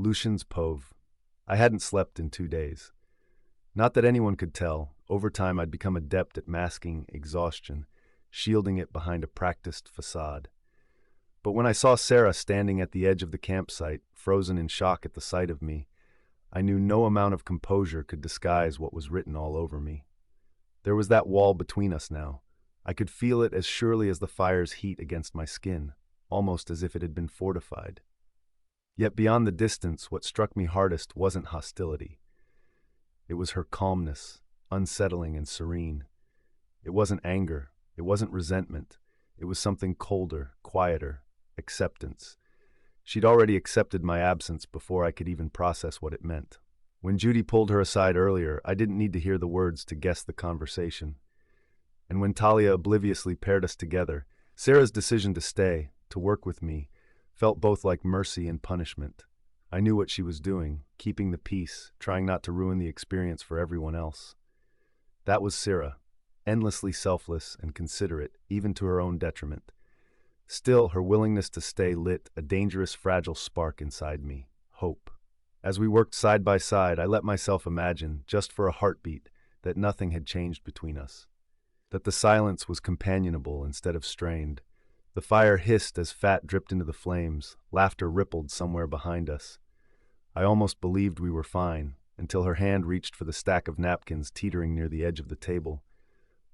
Lucian's Pove. I hadn't slept in 2 days. Not that anyone could tell. Over time, I'd become adept at masking exhaustion, shielding it behind a practiced facade. But when I saw Sarah standing at the edge of the campsite, frozen in shock at the sight of me, I knew no amount of composure could disguise what was written all over me. There was that wall between us now. I could feel it as surely as the fire's heat against my skin, almost as if it had been fortified. Yet beyond the distance, what struck me hardest wasn't hostility. It was her calmness, unsettling and serene. It wasn't anger. It wasn't resentment. It was something colder, quieter, acceptance. She'd already accepted my absence before I could even process what it meant. When Judy pulled her aside earlier, I didn't need to hear the words to guess the conversation. And when Talia obliviously paired us together, Sarah's decision to stay, to work with me, felt both like mercy and punishment. I knew what she was doing, keeping the peace, trying not to ruin the experience for everyone else. That was Sarah, endlessly selfless and considerate, even to her own detriment. Still, her willingness to stay lit a dangerous, fragile spark inside me, hope. As we worked side by side, I let myself imagine, just for a heartbeat, that nothing had changed between us. That the silence was companionable instead of strained. The fire hissed as fat dripped into the flames, laughter rippled somewhere behind us. I almost believed we were fine, until her hand reached for the stack of napkins teetering near the edge of the table.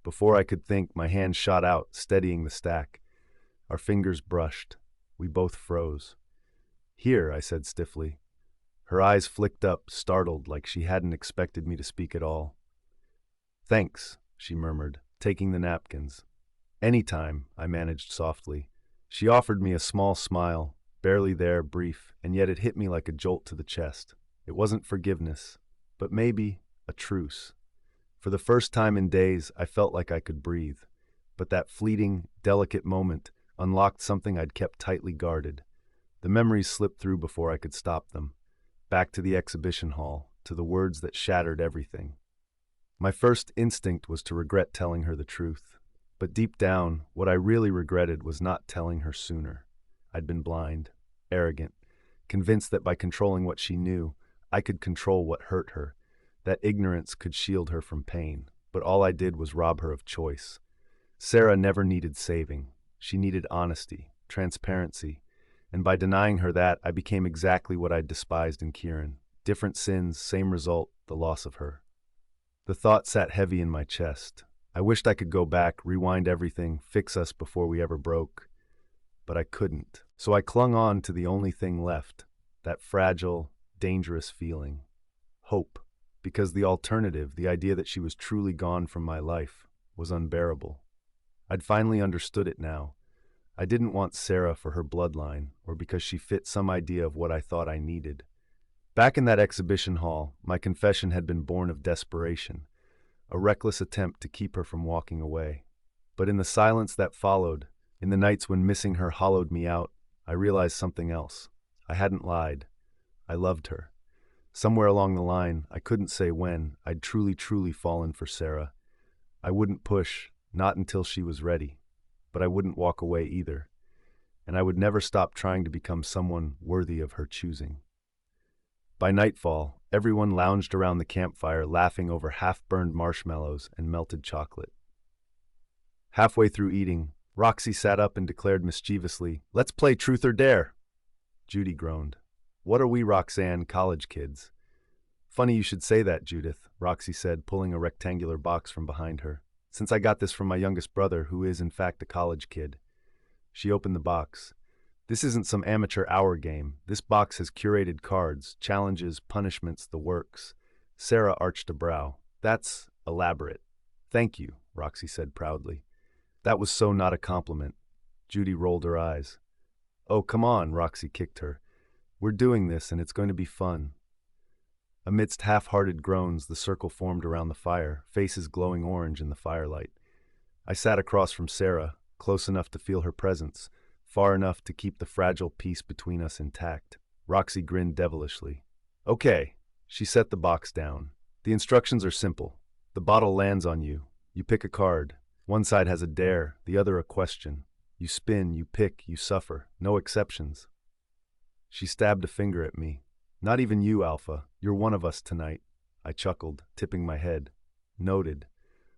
Before I could think, my hand shot out, steadying the stack. Our fingers brushed. We both froze. "Here," I said stiffly. Her eyes flicked up, startled, like she hadn't expected me to speak at all. "Thanks," she murmured, taking the napkins. "Anytime," I managed softly. She offered me a small smile, barely there, brief, and yet it hit me like a jolt to the chest. It wasn't forgiveness, but maybe a truce. For the first time in days, I felt like I could breathe. But that fleeting, delicate moment unlocked something I'd kept tightly guarded. The memories slipped through before I could stop them. Back to the exhibition hall, to the words that shattered everything. My first instinct was to regret telling her the truth. But deep down, what I really regretted was not telling her sooner. I'd been blind, arrogant, convinced that by controlling what she knew, I could control what hurt her, that ignorance could shield her from pain. But all I did was rob her of choice. Sarah never needed saving. She needed honesty, transparency, and by denying her that, I became exactly what I'd despised in Kieran. Different sins, same result, the loss of her. The thought sat heavy in my chest. I wished I could go back, rewind everything, fix us before we ever broke. But I couldn't. So I clung on to the only thing left, that fragile, dangerous feeling. Hope. Because the alternative, the idea that she was truly gone from my life, was unbearable. I'd finally understood it now. I didn't want Sarah for her bloodline, or because she fit some idea of what I thought I needed. Back in that exhibition hall, my confession had been born of desperation, a reckless attempt to keep her from walking away. But in the silence that followed, in the nights when missing her hollowed me out, I realized something else. I hadn't lied. I loved her. Somewhere along the line, I couldn't say when, I'd truly fallen for Sarah. I wouldn't push, not until she was ready. But I wouldn't walk away either. And I would never stop trying to become someone worthy of her choosing. By nightfall, everyone lounged around the campfire laughing over half-burned marshmallows and melted chocolate. Halfway through eating, Roxy sat up and declared mischievously, "Let's play Truth or Dare." Judy groaned. "What are we, Roxanne, college kids?" "Funny you should say that, Judith," Roxy said, pulling a rectangular box from behind her. "Since I got this from my youngest brother, who is in fact a college kid." She opened the box. "This isn't some amateur hour game. This box has curated cards, challenges, punishments, the works." Sarah arched a brow. "That's elaborate." "Thank you," Roxy said proudly. That was so not a compliment. Judy rolled her eyes. "Oh, come on," Roxy kicked her. "We're doing this and it's going to be fun." Amidst half-hearted groans, the circle formed around the fire, faces glowing orange in the firelight. I sat across from Sarah, close enough to feel her presence, far enough to keep the fragile peace between us intact. Roxy grinned devilishly. "Okay." She set the box down. "The instructions are simple. The bottle lands on you. You pick a card. One side has a dare, the other a question. You spin, you pick, you suffer. No exceptions." She stabbed a finger at me. Not even you, Alpha. You're one of us tonight. I chuckled, tipping my head. Noted.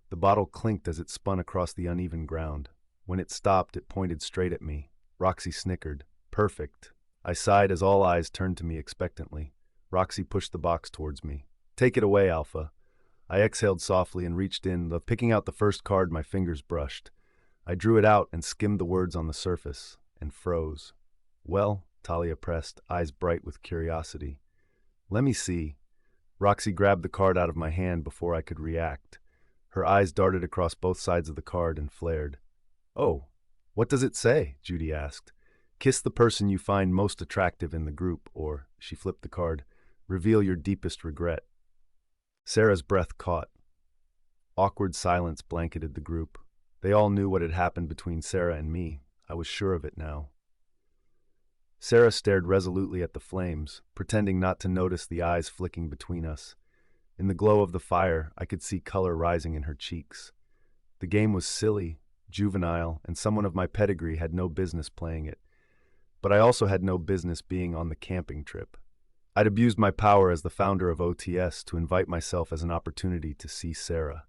The bottle clinked as it spun across the uneven ground. When it stopped, it pointed straight at me. Roxy snickered. Perfect. I sighed as all eyes turned to me expectantly. Roxy pushed the box towards me. Take it away, Alpha. I exhaled softly and reached in, picking out the first card my fingers brushed. I drew it out and skimmed the words on the surface, and froze. Well, Talia pressed, eyes bright with curiosity. Let me see. Roxy grabbed the card out of my hand before I could react. Her eyes darted across both sides of the card and flared. Oh, what does it say? Judy asked. Kiss the person you find most attractive in the group, or, she flipped the card, reveal your deepest regret. Sarah's breath caught. Awkward silence blanketed the group. They all knew what had happened between Sarah and me. I was sure of it now. Sarah stared resolutely at the flames, pretending not to notice the eyes flicking between us. In the glow of the fire, I could see color rising in her cheeks. The game was silly, juvenile, and someone of my pedigree had no business playing it. But I also had no business being on the camping trip. I'd abused my power as the founder of OTS to invite myself as an opportunity to see Sarah.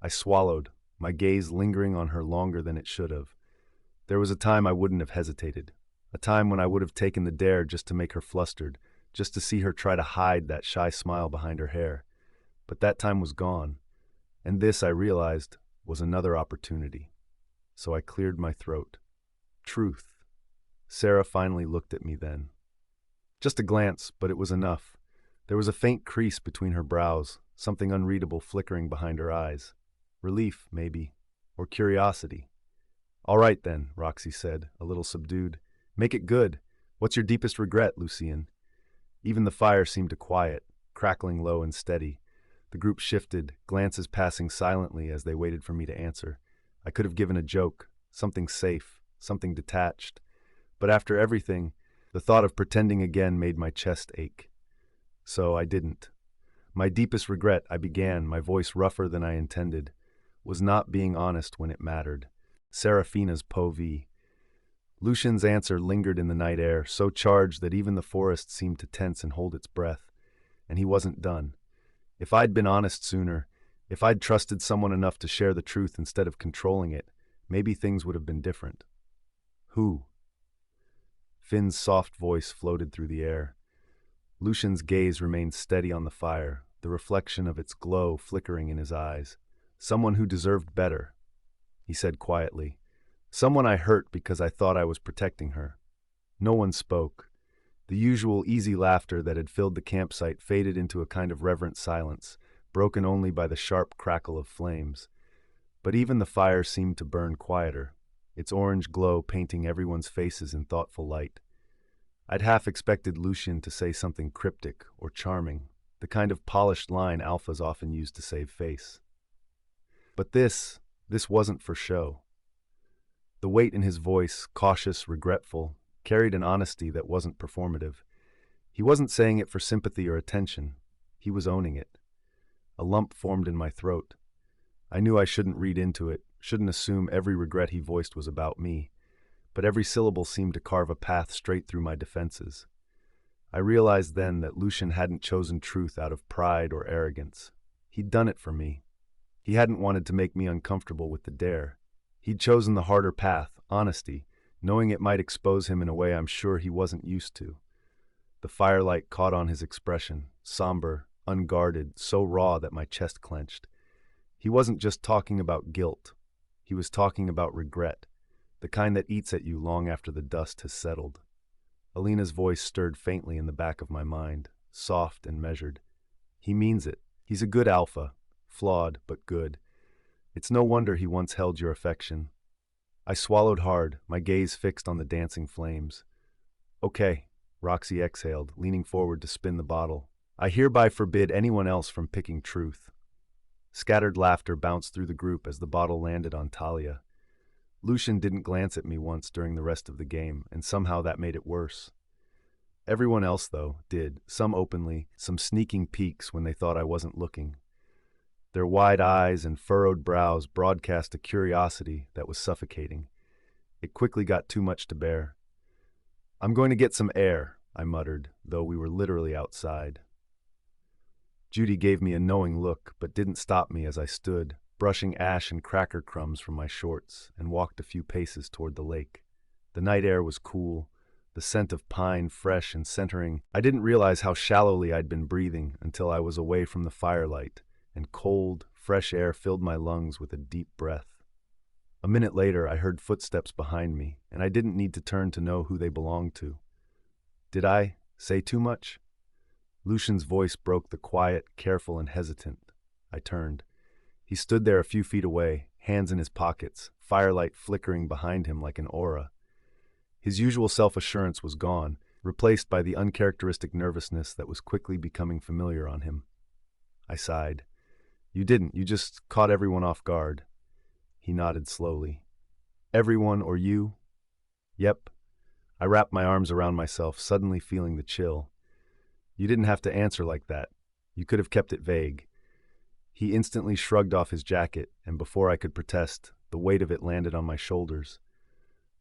I swallowed, my gaze lingering on her longer than it should have. There was a time I wouldn't have hesitated. A time when I would have taken the dare just to make her flustered, just to see her try to hide that shy smile behind her hair. But that time was gone, and this, I realized, was another opportunity. So I cleared my throat. Truth. Sarah finally looked at me then. Just a glance, but it was enough. There was a faint crease between her brows, something unreadable flickering behind her eyes. Relief, maybe, or curiosity. All right then, Roxy said, a little subdued. Make it good. What's your deepest regret, Lucien? Even the fire seemed to quiet, crackling low and steady. The group shifted, glances passing silently as they waited for me to answer. I could have given a joke, something safe, something detached. But after everything, the thought of pretending again made my chest ache. So I didn't. My deepest regret, I began, my voice rougher than I intended, was not being honest when it mattered. Seraphina's povie. Lucian's answer lingered in the night air, so charged that even the forest seemed to tense and hold its breath. And he wasn't done. If I'd been honest sooner, if I'd trusted someone enough to share the truth instead of controlling it, maybe things would have been different. Who? Finn's soft voice floated through the air. Lucian's gaze remained steady on the fire, the reflection of its glow flickering in his eyes. Someone who deserved better, he said quietly. Someone I hurt because I thought I was protecting her. No one spoke. The usual easy laughter that had filled the campsite faded into a kind of reverent silence, broken only by the sharp crackle of flames. But even the fire seemed to burn quieter, its orange glow painting everyone's faces in thoughtful light. I'd half expected Lucien to say something cryptic or charming, the kind of polished line alphas often use to save face. But this wasn't for show. The weight in his voice, cautious, regretful, carried an honesty that wasn't performative. He wasn't saying it for sympathy or attention. He was owning it. A lump formed in my throat. I knew I shouldn't read into it, shouldn't assume every regret he voiced was about me, but every syllable seemed to carve a path straight through my defenses. I realized then that Lucien hadn't chosen truth out of pride or arrogance. He'd done it for me. He hadn't wanted to make me uncomfortable with the dare. He'd chosen the harder path, honesty, knowing it might expose him in a way I'm sure he wasn't used to. The firelight caught on his expression, somber, unguarded, so raw that my chest clenched. He wasn't just talking about guilt. He was talking about regret, the kind that eats at you long after the dust has settled. Alina's voice stirred faintly in the back of my mind, soft and measured. He means it. He's a good alpha, flawed but good. It's no wonder he once held your affection. I swallowed hard, my gaze fixed on the dancing flames. Okay, Roxy exhaled, leaning forward to spin the bottle. I hereby forbid anyone else from picking truth. Scattered laughter bounced through the group as the bottle landed on Talia. Lucien didn't glance at me once during the rest of the game, and somehow that made it worse. Everyone else, though, did, some openly, some sneaking peeks when they thought I wasn't looking. Their wide eyes and furrowed brows broadcast a curiosity that was suffocating. It quickly got too much to bear. I'm going to get some air, I muttered, though we were literally outside. Judy gave me a knowing look, but didn't stop me as I stood, brushing ash and cracker crumbs from my shorts, and walked a few paces toward the lake. The night air was cool, the scent of pine fresh and centering. I didn't realize how shallowly I'd been breathing until I was away from the firelight, and cold, fresh air filled my lungs with a deep breath. A minute later, I heard footsteps behind me, and I didn't need to turn to know who they belonged to. Did I say too much? Lucian's voice broke the quiet, careful, and hesitant. I turned. He stood there a few feet away, hands in his pockets, firelight flickering behind him like an aura. His usual self-assurance was gone, replaced by the uncharacteristic nervousness that was quickly becoming familiar on him. I sighed. You didn't, you just caught everyone off guard. He nodded slowly. Everyone or you? Yep. I wrapped my arms around myself, suddenly feeling the chill. You didn't have to answer like that. You could have kept it vague. He instantly shrugged off his jacket, and before I could protest, the weight of it landed on my shoulders.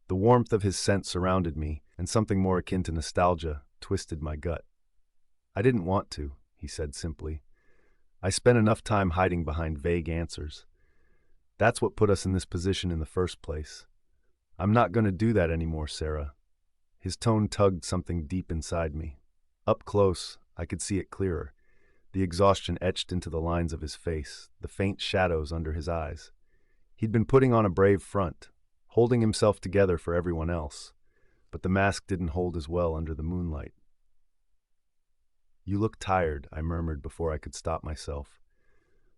The warmth of his scent surrounded me, and something more akin to nostalgia twisted my gut. I didn't want to, he said simply. I spent enough time hiding behind vague answers. That's what put us in this position in the first place. I'm not going to do that anymore, Sarah. His tone tugged something deep inside me. Up close, I could see it clearer. The exhaustion etched into the lines of his face, the faint shadows under his eyes. He'd been putting on a brave front, holding himself together for everyone else, but the mask didn't hold as well under the moonlight. You look tired, I murmured before I could stop myself.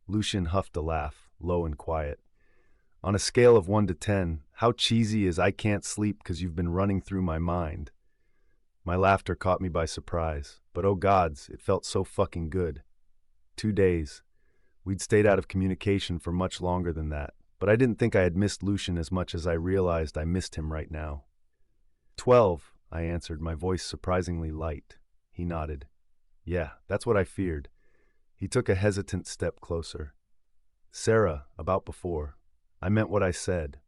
Lucian huffed a laugh, low and quiet. On a scale of 1 to 10, how cheesy is I can't sleep 'cause you've been running through my mind? My laughter caught me by surprise, but oh gods, it felt so fucking good. 2 days. We'd stayed out of communication for much longer than that, but I didn't think I had missed Lucian as much as I realized I missed him right now. 12, I answered, my voice surprisingly light. He nodded. Yeah, that's what I feared. He took a hesitant step closer. Sarah, about before. I meant what I said.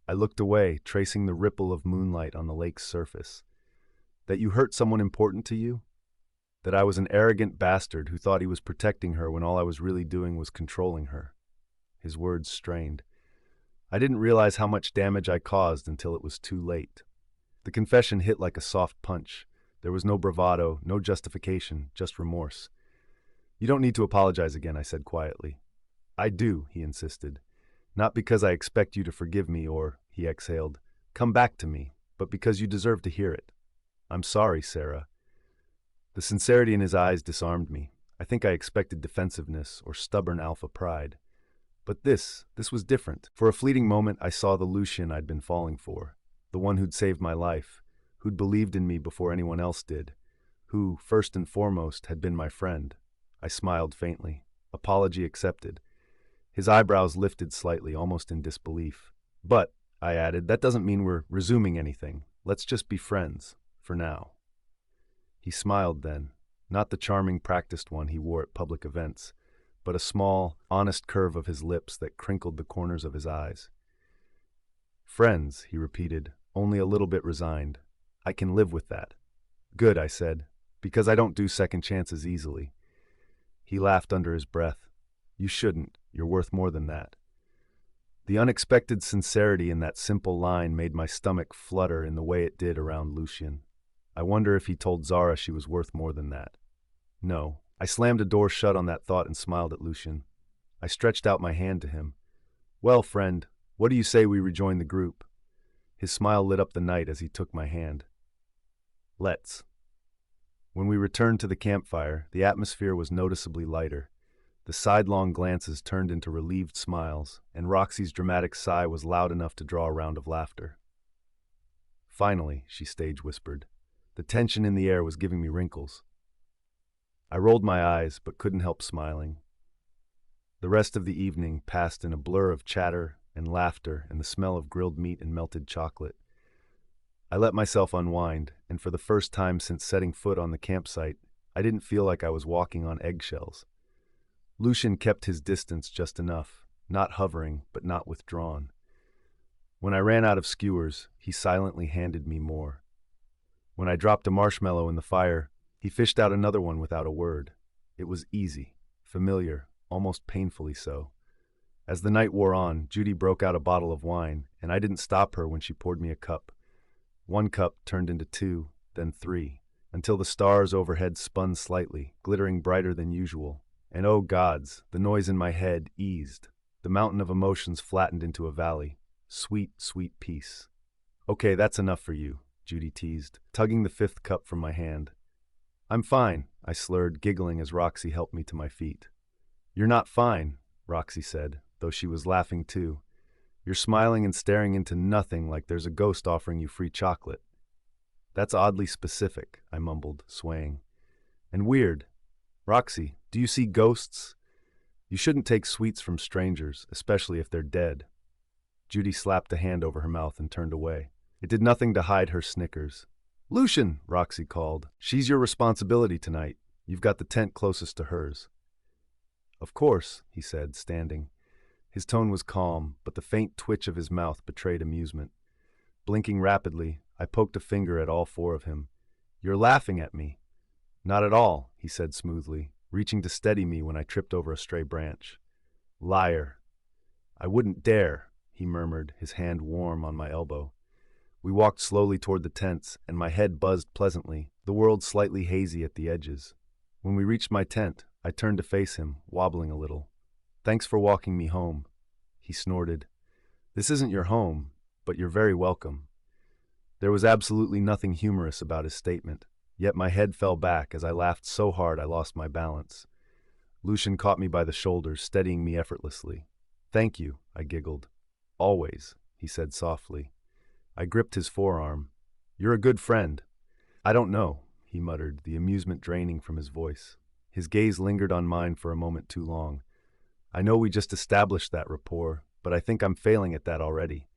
I looked away, tracing the ripple of moonlight on the lake's surface. That you hurt someone important to you? That I was an arrogant bastard who thought he was protecting her when all I was really doing was controlling her. His words strained. I didn't realize how much damage I caused until it was too late. The confession hit like a soft punch. There was no bravado, no justification, just remorse. You don't need to apologize again, I said quietly. I do, he insisted. Not because I expect you to forgive me or, he exhaled, come back to me, but because you deserve to hear it. I'm sorry, Sarah. The sincerity in his eyes disarmed me. I think I expected defensiveness or stubborn alpha pride. But this was different. For a fleeting moment, I saw the Lucian I'd been falling for, the one who'd saved my life, who'd believed in me before anyone else did, who, first and foremost, had been my friend. I smiled faintly. Apology accepted. His eyebrows lifted slightly, almost in disbelief. But, I added, that doesn't mean we're resuming anything. Let's just be friends. For now. He smiled then, not the charming practiced one he wore at public events, but a small, honest curve of his lips that crinkled the corners of his eyes. Friends, he repeated, only a little bit resigned. I can live with that. Good, I said, because I don't do second chances easily. He laughed under his breath. You shouldn't. You're worth more than that. The unexpected sincerity in that simple line made my stomach flutter in the way it did around Lucian. I wonder if he told Zara she was worth more than that. No. I slammed a door shut on that thought and smiled at Lucian. I stretched out my hand to him. Well, friend, what do you say we rejoin the group? His smile lit up the night as he took my hand. Let's. When we returned to the campfire, the atmosphere was noticeably lighter. The sidelong glances turned into relieved smiles, and Roxy's dramatic sigh was loud enough to draw a round of laughter. Finally, she stage whispered. The tension in the air was giving me wrinkles. I rolled my eyes, but couldn't help smiling. The rest of the evening passed in a blur of chatter and laughter and the smell of grilled meat and melted chocolate. I let myself unwind, and for the first time since setting foot on the campsite, I didn't feel like I was walking on eggshells. Lucian kept his distance just enough, not hovering, but not withdrawn. When I ran out of skewers, he silently handed me more. When I dropped a marshmallow in the fire, he fished out another one without a word. It was easy, familiar, almost painfully so. As the night wore on, Judy broke out a bottle of wine, and I didn't stop her when she poured me a cup. One cup turned into two, then three, until the stars overhead spun slightly, glittering brighter than usual. And oh gods, the noise in my head eased. The mountain of emotions flattened into a valley. Sweet, sweet peace. Okay, that's enough for you, Judy teased, tugging the fifth cup from my hand. I'm fine, I slurred, giggling as Roxy helped me to my feet. You're not fine, Roxy said, though she was laughing too. You're smiling and staring into nothing like there's a ghost offering you free chocolate. That's oddly specific, I mumbled, swaying. And weird. Roxy, do you see ghosts? You shouldn't take sweets from strangers, especially if they're dead. Judy slapped a hand over her mouth and turned away. It did nothing to hide her snickers. Lucian, Roxy called. She's your responsibility tonight. You've got the tent closest to hers. Of course, he said, standing. His tone was calm, but the faint twitch of his mouth betrayed amusement. Blinking rapidly, I poked a finger at all four of him. You're laughing at me. Not at all, he said smoothly, reaching to steady me when I tripped over a stray branch. Liar. I wouldn't dare, he murmured, his hand warm on my elbow. We walked slowly toward the tents, and my head buzzed pleasantly, the world slightly hazy at the edges. When we reached my tent, I turned to face him, wobbling a little. Thanks for walking me home, he snorted. This isn't your home, but you're very welcome. There was absolutely nothing humorous about his statement, yet my head fell back as I laughed so hard I lost my balance. Lucian caught me by the shoulders, steadying me effortlessly. Thank you, I giggled. Always, he said softly. I gripped his forearm. You're a good friend. I don't know, he muttered, the amusement draining from his voice. His gaze lingered on mine for a moment too long. I know we just established that rapport, but I think I'm failing at that already.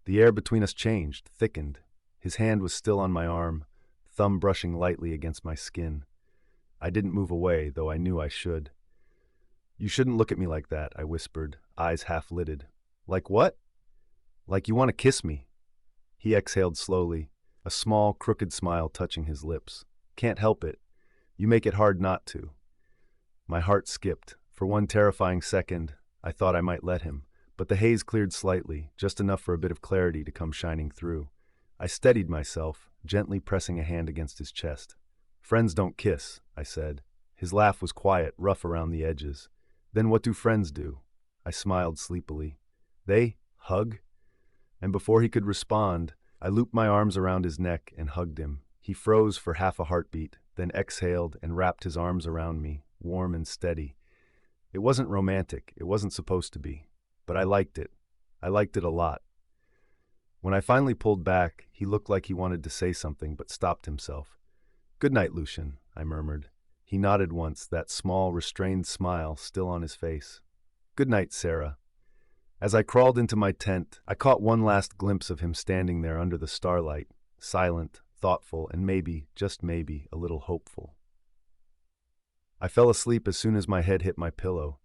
The air between us changed, thickened. His hand was still on my arm, thumb brushing lightly against my skin. I didn't move away, though I knew I should. You shouldn't look at me like that, I whispered, eyes half-lidded. Like what? Like you want to kiss me. He exhaled slowly, a small, crooked smile touching his lips. Can't help it. You make it hard not to. My heart skipped. For one terrifying second, I thought I might let him, but the haze cleared slightly, just enough for a bit of clarity to come shining through. I steadied myself, gently pressing a hand against his chest. Friends don't kiss, I said. His laugh was quiet, rough around the edges. Then what do friends do? I smiled sleepily. They hug? And before he could respond, I looped my arms around his neck and hugged him. He froze for half a heartbeat, then exhaled and wrapped his arms around me, warm and steady. It wasn't romantic, it wasn't supposed to be, but I liked it. I liked it a lot. When I finally pulled back, he looked like he wanted to say something, but stopped himself. Good night, Lucian, I murmured. He nodded once, that small, restrained smile still on his face. Good night, Sarah. As I crawled into my tent, I caught one last glimpse of him standing there under the starlight, silent, thoughtful, and maybe, just maybe, a little hopeful. I fell asleep as soon as my head hit my pillow,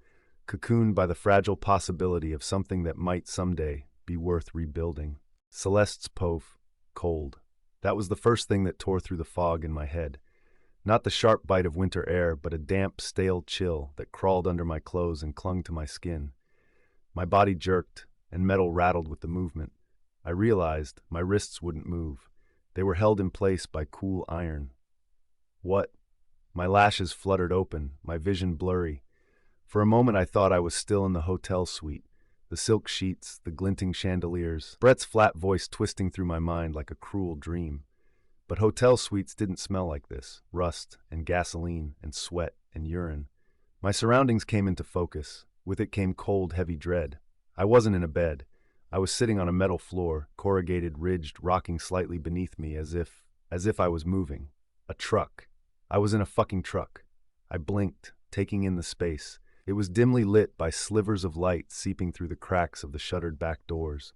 cocooned by the fragile possibility of something that might someday be worth rebuilding. Celeste's Pof, cold. That was the first thing that tore through the fog in my head. Not the sharp bite of winter air, but a damp, stale chill that crawled under my clothes and clung to my skin. My body jerked, and metal rattled with the movement. I realized my wrists wouldn't move. They were held in place by cool iron. What? My lashes fluttered open, my vision blurry. For a moment I thought I was still in the hotel suite. The silk sheets, the glinting chandeliers, Brett's flat voice twisting through my mind like a cruel dream. But hotel suites didn't smell like this. Rust and gasoline and sweat and urine. My surroundings came into focus. With it came cold, heavy dread. I wasn't in a bed. I was sitting on a metal floor, corrugated, ridged, rocking slightly beneath me as if I was moving. A truck. I was in a fucking truck. I blinked, taking in the space. It was dimly lit by slivers of light seeping through the cracks of the shuttered back doors.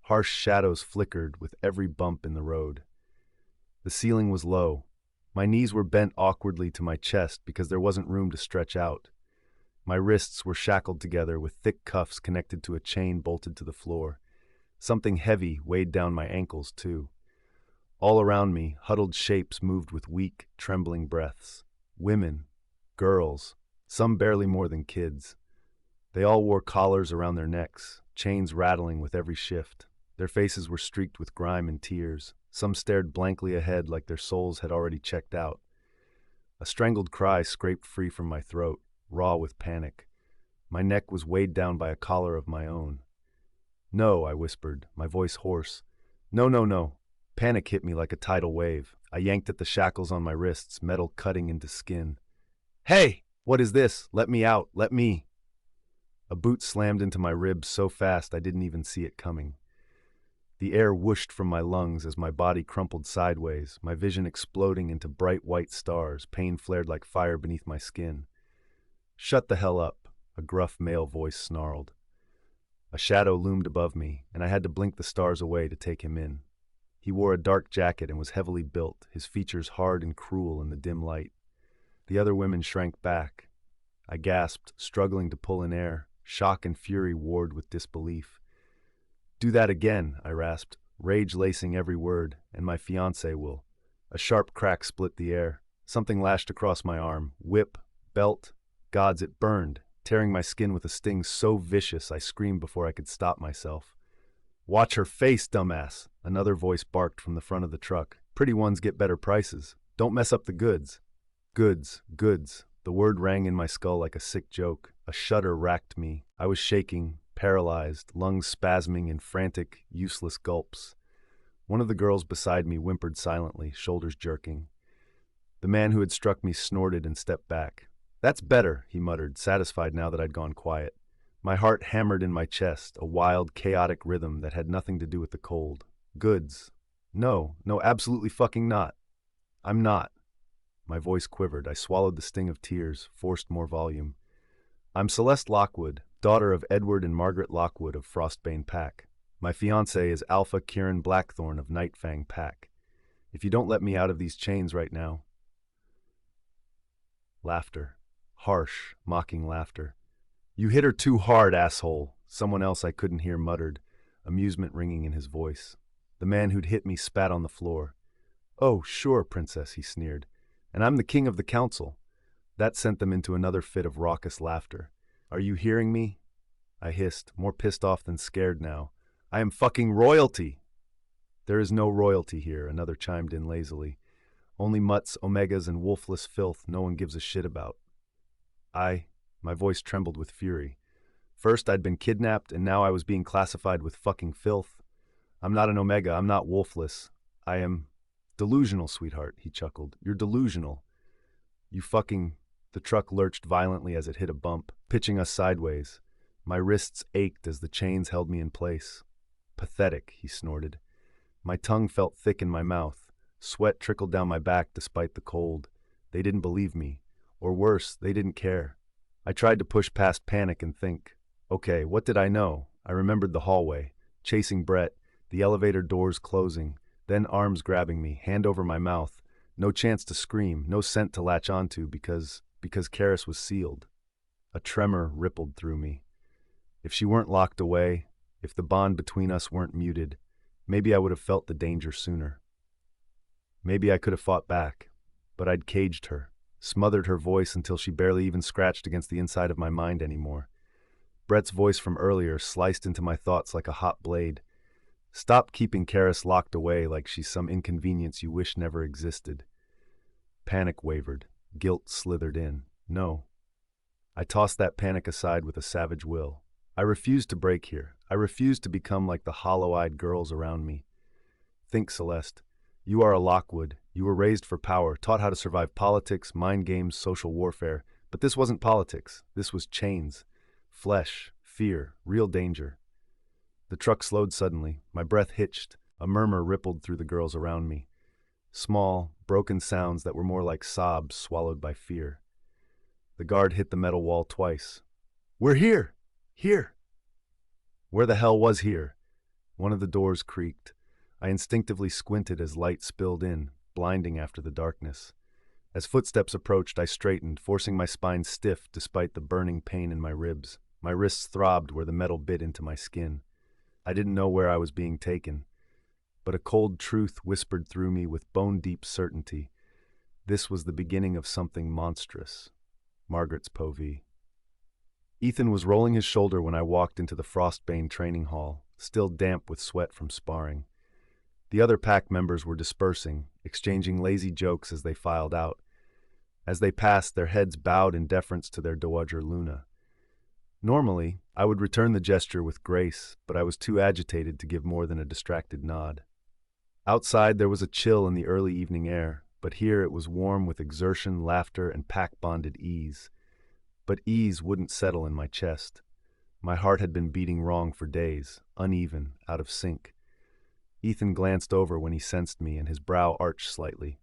Harsh shadows flickered with every bump in the road. The ceiling was low. My knees were bent awkwardly to my chest because there wasn't room to stretch out. My wrists were shackled together with thick cuffs connected to a chain bolted to the floor. Something heavy weighed down my ankles, too. All around me, huddled shapes moved with weak, trembling breaths. Women, girls, some barely more than kids. They all wore collars around their necks, chains rattling with every shift. Their faces were streaked with grime and tears. Some stared blankly ahead like their souls had already checked out. A strangled cry scraped free from my throat, raw with panic. My neck was weighed down by a collar of my own. "No," I whispered, my voice hoarse. "No, no, no." Panic hit me like a tidal wave. I yanked at the shackles on my wrists, metal cutting into skin. "Hey! What is this? Let me out! Let me!" A boot slammed into my ribs so fast I didn't even see it coming. The air whooshed from my lungs as my body crumpled sideways, my vision exploding into bright white stars. Pain flared like fire beneath my skin. "Shut the hell up," a gruff male voice snarled. A shadow loomed above me, and I had to blink the stars away to take him in. He wore a dark jacket and was heavily built, his features hard and cruel in the dim light. The other women shrank back. I gasped, struggling to pull in air. Shock and fury warred with disbelief. "Do that again," I rasped, rage lacing every word, "and my fiancé will." A sharp crack split the air. Something lashed across my arm. Whip, belt. Gods, it burned, tearing my skin with a sting so vicious I screamed before I could stop myself. "Watch her face, dumbass," another voice barked from the front of the truck. "Pretty ones get better prices. Don't mess up the goods." Goods, goods. The word rang in my skull like a sick joke. A shudder racked me. I was shaking, paralyzed, lungs spasming in frantic, useless gulps. One of the girls beside me whimpered silently, shoulders jerking. The man who had struck me snorted and stepped back. "That's better," he muttered, satisfied now that I'd gone quiet. My heart hammered in my chest, a wild, chaotic rhythm that had nothing to do with the cold. Goods. No, no, absolutely fucking not. I'm not. My voice quivered. I swallowed the sting of tears, forced more volume. "I'm Celeste Lockwood, daughter of Edward and Margaret Lockwood of Frostbane Pack. My fiancé is Alpha Kieran Blackthorn of Nightfang Pack. If you don't let me out of these chains right now—" Laughter. Harsh, mocking laughter. "You hit her too hard, asshole," someone else I couldn't hear muttered, amusement ringing in his voice. The man who'd hit me spat on the floor. "Oh, sure, princess," he sneered. "And I'm the king of the council." That sent them into another fit of raucous laughter. "Are you hearing me?" I hissed, more pissed off than scared now. "I am fucking royalty!" "There is no royalty here," another chimed in lazily. "Only mutts, omegas, and wolfless filth no one gives a shit about." My voice trembled with fury. First I'd been kidnapped, and now I was being classified with fucking filth. "I'm not an omega, I'm not wolfless. I am delusional, sweetheart," he chuckled. "You're delusional. You fucking—" The truck lurched violently as it hit a bump, pitching us sideways. My wrists ached as the chains held me in place. "Pathetic," he snorted. My tongue felt thick in my mouth. Sweat trickled down my back despite the cold. They didn't believe me. Or worse, they didn't care. I tried to push past panic and think. Okay, what did I know? I remembered the hallway, chasing Brett, the elevator doors closing, then arms grabbing me, hand over my mouth. No chance to scream, no scent to latch onto because Karis was sealed. A tremor rippled through me. If she weren't locked away, if the bond between us weren't muted, maybe I would have felt the danger sooner. Maybe I could have fought back, but I'd caged her, smothered her voice until she barely even scratched against the inside of my mind anymore. Brett's voice from earlier sliced into my thoughts like a hot blade. "Stop keeping Karis locked away like she's some inconvenience you wish never existed." Panic wavered. Guilt slithered in. No. I tossed that panic aside with a savage will. I refused to break here. I refused to become like the hollow-eyed girls around me. Think, Celeste. You are a Lockwood. You were raised for power, taught how to survive politics, mind games, social warfare. But this wasn't politics. This was chains. Flesh, fear, real danger. The truck slowed suddenly. My breath hitched. A murmur rippled through the girls around me. Small, broken sounds that were more like sobs swallowed by fear. The guard hit the metal wall twice. "We're here! Here!" Where the hell was here? One of the doors creaked. I instinctively squinted as light spilled in, blinding after the darkness. As footsteps approached, I straightened, forcing my spine stiff despite the burning pain in my ribs. My wrists throbbed where the metal bit into my skin. I didn't know where I was being taken. but a cold truth whispered through me with bone-deep certainty. This was the beginning of something monstrous. Margaret's povee. Ethan was rolling his shoulder when I walked into the Frostbane training hall, still damp with sweat from sparring. The other pack members were dispersing, exchanging lazy jokes as they filed out. As they passed, their heads bowed in deference to their Dowager Luna. Normally, I would return the gesture with grace, but I was too agitated to give more than a distracted nod. Outside, there was a chill in the early evening air, but here it was warm with exertion, laughter, and pack-bonded ease. But ease wouldn't settle in my chest. My heart had been beating wrong for days, uneven, out of sync. Ethan glanced over when he sensed me, and his brow arched slightly.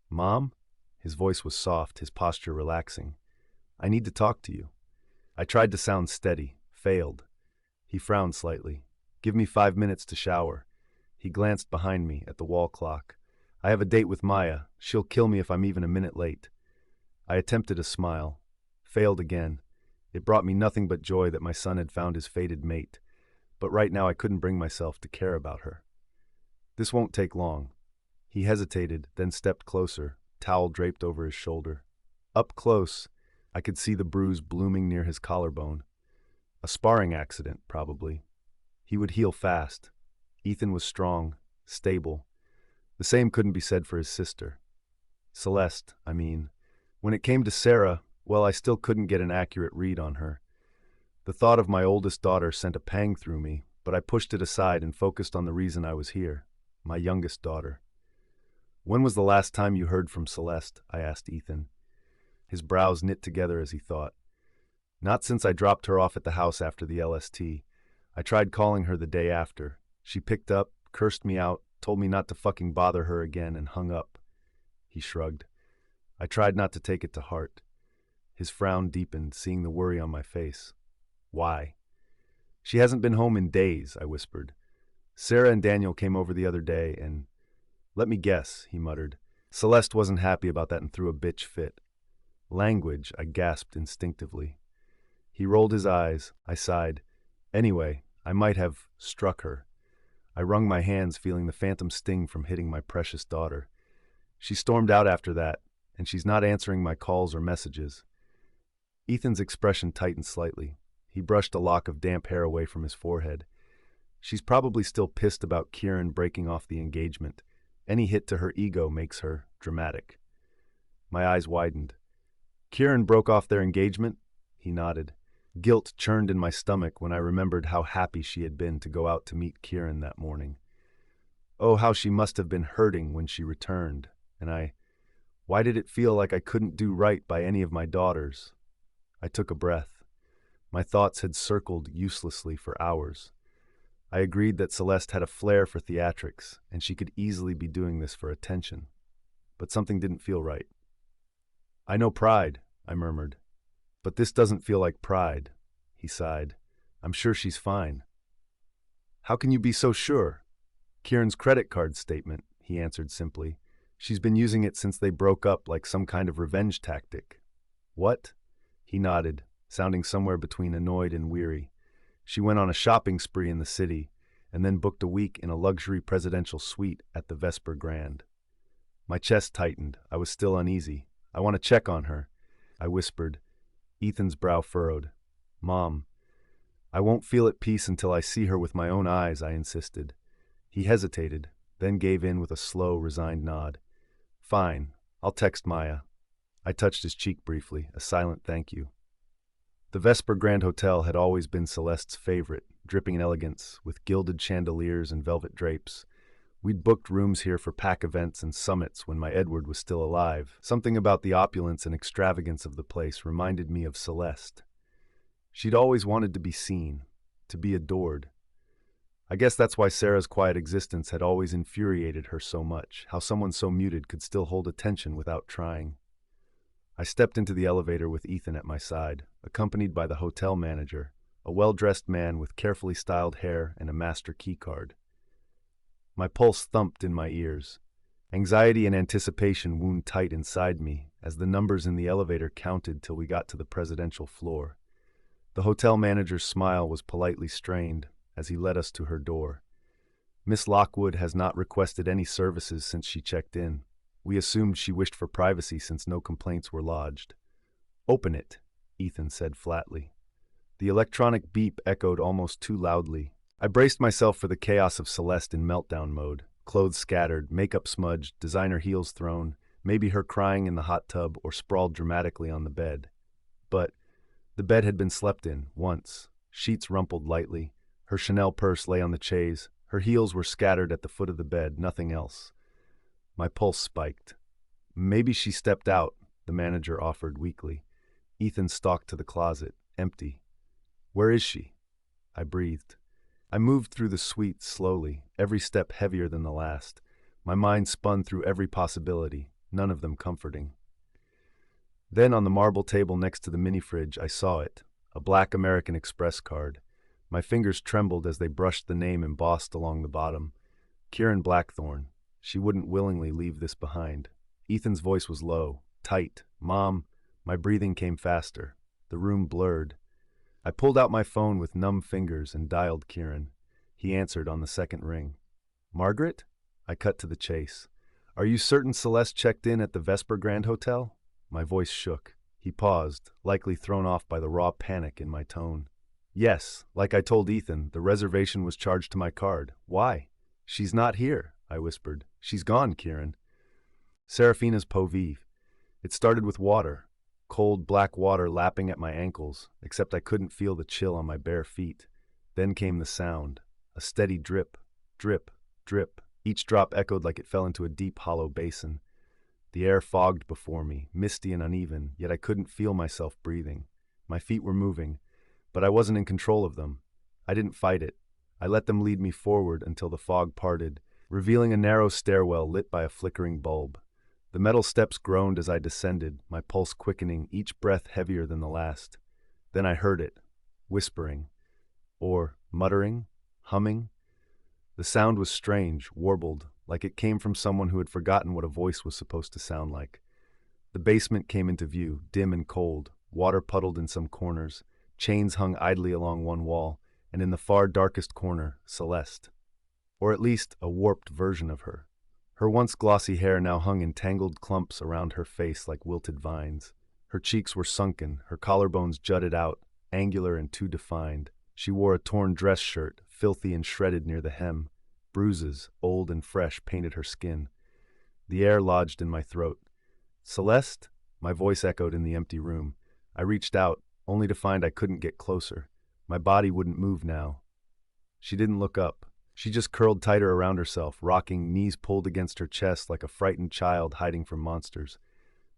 "Mom?" His voice was soft, his posture relaxing. "I need to talk to you." I tried to sound steady, failed. He frowned slightly. "Give me 5 minutes to shower." He glanced behind me at the wall clock. "I have a date with Maya. She'll kill me if I'm even a minute late." I attempted a smile. Failed again. It brought me nothing but joy that my son had found his fated mate. But right now I couldn't bring myself to care about her. "This won't take long." He hesitated, then stepped closer, towel draped over his shoulder. Up close, I could see the bruise blooming near his collarbone. A sparring accident, probably. He would heal fast. Ethan was strong, stable. The same couldn't be said for his sister. Celeste, I mean. When it came to Sarah, well, I still couldn't get an accurate read on her. The thought of my oldest daughter sent a pang through me, but I pushed it aside and focused on the reason I was here, my youngest daughter. "When was the last time you heard from Celeste?" I asked Ethan. His brows knit together as he thought. "Not since I dropped her off at the house after the LST. I tried calling her the day after. She picked up, cursed me out, told me not to fucking bother her again, and hung up." He shrugged. I tried not to take it to heart. His frown deepened, seeing the worry on my face. "Why?" "She hasn't been home in days," I whispered. "Sarah and Daniel came over the other day, and—" "Let me guess," he muttered. "Celeste wasn't happy about that and threw a bitch fit." "Language," I gasped instinctively. He rolled his eyes. I sighed. "Anyway, I might have struck her." I wrung my hands, feeling the phantom sting from hitting my precious daughter. "She stormed out after that, and she's not answering my calls or messages." Ethan's expression tightened slightly. He brushed a lock of damp hair away from his forehead. "She's probably still pissed about Kieran breaking off the engagement. Any hit to her ego makes her dramatic." My eyes widened. "Kieran broke off their engagement?" He nodded. Guilt churned in my stomach when I remembered how happy she had been to go out to meet Kieran that morning. Oh, how she must have been hurting when she returned. And why did it feel like I couldn't do right by any of my daughters? I took a breath. My thoughts had circled uselessly for hours. I agreed that Celeste had a flair for theatrics, and she could easily be doing this for attention. But something didn't feel right. "I know pride," I murmured. "But this doesn't feel like pride." He sighed. "I'm sure she's fine." "How can you be so sure?" "Kieran's credit card statement," he answered simply. "She's been using it since they broke up, like some kind of revenge tactic." "What?" He nodded, sounding somewhere between annoyed and weary. "She went on a shopping spree in the city, and then booked a week in a luxury presidential suite at the Vesper Grand." My chest tightened. I was still uneasy. "I want to check on her," I whispered. Ethan's brow furrowed. "Mom." "I won't feel at peace until I see her with my own eyes," I insisted. He hesitated, then gave in with a slow, resigned nod. "Fine. I'll text Maya." I touched his cheek briefly, a silent thank you. The Vesper Grand Hotel had always been Celeste's favorite, dripping in elegance, with gilded chandeliers and velvet drapes. We'd booked rooms here for pack events and summits when my Edward was still alive. Something about the opulence and extravagance of the place reminded me of Celeste. She'd always wanted to be seen, to be adored. I guess that's why Sarah's quiet existence had always infuriated her so much, how someone so muted could still hold attention without trying. I stepped into the elevator with Ethan at my side, accompanied by the hotel manager, a well-dressed man with carefully styled hair and a master keycard. My pulse thumped in my ears. Anxiety and anticipation wound tight inside me as the numbers in the elevator counted till we got to the presidential floor. The hotel manager's smile was politely strained as he led us to her door. Miss Lockwood has not requested any services since she checked in. We assumed she wished for privacy since no complaints were lodged. Open it, Ethan said flatly. The electronic beep echoed almost too loudly. I braced myself for the chaos of Celeste in meltdown mode. Clothes scattered, makeup smudged, designer heels thrown, maybe her crying in the hot tub or sprawled dramatically on the bed. But the bed had been slept in, once. Sheets rumpled lightly. Her Chanel purse lay on the chaise. Her heels were scattered at the foot of the bed, nothing else. My pulse spiked. Maybe she stepped out, the manager offered weakly. Ethan stalked to the closet, empty. Where is she? I breathed. I moved through the suite slowly, every step heavier than the last. My mind spun through every possibility, none of them comforting. Then on the marble table next to the mini-fridge, I saw it, a black American Express card. My fingers trembled as they brushed the name embossed along the bottom. Kieran Blackthorne. She wouldn't willingly leave this behind. Ethan's voice was low, tight. Mom. My breathing came faster. The room blurred. I pulled out my phone with numb fingers and dialed Kieran. He answered on the second ring. Margaret? I cut to the chase. Are you certain Celeste checked in at the Vesper Grand Hotel? My voice shook. He paused, likely thrown off by the raw panic in my tone. Yes, like I told Ethan, the reservation was charged to my card. Why? She's not here, I whispered. She's gone, Kieran. Serafina's Peau Vive. It started with water. Cold black water lapping at my ankles, except I couldn't feel the chill on my bare feet. Then came the sound, a steady drip, drip, drip. Each drop echoed like it fell into a deep, hollow basin. The air fogged before me, misty and uneven, yet I couldn't feel myself breathing. My feet were moving, but I wasn't in control of them. I didn't fight it. I let them lead me forward until the fog parted, revealing a narrow stairwell lit by a flickering bulb. The metal steps groaned as I descended, my pulse quickening, each breath heavier than the last. Then I heard it, whispering, or muttering, humming. The sound was strange, warbled, like it came from someone who had forgotten what a voice was supposed to sound like. The basement came into view, dim and cold, water puddled in some corners, chains hung idly along one wall, and in the far darkest corner, Celeste. Or at least a warped version of her. Her once glossy hair now hung in tangled clumps around her face like wilted vines. Her cheeks were sunken, her collarbones jutted out, angular and too defined. She wore a torn dress shirt, filthy and shredded near the hem. Bruises, old and fresh, painted her skin. The air lodged in my throat. Celeste? My voice echoed in the empty room. I reached out, only to find I couldn't get closer. My body wouldn't move now. She didn't look up. She just curled tighter around herself, rocking, knees pulled against her chest like a frightened child hiding from monsters.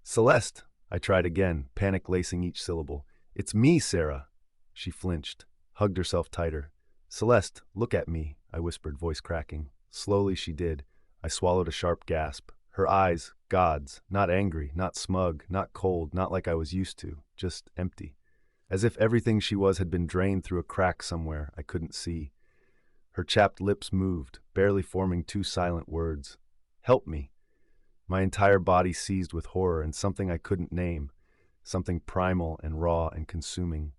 Celeste! I tried again, panic lacing each syllable. It's me, Sarah! She flinched, hugged herself tighter. Celeste, look at me, I whispered, voice cracking. Slowly she did. I swallowed a sharp gasp. Her eyes, gods, not angry, not smug, not cold, not like I was used to, just empty. As if everything she was had been drained through a crack somewhere I couldn't see. Her chapped lips moved, barely forming two silent words. Help me. My entire body seized with horror and something I couldn't name, something primal and raw and consuming.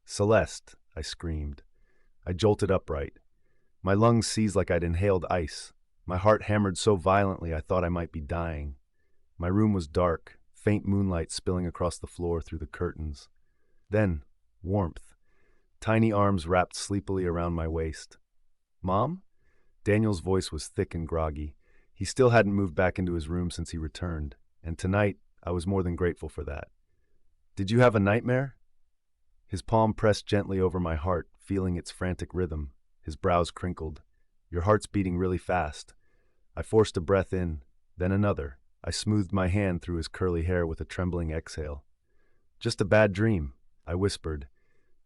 Celeste, I screamed. I jolted upright. My lungs seized like I'd inhaled ice. My heart hammered so violently I thought I might be dying. My room was dark, faint moonlight spilling across the floor through the curtains. Then, warmth. Tiny arms wrapped sleepily around my waist. Mom? Daniel's voice was thick and groggy. He still hadn't moved back into his room since he returned, and tonight I was more than grateful for that. Did you have a nightmare? His palm pressed gently over my heart, feeling its frantic rhythm. His brows crinkled. Your heart's beating really fast. I forced a breath in, then another. I smoothed my hand through his curly hair with a trembling exhale. Just a bad dream, I whispered.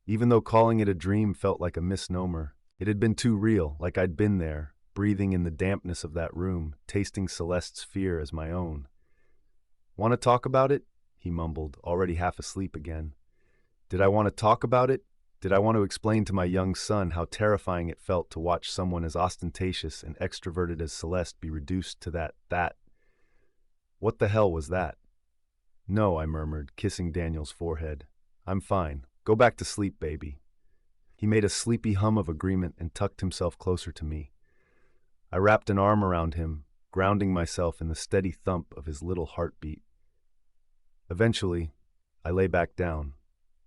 Even though calling it a dream felt like a misnomer, it had been too real, like I'd been there, breathing in the dampness of that room, tasting Celeste's fear as my own. Want to talk about it? He mumbled, already half asleep again. Did I want to talk about it? Did I want to explain to my young son how terrifying it felt to watch someone as ostentatious and extroverted as Celeste be reduced to that? What the hell was that? No, I murmured, kissing Daniel's forehead. I'm fine. Go back to sleep, baby. He made a sleepy hum of agreement and tucked himself closer to me. I wrapped an arm around him, grounding myself in the steady thump of his little heartbeat. Eventually, I lay back down.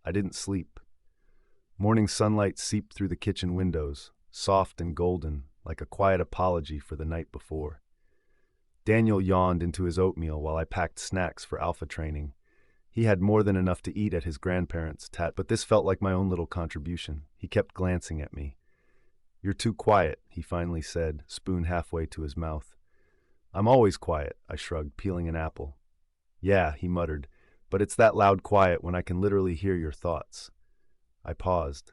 I didn't sleep. Morning sunlight seeped through the kitchen windows, soft and golden, like a quiet apology for the night before. Daniel yawned into his oatmeal while I packed snacks for alpha training. He had more than enough to eat at his grandparents' but this felt like my own little contribution. He kept glancing at me. "You're too quiet," he finally said, spoon halfway to his mouth. "I'm always quiet," I shrugged, peeling an apple. "Yeah," he muttered, "but it's that loud quiet when I can literally hear your thoughts." I paused.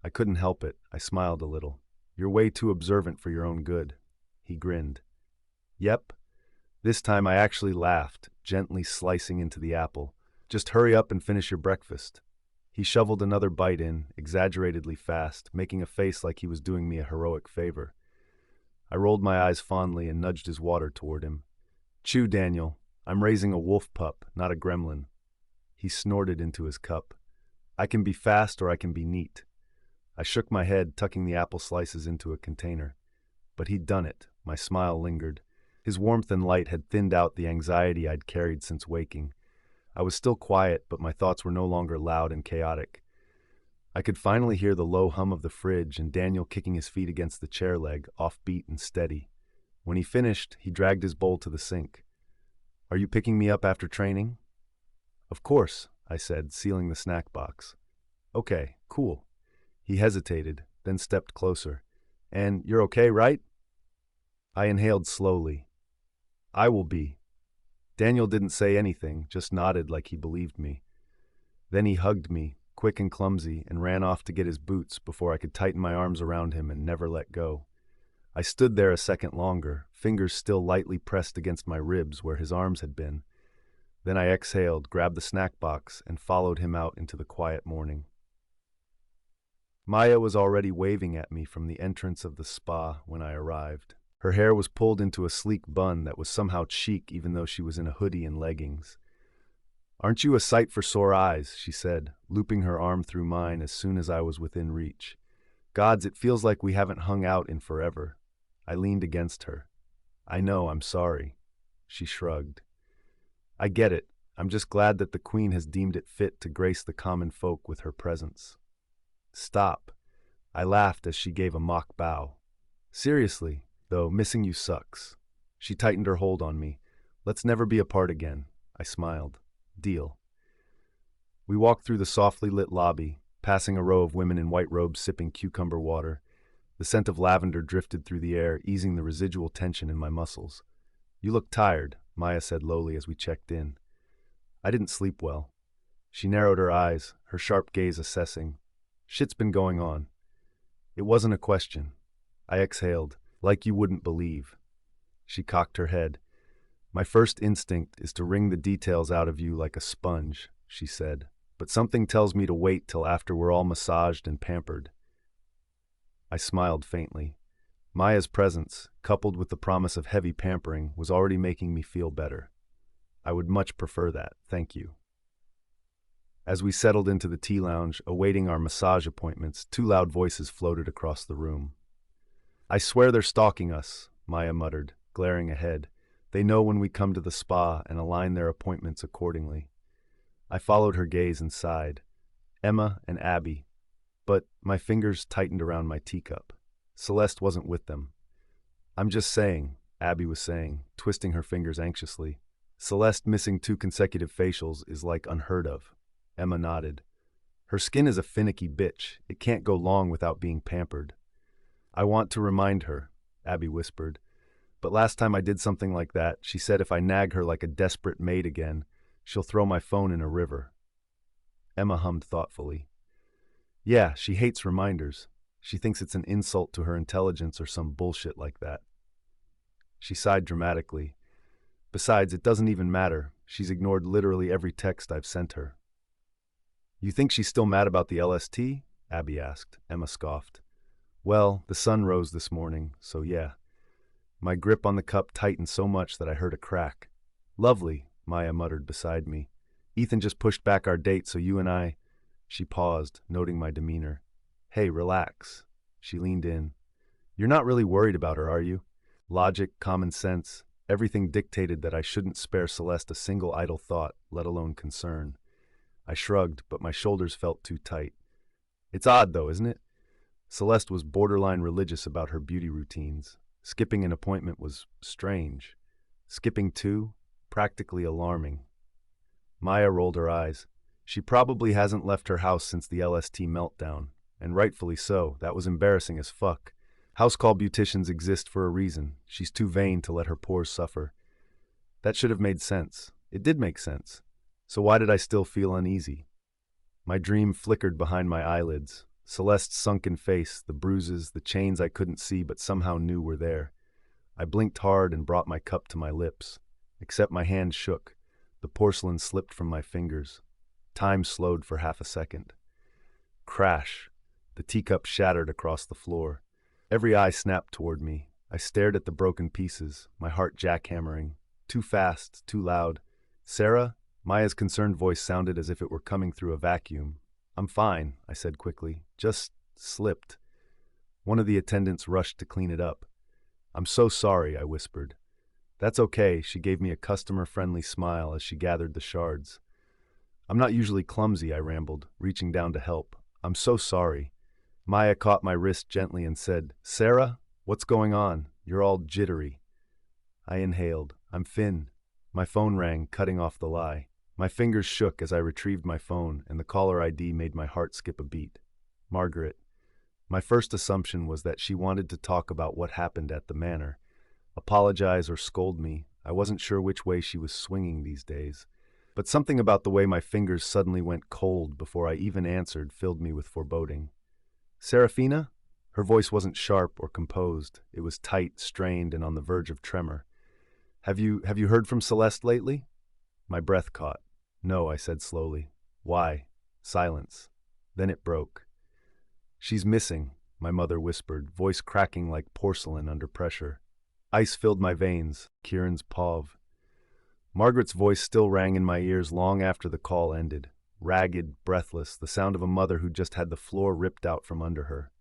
I couldn't help it. I smiled a little. "You're way too observant for your own good." He grinned. "Yep." This time I actually laughed, gently slicing into the apple. "Just hurry up and finish your breakfast." He shoveled another bite in, exaggeratedly fast, making a face like he was doing me a heroic favor. I rolled my eyes fondly and nudged his water toward him. "Chew, Daniel. I'm raising a wolf pup, not a gremlin." He snorted into his cup. "I can be fast or I can be neat." I shook my head, tucking the apple slices into a container. But he'd done it. My smile lingered. His warmth and light had thinned out the anxiety I'd carried since waking. I was still quiet, but my thoughts were no longer loud and chaotic. I could finally hear the low hum of the fridge and Daniel kicking his feet against the chair leg, offbeat and steady. When he finished, he dragged his bowl to the sink. "Are you picking me up after training?" "Of course," I said, sealing the snack box. "Okay, cool." He hesitated, then stepped closer. "And you're okay, right?" I inhaled slowly. "I will be." Daniel didn't say anything, just nodded like he believed me. Then he hugged me, quick and clumsy, and ran off to get his boots before I could tighten my arms around him and never let go. I stood there a second longer, fingers still lightly pressed against my ribs where his arms had been. Then I exhaled, grabbed the snack box, and followed him out into the quiet morning. Maya was already waving at me from the entrance of the spa when I arrived. Her hair was pulled into a sleek bun that was somehow chic even though she was in a hoodie and leggings. "Aren't you a sight for sore eyes?" she said, looping her arm through mine as soon as I was within reach. "Gods, it feels like we haven't hung out in forever." I leaned against her. "I know, I'm sorry." She shrugged. "I get it. I'm just glad that the Queen has deemed it fit to grace the common folk with her presence." "Stop." I laughed as she gave a mock bow. "Seriously, though, missing you sucks." She tightened her hold on me. "Let's never be apart again." I smiled. "Deal." We walked through the softly lit lobby, passing a row of women in white robes sipping cucumber water. The scent of lavender drifted through the air, easing the residual tension in my muscles. "You look tired," Maya said lowly as we checked in. "I didn't sleep well." She narrowed her eyes, her sharp gaze assessing. "Shit's been going on." It wasn't a question. I exhaled. "Like you wouldn't believe." She cocked her head. "My first instinct is to wring the details out of you like a sponge," she said. "But something tells me to wait till after we're all massaged and pampered." I smiled faintly. Maya's presence, coupled with the promise of heavy pampering, was already making me feel better. I would much prefer that, thank you. As we settled into the tea lounge, awaiting our massage appointments, two loud voices floated across the room. "I swear they're stalking us," Maya muttered, glaring ahead. "They know when we come to the spa and align their appointments accordingly." I followed her gaze and sighed. Emma and Abby. But my fingers tightened around my teacup. Celeste wasn't with them. "I'm just saying," Abby was saying, twisting her fingers anxiously. "Celeste missing 2 consecutive facials is like unheard of." Emma nodded. "Her skin is a finicky bitch. It can't go long without being pampered." "I want to remind her," Abby whispered. "But last time I did something like that, she said if I nag her like a desperate maid again, she'll throw my phone in a river." Emma hummed thoughtfully. "Yeah, she hates reminders. She thinks it's an insult to her intelligence or some bullshit like that." She sighed dramatically. "Besides, it doesn't even matter. She's ignored literally every text I've sent her." "You think she's still mad about the LST?" Abby asked. Emma scoffed. "Well, the sun rose this morning, so yeah." My grip on the cup tightened so much that I heard a crack. "Lovely," Maya muttered beside me. "Ethan just pushed back our date so you and I—" She paused, noting my demeanor. "Hey, relax." She leaned in. "You're not really worried about her, are you?" Logic, common sense, everything dictated that I shouldn't spare Celeste a single idle thought, let alone concern. I shrugged, but my shoulders felt too tight. It's odd, though, isn't it? Celeste was borderline religious about her beauty routines. Skipping an appointment was strange. Skipping two, practically alarming. Maya rolled her eyes. She probably hasn't left her house since the LST meltdown, and rightfully so. That was embarrassing as fuck. House call beauticians exist for a reason. She's too vain to let her pores suffer. That should have made sense. It did make sense. So why did I still feel uneasy? My dream flickered behind my eyelids. Celeste's sunken face, the bruises, the chains I couldn't see but somehow knew were there. I blinked hard and brought my cup to my lips. Except my hand shook. The porcelain slipped from my fingers. Time slowed for half a second. Crash. The teacup shattered across the floor. Every eye snapped toward me. I stared at the broken pieces, my heart jackhammering. Too fast, too loud. "Sarah?" Maya's concerned voice sounded as if it were coming through a vacuum. "I'm fine," I said quickly. "Just slipped." One of the attendants rushed to clean it up. "I'm so sorry," I whispered. "That's okay," she gave me a customer-friendly smile as she gathered the shards. "I'm not usually clumsy," I rambled, reaching down to help. "I'm so sorry." Maya caught my wrist gently and said, "Sarah, what's going on? You're all jittery." I inhaled. "I'm Finn." My phone rang, cutting off the lie. My fingers shook as I retrieved my phone, and the caller ID made my heart skip a beat. Margaret. My first assumption was that she wanted to talk about what happened at the manor. Apologize or scold me. I wasn't sure which way she was swinging these days. But something about the way my fingers suddenly went cold before I even answered filled me with foreboding. "Serafina?" Her voice wasn't sharp or composed. It was tight, strained, and on the verge of tremor. Have you heard from Celeste lately?" My breath caught. "No," I said slowly. "Why?" Silence. Then it broke. "She's missing," my mother whispered, voice cracking like porcelain under pressure. Ice filled my veins. Kieran's Pov. Margaret's voice still rang in my ears long after the call ended. Ragged, breathless, the sound of a mother who just had the floor ripped out from under her.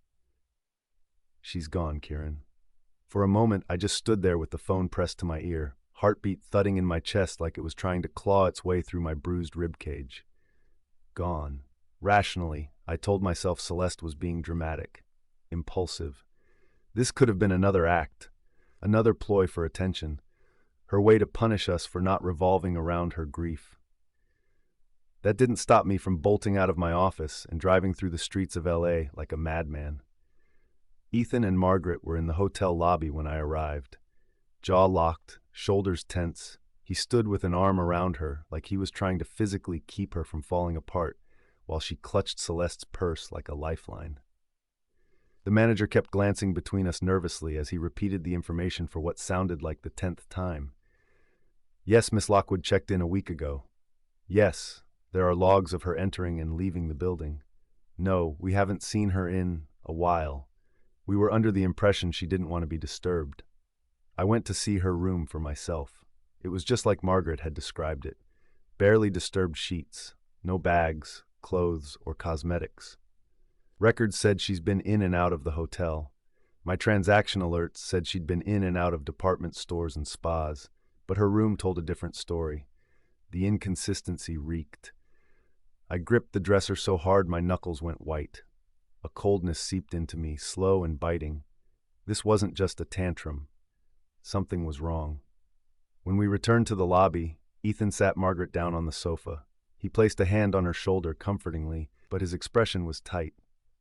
"She's gone, Kieran." For a moment, I just stood there with the phone pressed to my ear, heartbeat thudding in my chest like it was trying to claw its way through my bruised ribcage. Gone. Rationally, I told myself Celeste was being dramatic, impulsive. This could have been another act, another ploy for attention, her way to punish us for not revolving around her grief. That didn't stop me from bolting out of my office and driving through the streets of LA like a madman. Ethan and Margaret were in the hotel lobby when I arrived. Jaw locked, shoulders tense, he stood with an arm around her like he was trying to physically keep her from falling apart while she clutched Celeste's purse like a lifeline. The manager kept glancing between us nervously as he repeated the information for what sounded like the 10th time. "Yes, Miss Lockwood checked in a week ago." "Yes, there are logs of her entering and leaving the building." "No, we haven't seen her in a while. We were under the impression she didn't want to be disturbed." I went to see her room for myself. It was just like Margaret had described it. Barely disturbed sheets, no bags, clothes, or cosmetics. Records said she's been in and out of the hotel. My transaction alerts said she'd been in and out of department stores and spas, but her room told a different story. The inconsistency reeked. I gripped the dresser so hard my knuckles went white. A coldness seeped into me, slow and biting. This wasn't just a tantrum. Something was wrong. When we returned to the lobby, Ethan sat Margaret down on the sofa. He placed a hand on her shoulder comfortingly, but his expression was tight.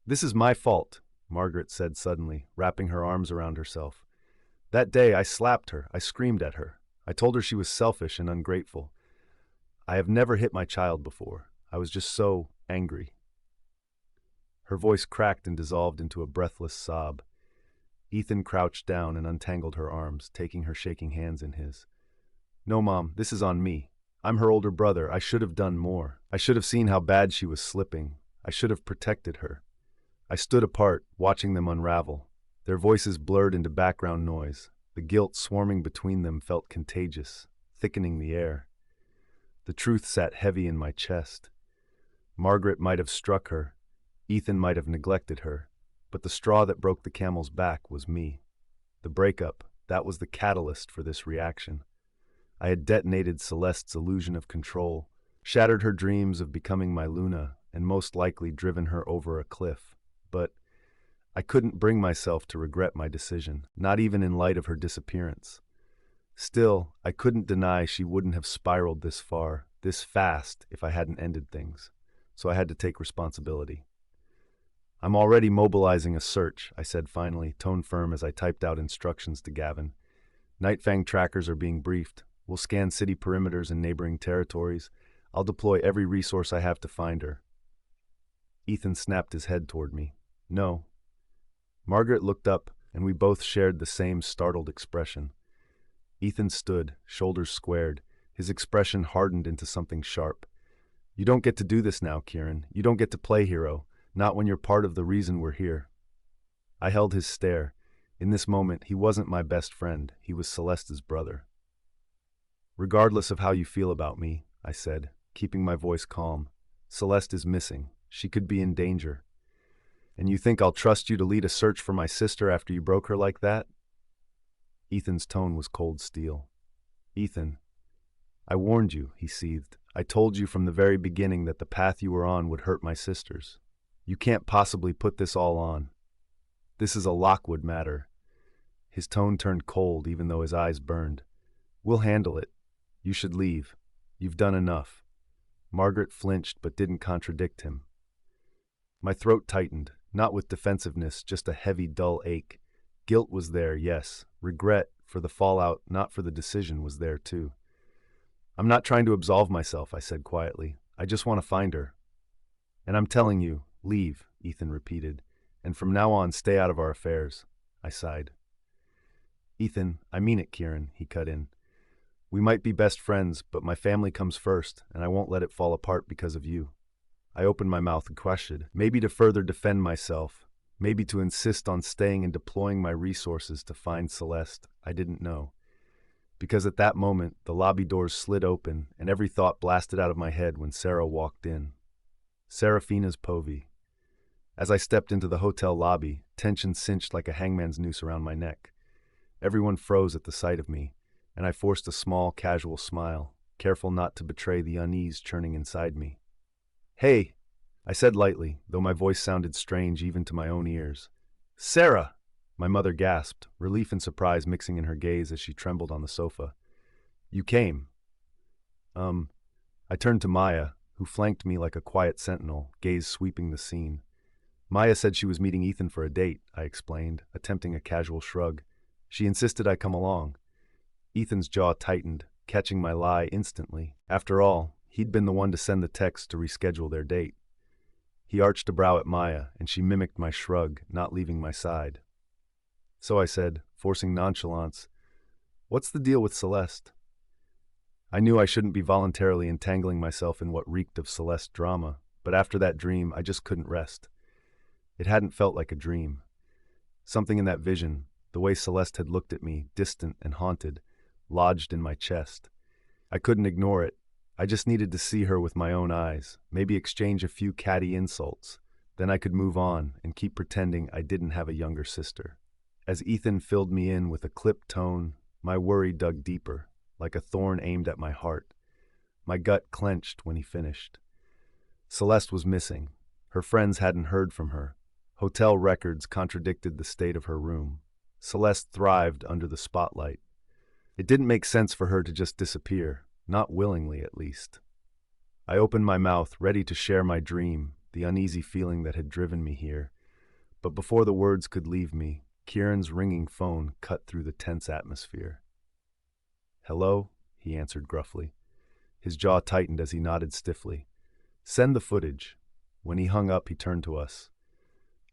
"This is my fault," Margaret said suddenly, wrapping her arms around herself. "That day I slapped her, I screamed at her. I told her she was selfish and ungrateful. I have never hit my child before. I was just so angry." Her voice cracked and dissolved into a breathless sob. Ethan crouched down and untangled her arms, taking her shaking hands in his. "No, Mom, this is on me. I'm her older brother. I should have done more. I should have seen how bad she was slipping. I should have protected her." I stood apart, watching them unravel. Their voices blurred into background noise. The guilt swarming between them felt contagious, thickening the air. The truth sat heavy in my chest. Margaret might have struck her. Ethan might have neglected her. But the straw that broke the camel's back was me. The breakup, That was the catalyst for this reaction. I had detonated Celeste's illusion of control, shattered her dreams of becoming my Luna, and most likely driven her over a cliff. But I couldn't bring myself to regret my decision, not even in light of her disappearance. Still, I couldn't deny she wouldn't have spiraled this far, this fast, if I hadn't ended things. So I had to take responsibility. "I'm already mobilizing a search," I said finally, tone firm as I typed out instructions to Gavin. "Nightfang trackers are being briefed. We'll scan city perimeters and neighboring territories. I'll deploy every resource I have to find her." Ethan snapped his head toward me. "No." Margaret looked up, and we both shared the same startled expression. Ethan stood, shoulders squared, his expression hardened into something sharp. "You don't get to do this now, Kieran. You don't get to play hero, not when you're part of the reason we're here." I held his stare. In this moment, he wasn't my best friend. He was Celeste's brother. "Regardless of how you feel about me," I said, keeping my voice calm, "Celeste is missing. She could be in danger. And you think I'll trust you to lead a search for my sister after you broke her like that?" Ethan's tone was cold steel. "Ethan, I warned you," he seethed. "I told you from the very beginning that the path you were on would hurt my sisters. You can't possibly put this all on. This is a Lockwood matter." His tone turned cold even though his eyes burned. "We'll handle it. You should leave. You've done enough." Margaret flinched but didn't contradict him. My throat tightened, not with defensiveness, just a heavy, dull ache. Guilt was there, yes. Regret for the fallout, not for the decision, was there too. "I'm not trying to absolve myself," I said quietly. "I just want to find her." "And I'm telling you, leave," Ethan repeated. "And from now on, stay out of our affairs." I sighed. "Ethan, I mean it, Kieran," he cut in. "We might be best friends, but my family comes first, and I won't let it fall apart because of you." I opened my mouth and questioned, maybe to further defend myself, maybe to insist on staying and deploying my resources to find Celeste. I didn't know. Because at that moment, the lobby doors slid open, and every thought blasted out of my head when Sarah walked in. Serafina's Povey. As I stepped into the hotel lobby, tension cinched like a hangman's noose around my neck. Everyone froze at the sight of me, and I forced a small, casual smile, careful not to betray the unease churning inside me. "Hey," I said lightly, though my voice sounded strange even to my own ears. "Sarah!" My mother gasped, relief and surprise mixing in her gaze as she trembled on the sofa. "You came." I turned to Maya, who flanked me like a quiet sentinel, gaze sweeping the scene. "Maya said she was meeting Ethan for a date," I explained, attempting a casual shrug. "She insisted I come along." Ethan's jaw tightened, catching my lie instantly. After all, he'd been the one to send the text to reschedule their date. He arched a brow at Maya, and she mimicked my shrug, not leaving my side. So I said, forcing nonchalance, "What's the deal with Celeste?" I knew I shouldn't be voluntarily entangling myself in what reeked of Celeste drama, but after that dream, I just couldn't rest. It hadn't felt like a dream. Something in that vision, the way Celeste had looked at me, distant and haunted, lodged in my chest. I couldn't ignore it. I just needed to see her with my own eyes, maybe exchange a few catty insults. Then I could move on and keep pretending I didn't have a younger sister. As Ethan filled me in with a clipped tone, my worry dug deeper, like a thorn aimed at my heart. My gut clenched when he finished. Celeste was missing. Her friends hadn't heard from her. Hotel records contradicted the state of her room. Celeste thrived under the spotlight. It didn't make sense for her to just disappear, not willingly at least. I opened my mouth, ready to share my dream, the uneasy feeling that had driven me here. But before the words could leave me, Kieran's ringing phone cut through the tense atmosphere. "Hello?" he answered gruffly. His jaw tightened as he nodded stiffly. "Send the footage." When he hung up, he turned to us.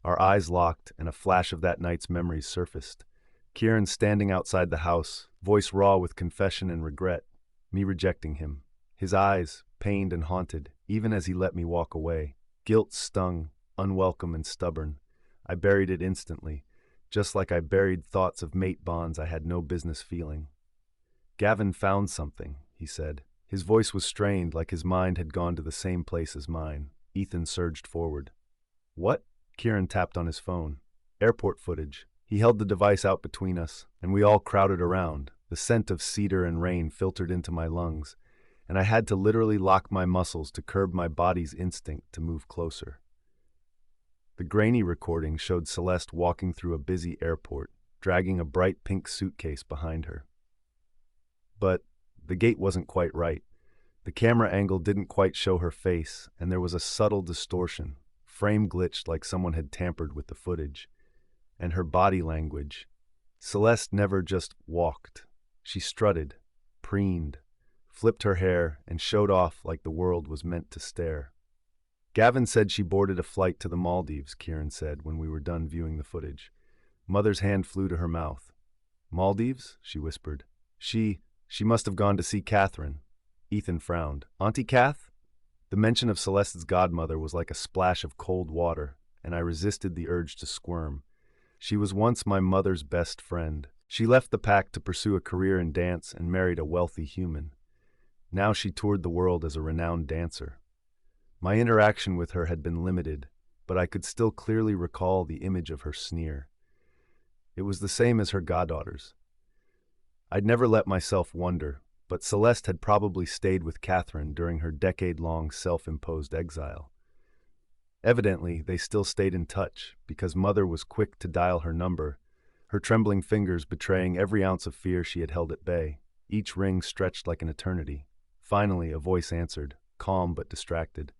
Our eyes locked, and a flash of that night's memories surfaced. Kieran standing outside the house, voice raw with confession and regret, me rejecting him. His eyes, pained and haunted, even as he let me walk away. Guilt stung, unwelcome and stubborn. I buried it instantly, just like I buried thoughts of mate bonds I had no business feeling. "Gavin found something," he said. His voice was strained, like his mind had gone to the same place as mine. Ethan surged forward. "What?" Kieran tapped on his phone. "Airport footage." He held the device out between us, and we all crowded around. The scent of cedar and rain filtered into my lungs, and I had to literally lock my muscles to curb my body's instinct to move closer. The grainy recording showed Celeste walking through a busy airport, dragging a bright pink suitcase behind her. But the gate wasn't quite right. The camera angle didn't quite show her face, and there was a subtle distortion. Frame glitched like someone had tampered with the footage. And her body language. Celeste never just walked. She strutted, preened, flipped her hair, and showed off like the world was meant to stare. Gavin said she boarded a flight to the Maldives, Kieran said when we were done viewing the footage. Mother's hand flew to her mouth. Maldives? She whispered. She must have gone to see Catherine. Ethan frowned. Auntie Kath? The mention of Celeste's godmother was like a splash of cold water, and I resisted the urge to squirm. She was once my mother's best friend. She left the pack to pursue a career in dance and married a wealthy human. Now she toured the world as a renowned dancer. My interaction with her had been limited, but I could still clearly recall the image of her sneer. It was the same as her goddaughter's. I'd never let myself wonder, but Celeste had probably stayed with Catherine during her decade-long self-imposed exile. Evidently, they still stayed in touch, because Mother was quick to dial her number, her trembling fingers betraying every ounce of fear she had held at bay. Each ring stretched like an eternity. Finally, a voice answered, calm but distracted.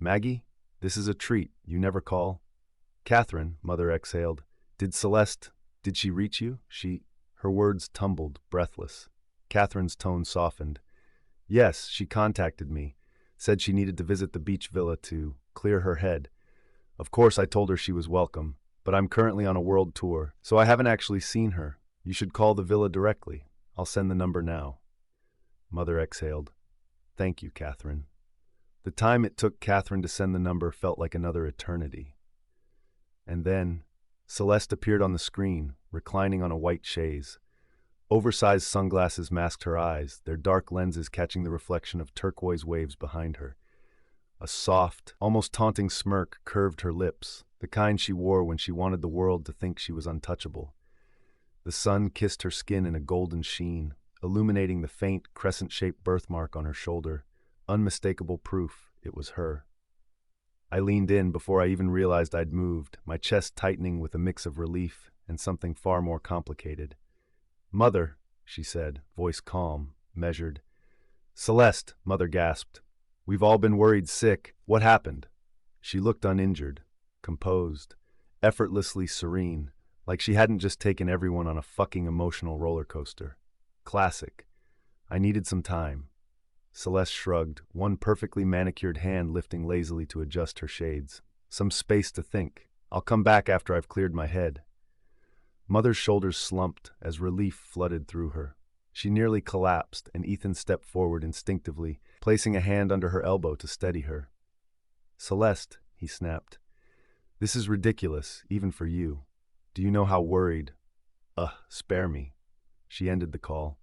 Maggie, this is a treat. You never call. Catherine, Mother exhaled. Did she reach you? Her words tumbled, breathless. Catherine's tone softened. Yes, she contacted me. Said she needed to visit the beach villa to clear her head. Of course, I told her she was welcome, but I'm currently on a world tour, so I haven't actually seen her. You should call the villa directly. I'll send the number now. Mother exhaled. Thank you, Catherine. The time it took Catherine to send the number felt like another eternity. And then, Celeste appeared on the screen, reclining on a white chaise. Oversized sunglasses masked her eyes, their dark lenses catching the reflection of turquoise waves behind her. A soft, almost taunting smirk curved her lips, the kind she wore when she wanted the world to think she was untouchable. The sun kissed her skin in a golden sheen, illuminating the faint, crescent-shaped birthmark on her shoulder, unmistakable proof it was her. I leaned in before I even realized I'd moved, my chest tightening with a mix of relief and something far more complicated. Mother, she said, voice calm, measured. Celeste, Mother gasped. We've all been worried sick. What happened? She looked uninjured, composed, effortlessly serene, like she hadn't just taken everyone on a fucking emotional roller coaster. Classic. I needed some time. Celeste shrugged, one perfectly manicured hand lifting lazily to adjust her shades. Some space to think. I'll come back after I've cleared my head. Mother's shoulders slumped as relief flooded through her. She nearly collapsed, and Ethan stepped forward instinctively, placing a hand under her elbow to steady her. Celeste, he snapped. This is ridiculous, even for you. Do you know how worried? Spare me. She ended the call.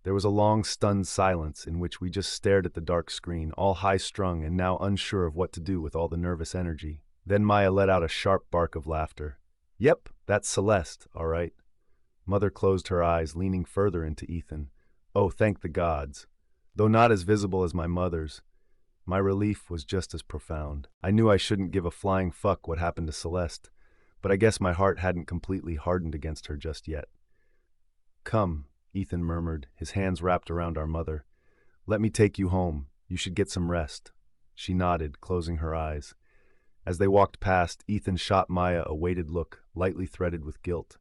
There was a long, stunned silence in which we just stared at the dark screen, all high-strung and now unsure of what to do with all the nervous energy. Then Maya let out a sharp bark of laughter. Yep, that's Celeste, all right. Mother closed her eyes, leaning further into Ethan. Oh, thank the gods. Though not as visible as my mother's, my relief was just as profound. I knew I shouldn't give a flying fuck what happened to Celeste, but I guess my heart hadn't completely hardened against her just yet. Come, Ethan murmured, his hands wrapped around our mother. Let me take you home. You should get some rest. She nodded, closing her eyes. As they walked past, Ethan shot Maya a weighted look, lightly threaded with guilt.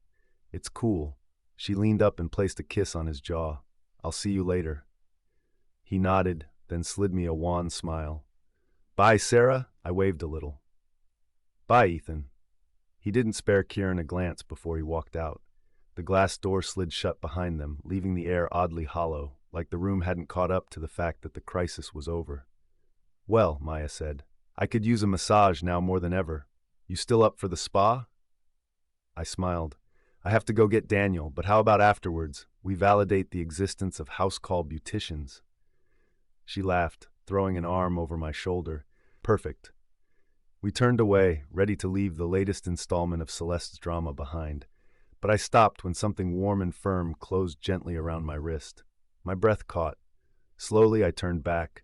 It's cool. She leaned up and placed a kiss on his jaw. I'll see you later. He nodded, then slid me a wan smile. Bye, Sarah. I waved a little. Bye, Ethan. He didn't spare Kieran a glance before he walked out. The glass door slid shut behind them, leaving the air oddly hollow, like the room hadn't caught up to the fact that the crisis was over. Well, Maya said, I could use a massage now more than ever. You still up for the spa? I smiled. I have to go get Daniel, but how about afterwards? We validate the existence of house-call beauticians. She laughed, throwing an arm over my shoulder. Perfect. We turned away, ready to leave the latest installment of Celeste's drama behind. but I stopped when something warm and firm closed gently around my wrist. My breath caught. Slowly, I turned back.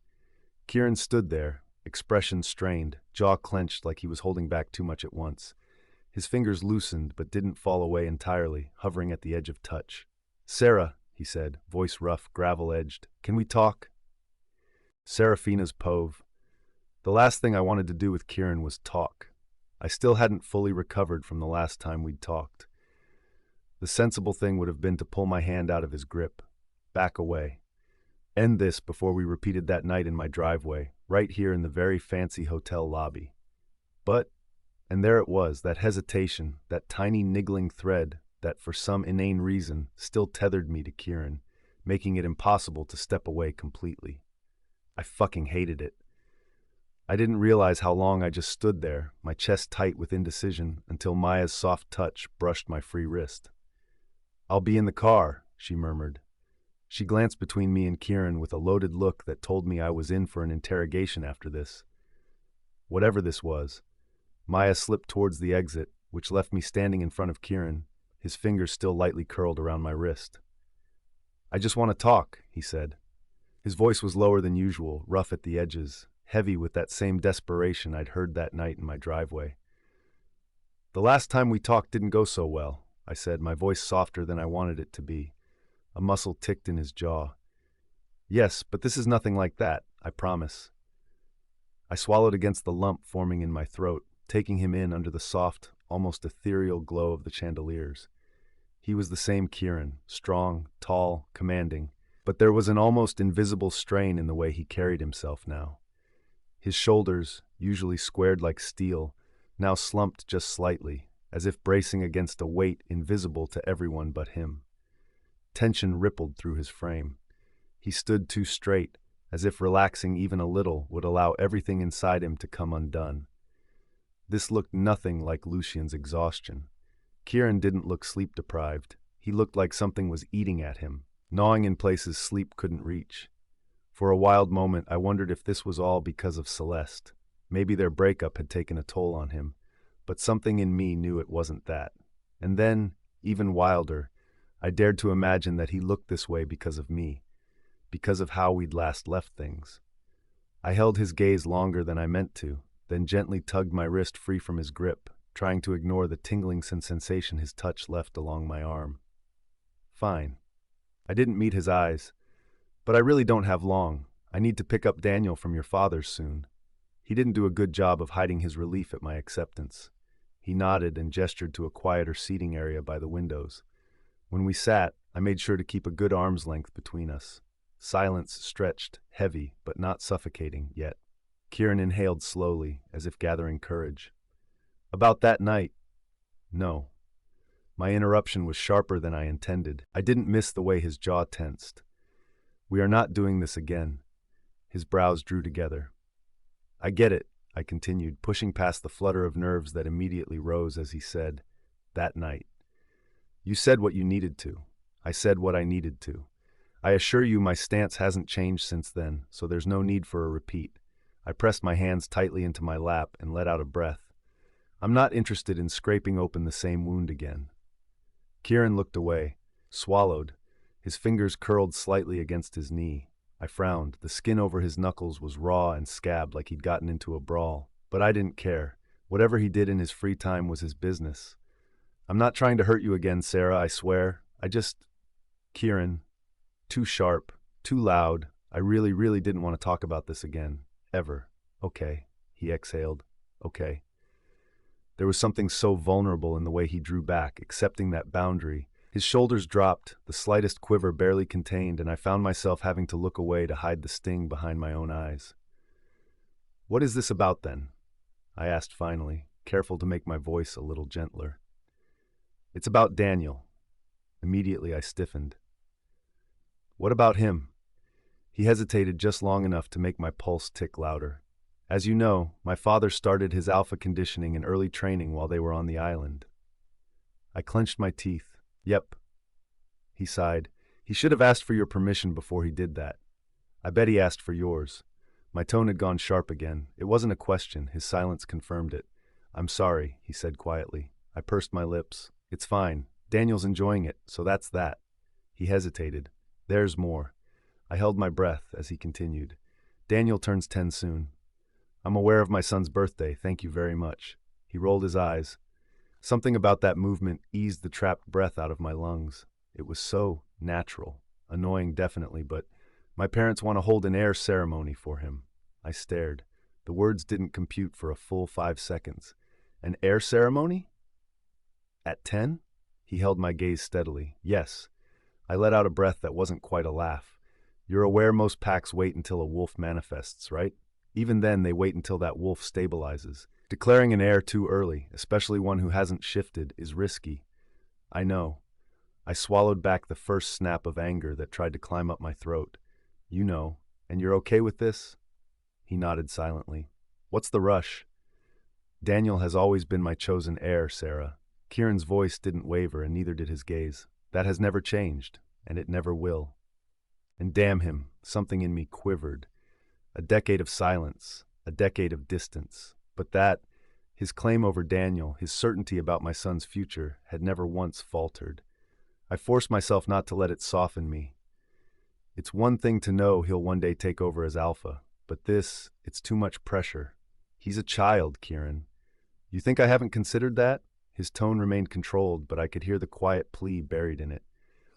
Kieran stood there, expression strained, jaw clenched like he was holding back too much at once. His fingers loosened but didn't fall away entirely, hovering at the edge of touch. "Sarah," he said, voice rough, gravel-edged, "can we talk?" Serafina's Pove. The last thing I wanted to do with Kieran was talk. I still hadn't fully recovered from the last time we'd talked. The sensible thing would have been to pull my hand out of his grip, back away. End this before we repeated that night in my driveway, right here in the very fancy hotel lobby. But, and there it was, that hesitation, that tiny niggling thread that, for some inane reason, still tethered me to Kieran, making it impossible to step away completely. I fucking hated it. I didn't realize how long I just stood there, my chest tight with indecision, until Maya's soft touch brushed my free wrist. "I'll be in the car," she murmured. She glanced between me and Kieran with a loaded look that told me I was in for an interrogation after this. Whatever this was, Maya slipped towards the exit, which left me standing in front of Kieran, his fingers still lightly curled around my wrist. "I just want to talk," he said. His voice was lower than usual, rough at the edges, heavy with that same desperation I'd heard that night in my driveway. "The last time we talked didn't go so well," I said, my voice softer than I wanted it to be. A muscle ticked in his jaw. "Yes, but this is nothing like that, I promise." I swallowed against the lump forming in my throat, taking him in under the soft, almost ethereal glow of the chandeliers. He was the same Kieran, strong, tall, commanding, but there was an almost invisible strain in the way he carried himself now. His shoulders, usually squared like steel, now slumped just slightly, as if bracing against a weight invisible to everyone but him. Tension rippled through his frame. He stood too straight, as if relaxing even a little would allow everything inside him to come undone. This looked nothing like Lucian's exhaustion. Kieran didn't look sleep-deprived. He looked like something was eating at him, gnawing in places sleep couldn't reach. For a wild moment, I wondered if this was all because of Celeste. Maybe their breakup had taken a toll on him, but something in me knew it wasn't that. And then, even wilder, I dared to imagine that he looked this way because of me, because of how we'd last left things. I held his gaze longer than I meant to, then gently tugged my wrist free from his grip, trying to ignore the tingling sensation his touch left along my arm. "Fine." I didn't meet his eyes. "But I really don't have long. I need to pick up Daniel from your father's soon." He didn't do a good job of hiding his relief at my acceptance. He nodded and gestured to a quieter seating area by the windows. When we sat, I made sure to keep a good arm's length between us. Silence stretched, heavy, but not suffocating yet. Kieran inhaled slowly, as if gathering courage. "About that night?" "No." My interruption was sharper than I intended. I didn't miss the way his jaw tensed. "We are not doing this again." His brows drew together. "I get it," I continued, pushing past the flutter of nerves that immediately rose as he said, "That night. You said what you needed to. I said what I needed to. I assure you my stance hasn't changed since then, so there's no need for a repeat." I pressed my hands tightly into my lap and let out a breath. "I'm not interested in scraping open the same wound again." Kieran looked away, swallowed. His fingers curled slightly against his knee. I frowned. The skin over his knuckles was raw and scabbed like he'd gotten into a brawl. But I didn't care. Whatever he did in his free time was his business. "I'm not trying to hurt you again, Sarah, I swear. Kieran, too sharp, too loud. I really didn't want to talk about this again. Ever." "Okay," he exhaled. "Okay." There was something so vulnerable in the way he drew back, accepting that boundary. His shoulders dropped, the slightest quiver barely contained, and I found myself having to look away to hide the sting behind my own eyes. "What is this about, then?" I asked finally, careful to make my voice a little gentler. "It's about Daniel." Immediately I stiffened. "What about him?" He hesitated just long enough to make my pulse tick louder. "As you know, my father started his alpha conditioning and early training while they were on the island." I clenched my teeth. "Yep." He sighed. "He should have asked for your permission before he did that." "I bet he asked for yours." My tone had gone sharp again. It wasn't a question. His silence confirmed it. "I'm sorry," he said quietly. I pursed my lips. "It's fine. Daniel's enjoying it, so that's that. He hesitated. There's more. I held my breath as he continued. Daniel turns 10 soon. I'm aware of my son's birthday, thank you very much. He rolled his eyes. Something about that movement eased the trapped breath out of my lungs. It was so natural. Annoying, definitely, but my parents want to hold an heir ceremony for him. I stared. The words didn't compute for a full 5 seconds. An heir ceremony? At 10? He held my gaze steadily. Yes. I let out a breath that wasn't quite a laugh. You're aware most packs wait until a wolf manifests, right? Even then, they wait until that wolf stabilizes. Declaring an heir too early, especially one who hasn't shifted, is risky. I know. I swallowed back the first snap of anger that tried to climb up my throat. You know. And you're okay with this? He nodded silently. What's the rush? Daniel has always been my chosen heir, Sarah. Kieran's voice didn't waver, and neither did his gaze. That has never changed, and it never will. And damn him, something in me quivered. A decade of silence, a decade of distance. But that, his claim over Daniel, his certainty about my son's future, had never once faltered. I forced myself not to let it soften me. It's one thing to know he'll one day take over as alpha, but this, it's too much pressure. He's a child, Kieran. You think I haven't considered that? His tone remained controlled, but I could hear the quiet plea buried in it.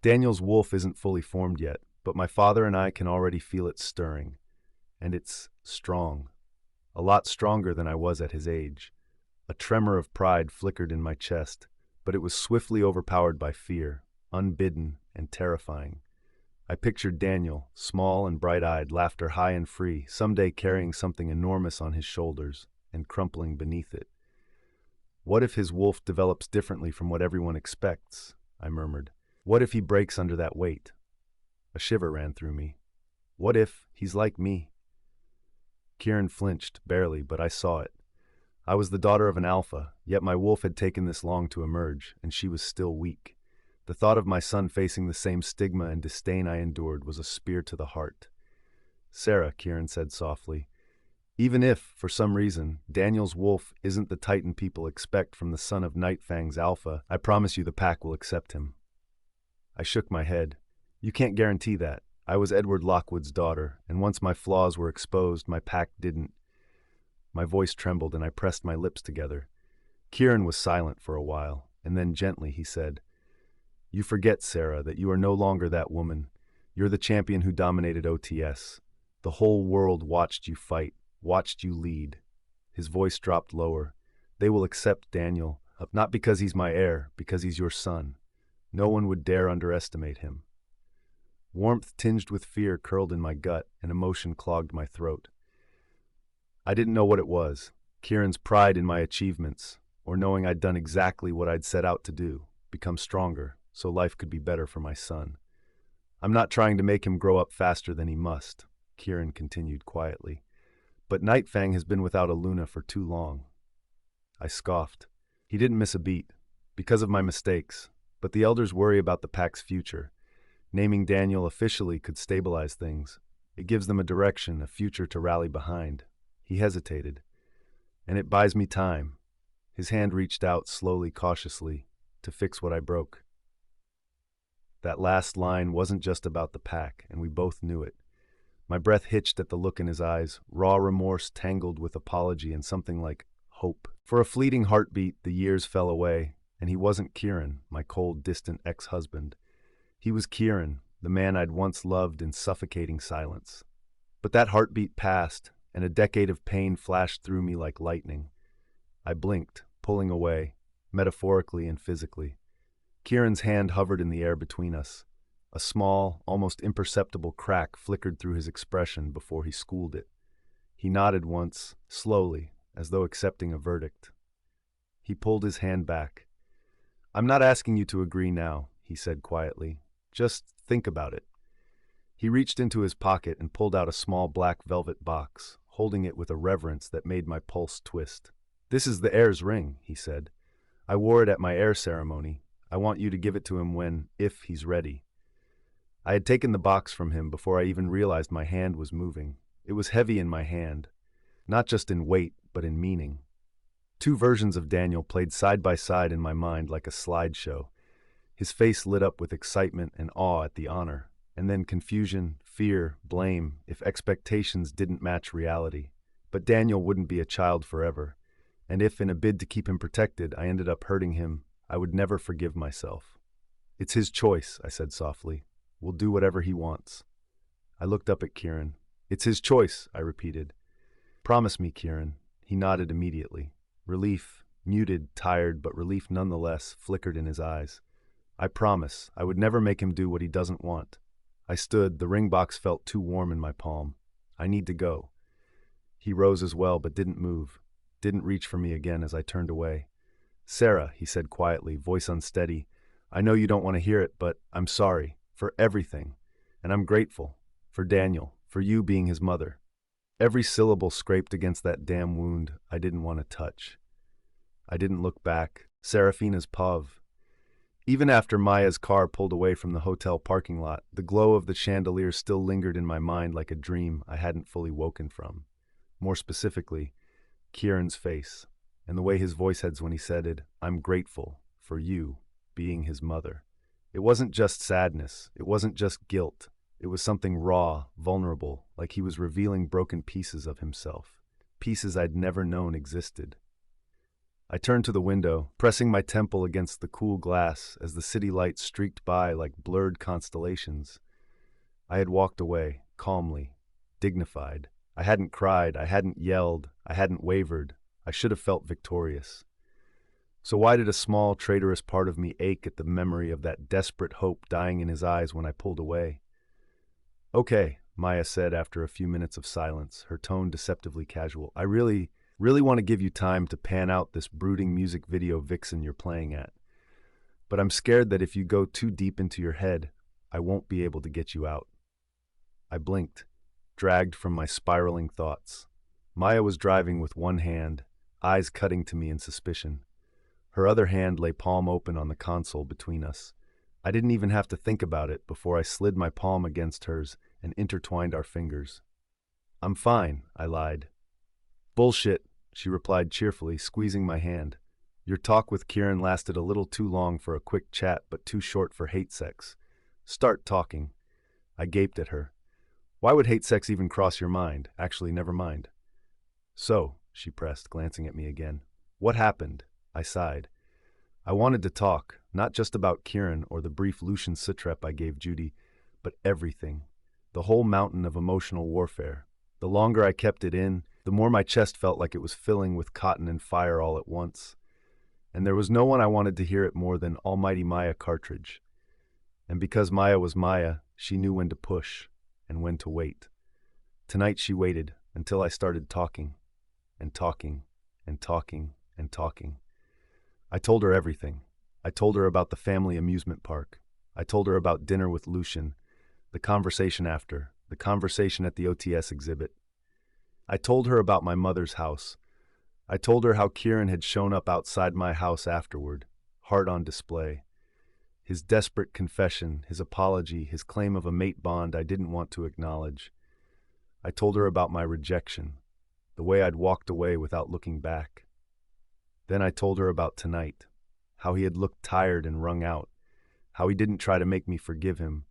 Daniel's wolf isn't fully formed yet, but my father and I can already feel it stirring. And it's strong. A lot stronger than I was at his age. A tremor of pride flickered in my chest, but it was swiftly overpowered by fear, unbidden and terrifying. I pictured Daniel, small and bright-eyed, laughter high and free, someday carrying something enormous on his shoulders and crumpling beneath it. What if his wolf develops differently from what everyone expects? I murmured. What if he breaks under that weight? A shiver ran through me. What if he's like me? Kieran flinched, barely, but I saw it. I was the daughter of an alpha, yet my wolf had taken this long to emerge, and she was still weak. The thought of my son facing the same stigma and disdain I endured was a spear to the heart. Sarah, Kieran said softly, even if, for some reason, Daniel's wolf isn't the titan people expect from the son of Nightfang's alpha, I promise you the pack will accept him. I shook my head. You can't guarantee that. I was Edward Lockwood's daughter, and once my flaws were exposed, my pack didn't. My voice trembled and I pressed my lips together. Kieran was silent for a while, and then gently he said, You forget, Sarah, that you are no longer that woman. You're the champion who dominated OTS. The whole world watched you fight, watched you lead. His voice dropped lower. They will accept Daniel, not because he's my heir, because he's your son. No one would dare underestimate him. Warmth tinged with fear curled in my gut, and emotion clogged my throat. I didn't know what it was, Kieran's pride in my achievements, or knowing I'd done exactly what I'd set out to do, become stronger, so life could be better for my son. I'm not trying to make him grow up faster than he must, Kieran continued quietly. But Nightfang has been without a Luna for too long. I scoffed. He didn't miss a beat, because of my mistakes, but the elders worry about the pack's future. Naming Daniel officially could stabilize things. It gives them a direction, a future to rally behind. He hesitated. And it buys me time. His hand reached out slowly, cautiously, to fix what I broke. That last line wasn't just about the pack, and we both knew it. My breath hitched at the look in his eyes, raw remorse tangled with apology and something like hope. For a fleeting heartbeat, the years fell away, and he wasn't Kieran, my cold, distant ex-husband. He was Kieran, the man I'd once loved in suffocating silence. But that heartbeat passed, and a decade of pain flashed through me like lightning. I blinked, pulling away, metaphorically and physically. Kieran's hand hovered in the air between us. A small, almost imperceptible crack flickered through his expression before he schooled it. He nodded once, slowly, as though accepting a verdict. He pulled his hand back. I'm not asking you to agree now, he said quietly. Just think about it. He reached into his pocket and pulled out a small black velvet box, holding it with a reverence that made my pulse twist. This is the heir's ring, he said. I wore it at my heir ceremony. I want you to give it to him if he's ready. I had taken the box from him before I even realized my hand was moving. It was heavy in my hand, not just in weight, but in meaning. Two versions of Daniel played side by side in my mind like a slideshow. His face lit up with excitement and awe at the honor, and then confusion, fear, blame, if expectations didn't match reality. But Daniel wouldn't be a child forever, and if, in a bid to keep him protected, I ended up hurting him, I would never forgive myself. "It's his choice," I said softly. "We'll do whatever he wants." I looked up at Kieran. "It's his choice," I repeated. "Promise me, Kieran." He nodded immediately. Relief, muted, tired, but relief nonetheless, flickered in his eyes. "I promise. I would never make him do what he doesn't want." I stood. The ring box felt too warm in my palm. "I need to go." He rose as well, but didn't move. Didn't reach for me again as I turned away. "Sarah," he said quietly, voice unsteady, "I know you don't want to hear it, but I'm sorry. For everything. And I'm grateful. For Daniel. For you being his mother." Every syllable scraped against that damn wound I didn't want to touch. I didn't look back. Serafina's Pov. Even after Maya's car pulled away from the hotel parking lot, the glow of the chandelier still lingered in my mind like a dream I hadn't fully woken from. More specifically, Kieran's face, and the way his voice had when he said it, "I'm grateful for you being his mother." It wasn't just sadness. It wasn't just guilt. It was something raw, vulnerable, like he was revealing broken pieces of himself, pieces I'd never known existed. I turned to the window, pressing my temple against the cool glass as the city lights streaked by like blurred constellations. I had walked away, calmly, dignified. I hadn't cried, I hadn't yelled, I hadn't wavered. I should have felt victorious. So why did a small, traitorous part of me ache at the memory of that desperate hope dying in his eyes when I pulled away? "Okay," Maya said after a few minutes of silence, her tone deceptively casual. "I really want to give you time to pan out this brooding music video vixen you're playing at. But I'm scared that if you go too deep into your head, I won't be able to get you out." I blinked, dragged from my spiraling thoughts. Maya was driving with one hand, eyes cutting to me in suspicion. Her other hand lay palm open on the console between us. I didn't even have to think about it before I slid my palm against hers and intertwined our fingers. "I'm fine," I lied. "Bullshit," she replied cheerfully, squeezing my hand. "Your talk with Kieran lasted a little too long for a quick chat, but too short for hate sex. Start talking." I gaped at her. "Why would hate sex even cross your mind? Actually, never mind." "So," she pressed, glancing at me again. "What happened?" I sighed. I wanted to talk, not just about Kieran or the brief Lucian sutrep I gave Judy, but everything. The whole mountain of emotional warfare. The longer I kept it in, the more my chest felt like it was filling with cotton and fire all at once. And there was no one I wanted to hear it more than Almighty Maya Cartridge. And because Maya was Maya, she knew when to push and when to wait. Tonight she waited until I started talking, and talking, and talking, and talking. I told her everything. I told her about the family amusement park. I told her about dinner with Lucian, the conversation after, the conversation at the OTS exhibit. I told her about my mother's house. I told her how Kieran had shown up outside my house afterward, heart on display. His desperate confession, his apology, his claim of a mate bond I didn't want to acknowledge. I told her about my rejection, the way I'd walked away without looking back. Then I told her about tonight, how he had looked tired and wrung out, how he didn't try to make me forgive him,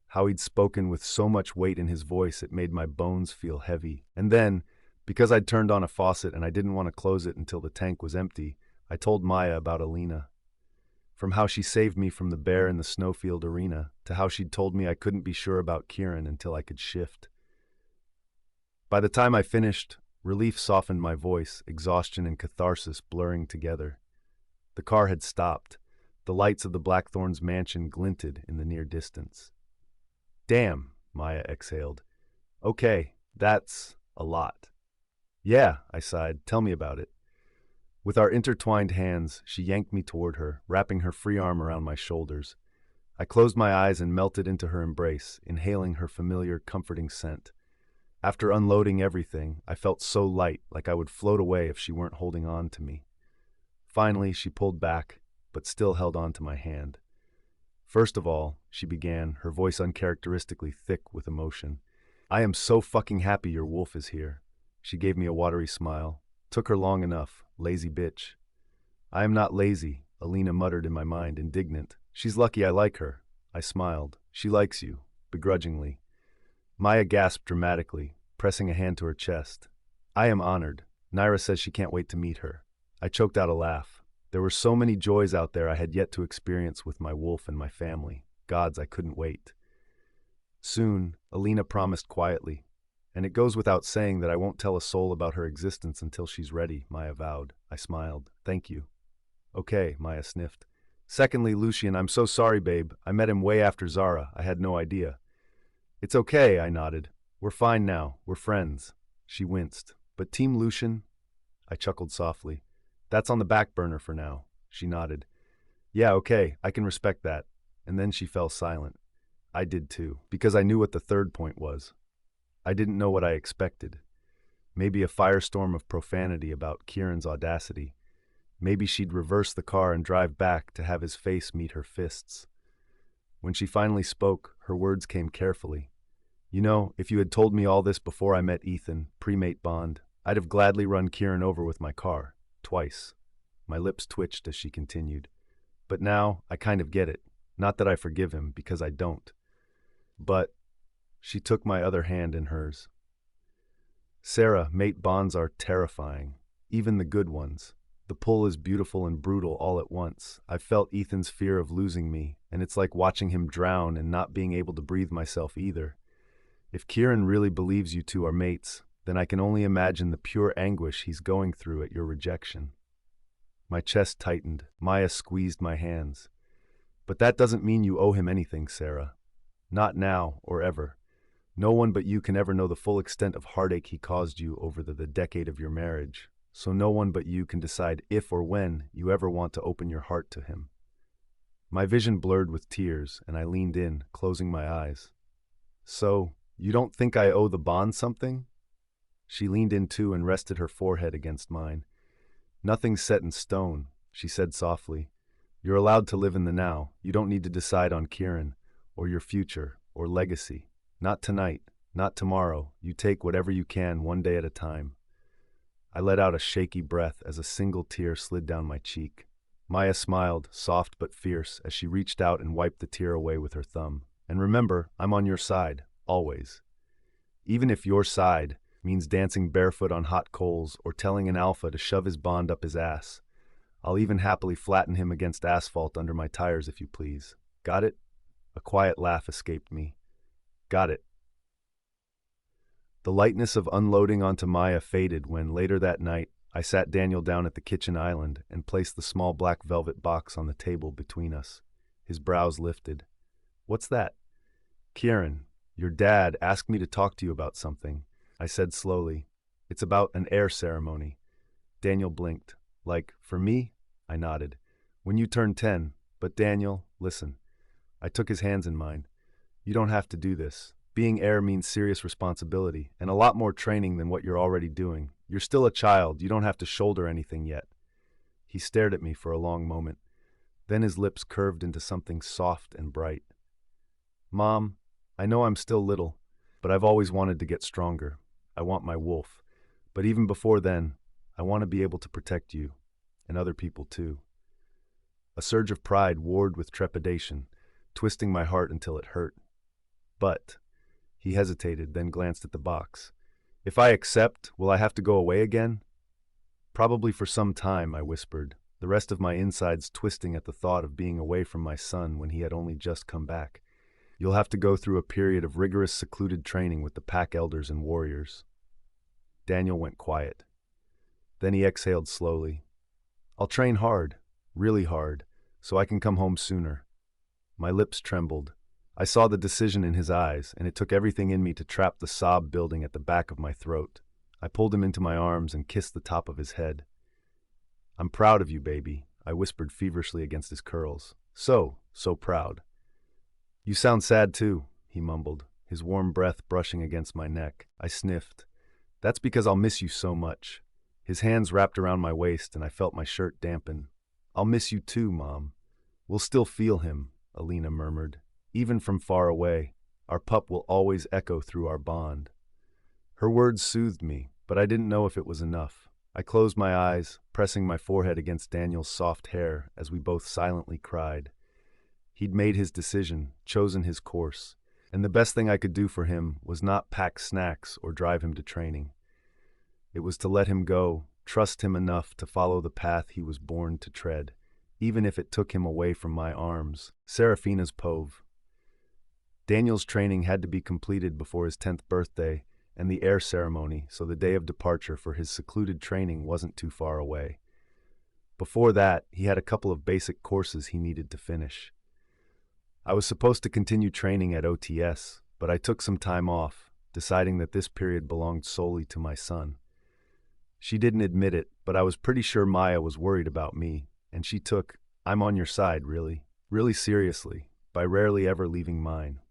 how he'd spoken with so much weight in his voice it made my bones feel heavy. And then, because I'd turned on a faucet and I didn't want to close it until the tank was empty, I told Maya about Alina. From how she saved me from the bear in the snowfield arena, to how she'd told me I couldn't be sure about Kieran until I could shift. By the time I finished, relief softened my voice, exhaustion and catharsis blurring together. The car had stopped. The lights of the Blackthorns mansion glinted in the near distance. "Damn," Maya exhaled. "Okay, that's a lot." "Yeah," I sighed. "Tell me about it." With our intertwined hands, she yanked me toward her, wrapping her free arm around my shoulders. I closed my eyes and melted into her embrace, inhaling her familiar, comforting scent. After unloading everything, I felt so light, like I would float away if she weren't holding on to me. Finally, she pulled back, but still held on to my hand. "First of all," she began, her voice uncharacteristically thick with emotion, "I am so fucking happy your wolf is here." She gave me a watery smile. "Took her long enough, lazy bitch." "I am not lazy," Alina muttered in my mind, indignant. She's lucky I like her. I smiled. She likes you, begrudgingly. Maya gasped dramatically, pressing a hand to her chest. I am honored. Naira says she can't wait to meet her. I choked out a laugh. There were so many joys out there I had yet to experience with my wolf and my family. Gods, I couldn't wait. Soon, Alina promised quietly. And it goes without saying that I won't tell a soul about her existence until she's ready, Maya vowed. I smiled. Thank you. Okay, Maya sniffed. Secondly, Lucian, I'm so sorry, babe. I met him way after Zara. I had no idea. It's okay, I nodded. We're fine now. We're friends. She winced. But Team Lucian? I chuckled softly. That's on the back burner for now. She nodded. Yeah, okay, I can respect that. And then she fell silent. I did too, because I knew what the third point was. I didn't know what I expected. Maybe a firestorm of profanity about Kieran's audacity. Maybe she'd reverse the car and drive back to have his face meet her fists. When she finally spoke, her words came carefully. You know, if you had told me all this before I met Ethan, pre-mate bond, I'd have gladly run Kieran over with my car. Twice. My lips twitched as she continued. But now, I kind of get it. Not that I forgive him, because I don't. But she took my other hand in hers. Sarah, mate bonds are terrifying. Even the good ones. The pull is beautiful and brutal all at once. I've felt Ethan's fear of losing me, and it's like watching him drown and not being able to breathe myself either. If Kieran really believes you two are mates, then I can only imagine the pure anguish he's going through at your rejection. My chest tightened. Maya squeezed my hands. But that doesn't mean you owe him anything, Sarah. Not now or ever. No one but you can ever know the full extent of heartache he caused you over the decade of your marriage. So no one but you can decide if or when you ever want to open your heart to him. My vision blurred with tears, and I leaned in, closing my eyes. So, you don't think I owe the bond something? She leaned in too and rested her forehead against mine. Nothing's set in stone, she said softly. You're allowed to live in the now. You don't need to decide on Kieran, or your future, or legacy. Not tonight, not tomorrow. You take whatever you can, one day at a time. I let out a shaky breath as a single tear slid down my cheek. Maya smiled, soft but fierce, as she reached out and wiped the tear away with her thumb. And remember, I'm on your side, always. Even if your side means dancing barefoot on hot coals or telling an alpha to shove his bond up his ass. I'll even happily flatten him against asphalt under my tires if you please. Got it? A quiet laugh escaped me. Got it. The lightness of unloading onto Maya faded when, later that night, I sat Daniel down at the kitchen island and placed the small black velvet box on the table between us. His brows lifted. What's that? Kieran, your dad asked me to talk to you about something. I said slowly. It's about an heir ceremony. Daniel blinked. Like, for me? I nodded. When you turn 10. But Daniel, listen. I took his hands in mine. You don't have to do this. Being heir means serious responsibility, and a lot more training than what you're already doing. You're still a child, you don't have to shoulder anything yet. He stared at me for a long moment. Then his lips curved into something soft and bright. Mom, I know I'm still little, but I've always wanted to get stronger. I want my wolf. But even before then, I want to be able to protect you, and other people too. A surge of pride warred with trepidation, twisting my heart until it hurt. But he hesitated, then glanced at the box. If I accept, will I have to go away again? Probably for some time, I whispered, the rest of my insides twisting at the thought of being away from my son when he had only just come back. You'll have to go through a period of rigorous secluded training with the pack elders and warriors. Daniel went quiet. Then he exhaled slowly. I'll train hard, really hard, so I can come home sooner. My lips trembled. I saw the decision in his eyes, and it took everything in me to trap the sob building at the back of my throat. I pulled him into my arms and kissed the top of his head. I'm proud of you, baby, I whispered feverishly against his curls. So proud. You sound sad too, he mumbled, his warm breath brushing against my neck. I sniffed. That's because I'll miss you so much. His hands wrapped around my waist, and I felt my shirt dampen. I'll miss you too, Mom. We'll still feel him, Alina murmured. Even from far away, our pup will always echo through our bond. Her words soothed me, but I didn't know if it was enough. I closed my eyes, pressing my forehead against Daniel's soft hair as we both silently cried. He'd made his decision, chosen his course, and the best thing I could do for him was not pack snacks or drive him to training. It was to let him go, trust him enough to follow the path he was born to tread, even if it took him away from my arms. Serafina's Pove. Daniel's training had to be completed before his 10th birthday and the air ceremony, so the day of departure for his secluded training wasn't too far away. Before that, he had a couple of basic courses he needed to finish. I was supposed to continue training at OTS, but I took some time off, deciding that this period belonged solely to my son. She didn't admit it, but I was pretty sure Maya was worried about me, and she took, "I'm on your side, really seriously, by rarely ever leaving mine."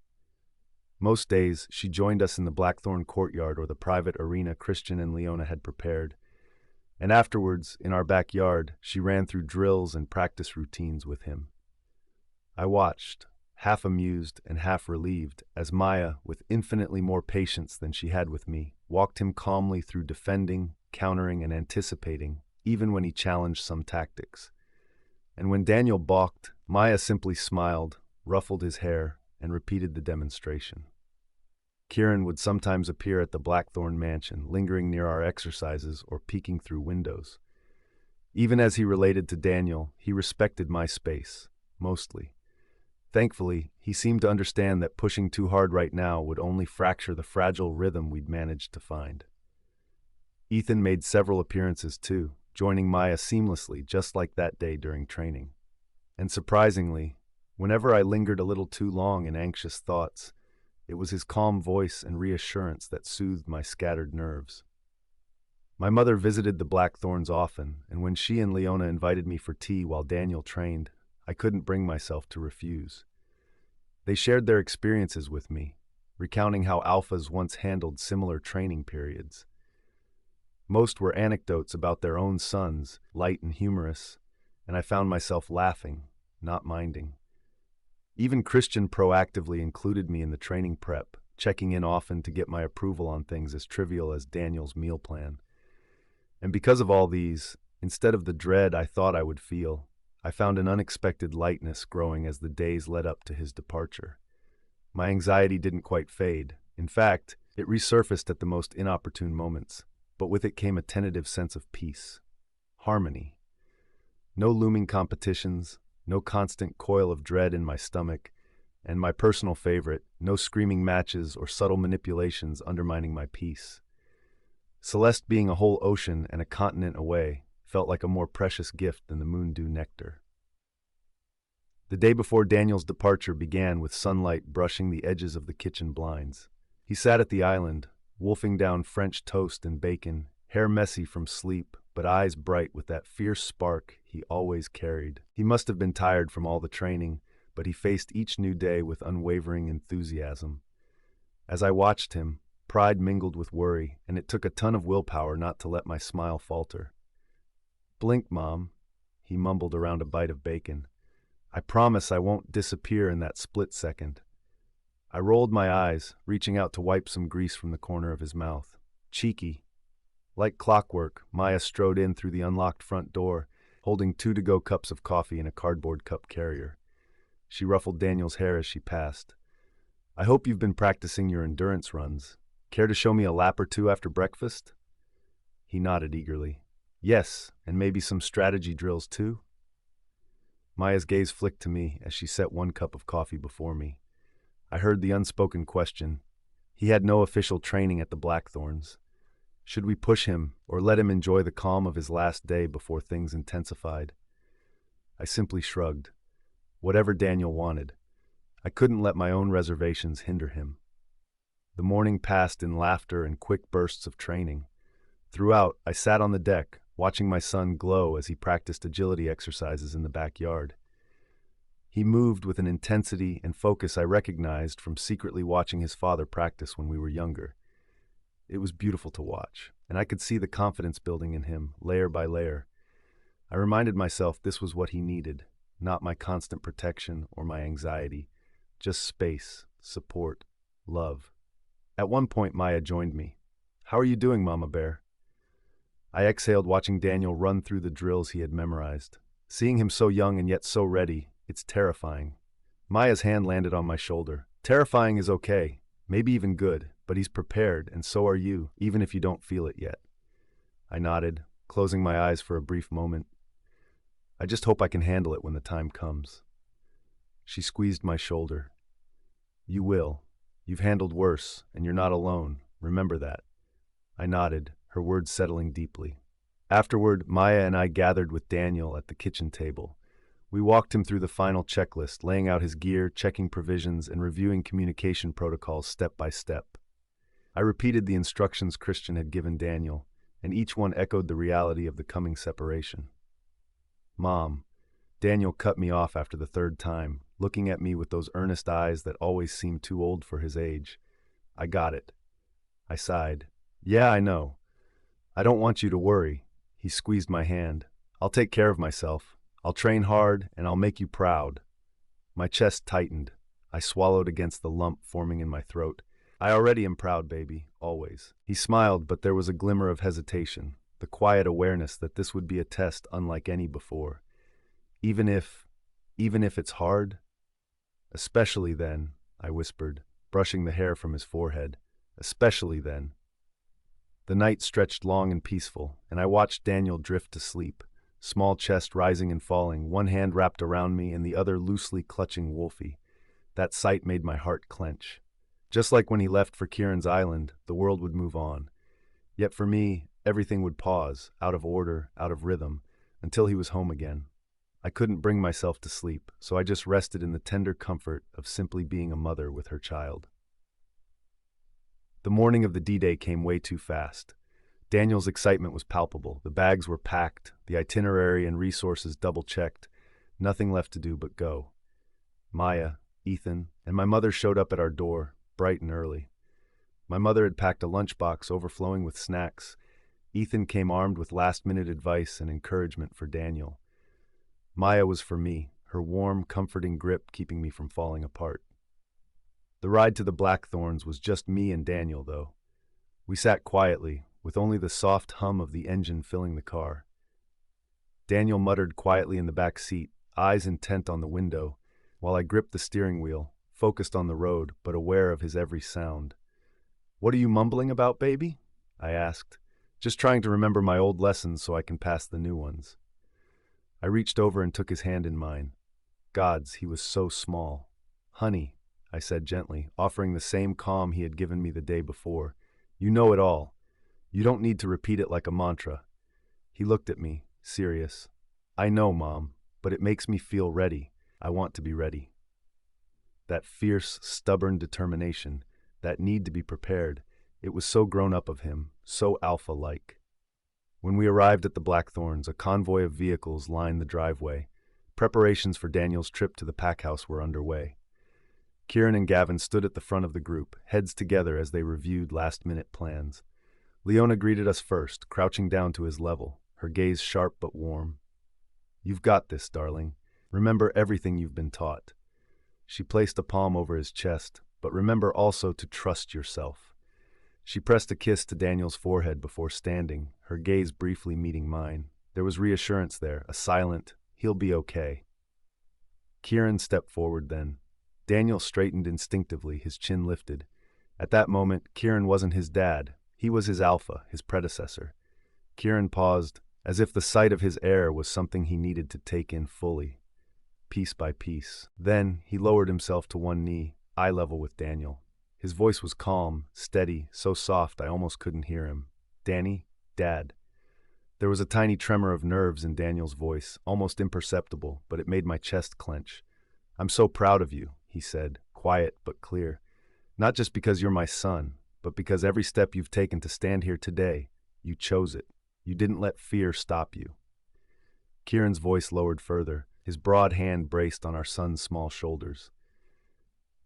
Most days, she joined us in the Blackthorn courtyard or the private arena Christian and Leona had prepared, and afterwards, in our backyard, she ran through drills and practice routines with him. I watched, half amused and half relieved, as Maya, with infinitely more patience than she had with me, walked him calmly through defending, countering, and anticipating, even when he challenged some tactics. And when Daniel balked, Maya simply smiled, ruffled his hair, and repeated the demonstration. Kieran would sometimes appear at the Blackthorn mansion, lingering near our exercises or peeking through windows. Even as he related to Daniel, he respected my space, mostly. Thankfully, he seemed to understand that pushing too hard right now would only fracture the fragile rhythm we'd managed to find. Ethan made several appearances too, joining Maya seamlessly, just like that day during training. And surprisingly, whenever I lingered a little too long in anxious thoughts, it was his calm voice and reassurance that soothed my scattered nerves. My mother visited the Blackthorns often, and when she and Leona invited me for tea while Daniel trained, I couldn't bring myself to refuse. They shared their experiences with me, recounting how alphas once handled similar training periods. Most were anecdotes about their own sons, light and humorous, and I found myself laughing, not minding. Even Christian proactively included me in the training prep, checking in often to get my approval on things as trivial as Daniel's meal plan. And because of all these, instead of the dread I thought I would feel, I found an unexpected lightness growing as the days led up to his departure. My anxiety didn't quite fade. In fact, it resurfaced at the most inopportune moments, but with it came a tentative sense of peace, harmony. No looming competitions, no constant coil of dread in my stomach, and my personal favorite, no screaming matches or subtle manipulations undermining my peace. Celeste being a whole ocean and a continent away felt like a more precious gift than the moon-dew nectar. The day before Daniel's departure began with sunlight brushing the edges of the kitchen blinds. He sat at the island, wolfing down French toast and bacon, hair messy from sleep, but eyes bright with that fierce spark he always carried. He must have been tired from all the training, but he faced each new day with unwavering enthusiasm. As I watched him, pride mingled with worry, and it took a ton of willpower not to let my smile falter. "Blink, Mom," he mumbled around a bite of bacon. "I promise I won't disappear in that split second." I rolled my eyes, reaching out to wipe some grease from the corner of his mouth. Cheeky. Like clockwork, Maya strode in through the unlocked front door, holding 2 to-go cups of coffee in a cardboard cup carrier. She ruffled Daniel's hair as she passed. "I hope you've been practicing your endurance runs. Care to show me a lap or two after breakfast?" He nodded eagerly. "Yes, and maybe some strategy drills too?" Maya's gaze flicked to me as she set 1 cup of coffee before me. I heard the unspoken question. He had no official training at the Blackthorns. Should we push him or let him enjoy the calm of his last day before things intensified? I simply shrugged. Whatever Daniel wanted. I couldn't let my own reservations hinder him. The morning passed in laughter and quick bursts of training. Throughout, I sat on the deck, watching my son glow as he practiced agility exercises in the backyard. He moved with an intensity and focus I recognized from secretly watching his father practice when we were younger. It was beautiful to watch, and I could see the confidence building in him, layer by layer. I reminded myself this was what he needed, not my constant protection or my anxiety, just space, support, love. At one point, Maya joined me. "How are you doing, Mama Bear?" I exhaled, watching Daniel run through the drills he had memorized. Seeing him so young and yet so ready, it's terrifying. Maya's hand landed on my shoulder. Terrifying is okay, maybe even good, but he's prepared, and so are you, even if you don't feel it yet. I nodded, closing my eyes for a brief moment. I just hope I can handle it when the time comes. She squeezed my shoulder. You will. You've handled worse, and you're not alone. Remember that. I nodded, her words settling deeply. Afterward, Maya and I gathered with Daniel at the kitchen table. We walked him through the final checklist, laying out his gear, checking provisions, and reviewing communication protocols step by step. I repeated the instructions Christian had given Daniel, and each one echoed the reality of the coming separation. Mom, Daniel cut me off after the third time, looking at me with those earnest eyes that always seemed too old for his age. I got it. I sighed. Yeah, I know. I don't want you to worry. He squeezed my hand. I'll take care of myself. I'll train hard, and I'll make you proud. My chest tightened. I swallowed against the lump forming in my throat. I already am proud, baby, always. He smiled, but there was a glimmer of hesitation, the quiet awareness that this would be a test unlike any before. Even if it's hard? Especially then, I whispered, brushing the hair from his forehead. Especially then. The night stretched long and peaceful, and I watched Daniel drift to sleep, small chest rising and falling, one hand wrapped around me and the other loosely clutching Wolfie. That sight made my heart clench. Just like when he left for Kieran's island, the world would move on. Yet for me, everything would pause, out of order, out of rhythm, until he was home again. I couldn't bring myself to sleep, so I just rested in the tender comfort of simply being a mother with her child. The morning of the D-Day came way too fast. Daniel's excitement was palpable. The bags were packed, the itinerary and resources double-checked, nothing left to do but go. Maya, Ethan, and my mother showed up at our door, bright and early. My mother had packed a lunchbox overflowing with snacks. Ethan came armed with last-minute advice and encouragement for Daniel. Maya was for me, her warm, comforting grip keeping me from falling apart. The ride to the Blackthorns was just me and Daniel, though. We sat quietly, with only the soft hum of the engine filling the car. Daniel muttered quietly in the back seat, eyes intent on the window, while I gripped the steering wheel, focused on the road, but aware of his every sound. "What are you mumbling about, baby?" I asked, just trying to remember my old lessons so I can pass the new ones. I reached over and took his hand in mine. Gods, he was so small. "Honey," I said gently, offering the same calm he had given me the day before. "You know it all. You don't need to repeat it like a mantra." He looked at me, serious. "I know, Mom, but it makes me feel ready. I want to be ready." That fierce, stubborn determination, that need to be prepared, it was so grown up of him, so alpha-like. When we arrived at the Blackthorns, a convoy of vehicles lined the driveway. Preparations for Daniel's trip to the pack house were underway. Kieran and Gavin stood at the front of the group, heads together as they reviewed last-minute plans. Leona greeted us first, crouching down to his level, her gaze sharp but warm. "You've got this, darling. Remember everything you've been taught." She placed a palm over his chest, "But remember also to trust yourself." She pressed a kiss to Daniel's forehead before standing, her gaze briefly meeting mine. There was reassurance there, a silent, "He'll be okay." Kieran stepped forward then. Daniel straightened instinctively, his chin lifted. At that moment, Kieran wasn't his dad. He was his alpha, his predecessor. Kieran paused, as if the sight of his heir was something he needed to take in fully, piece by piece. Then he lowered himself to one knee, eye level with Daniel. His voice was calm, steady, so soft I almost couldn't hear him. "Danny, Dad." There was a tiny tremor of nerves in Daniel's voice, almost imperceptible, but it made my chest clench. "I'm so proud of you," he said, quiet but clear. "Not just because you're my son, but because every step you've taken to stand here today, you chose it. You didn't let fear stop you." Kieran's voice lowered further, his broad hand braced on our son's small shoulders.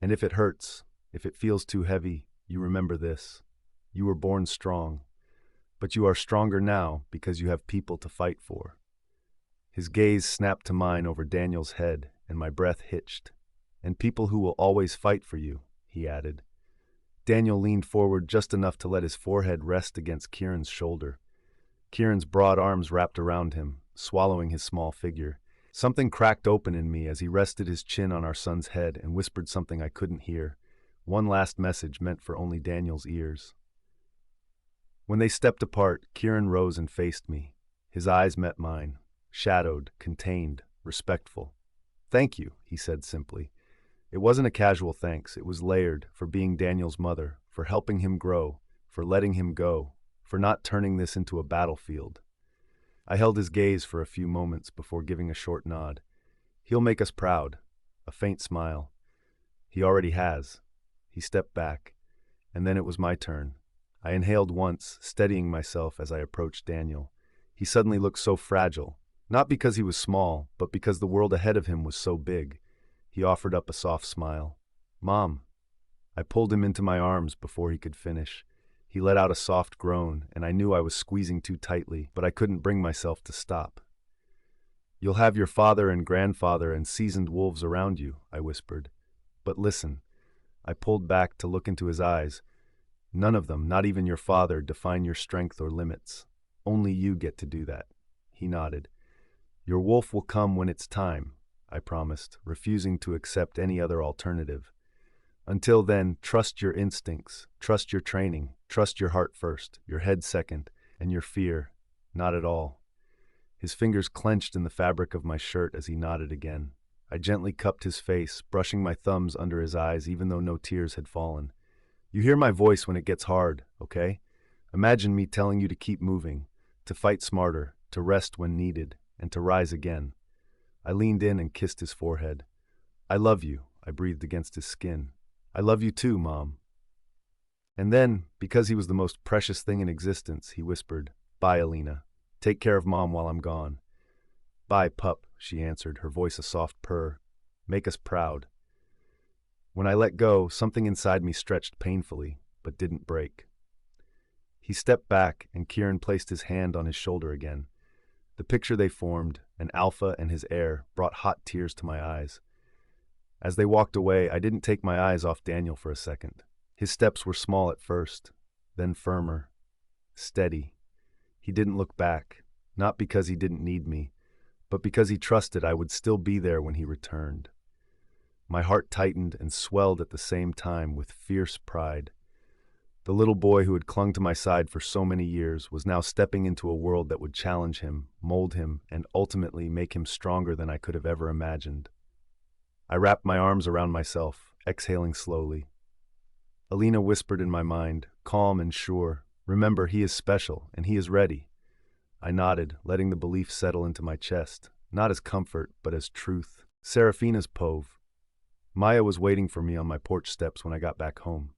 "And if it hurts, if it feels too heavy, you remember this. You were born strong, but you are stronger now because you have people to fight for." His gaze snapped to mine over Daniel's head, and my breath hitched. "And people who will always fight for you," he added. Daniel leaned forward just enough to let his forehead rest against Kieran's shoulder. Kieran's broad arms wrapped around him, swallowing his small figure. Something cracked open in me as he rested his chin on our son's head and whispered something I couldn't hear, one last message meant for only Daniel's ears. When they stepped apart, Kieran rose and faced me. His eyes met mine, shadowed, contained, respectful. "Thank you," he said simply. It wasn't a casual thanks, it was layered, for being Daniel's mother, for helping him grow, for letting him go, for not turning this into a battlefield. I held his gaze for a few moments before giving a short nod. "He'll make us proud." A faint smile. "He already has." He stepped back, and then it was my turn. I inhaled once, steadying myself as I approached Daniel. He suddenly looked so fragile, not because he was small, but because the world ahead of him was so big. He offered up a soft smile. "Mom." I pulled him into my arms before he could finish. He let out a soft groan, and I knew I was squeezing too tightly, but I couldn't bring myself to stop. "You'll have your father and grandfather and seasoned wolves around you," I whispered. "But listen." I pulled back to look into his eyes. "None of them, not even your father, define your strength or limits. Only you get to do that." He nodded. "Your wolf will come when it's time," I promised, refusing to accept any other alternative. "Until then, trust your instincts, trust your training, trust your heart first, your head second, and your fear, not at all." His fingers clenched in the fabric of my shirt as he nodded again. I gently cupped his face, brushing my thumbs under his eyes even though no tears had fallen. "You hear my voice when it gets hard, okay? Imagine me telling you to keep moving, to fight smarter, to rest when needed, and to rise again." I leaned in and kissed his forehead. "I love you," I breathed against his skin. "I love you too, Mom." And then, because he was the most precious thing in existence, he whispered, "Bye, Alina. Take care of Mom while I'm gone." "Bye, pup," she answered, her voice a soft purr. "Make us proud." When I let go, something inside me stretched painfully, but didn't break. He stepped back, and Kieran placed his hand on his shoulder again. The picture they formed, an alpha and his heir, brought hot tears to my eyes. As they walked away, I didn't take my eyes off Daniel for a second. His steps were small at first, then firmer, steady. He didn't look back, not because he didn't need me, but because he trusted I would still be there when he returned. My heart tightened and swelled at the same time with fierce pride. The little boy who had clung to my side for so many years was now stepping into a world that would challenge him, mold him, and ultimately make him stronger than I could have ever imagined. I wrapped my arms around myself, exhaling slowly. Alina whispered in my mind, calm and sure, "Remember, he is special, and he is ready." I nodded, letting the belief settle into my chest, not as comfort, but as truth. Serafina's Pove. Maya was waiting for me on my porch steps when I got back home.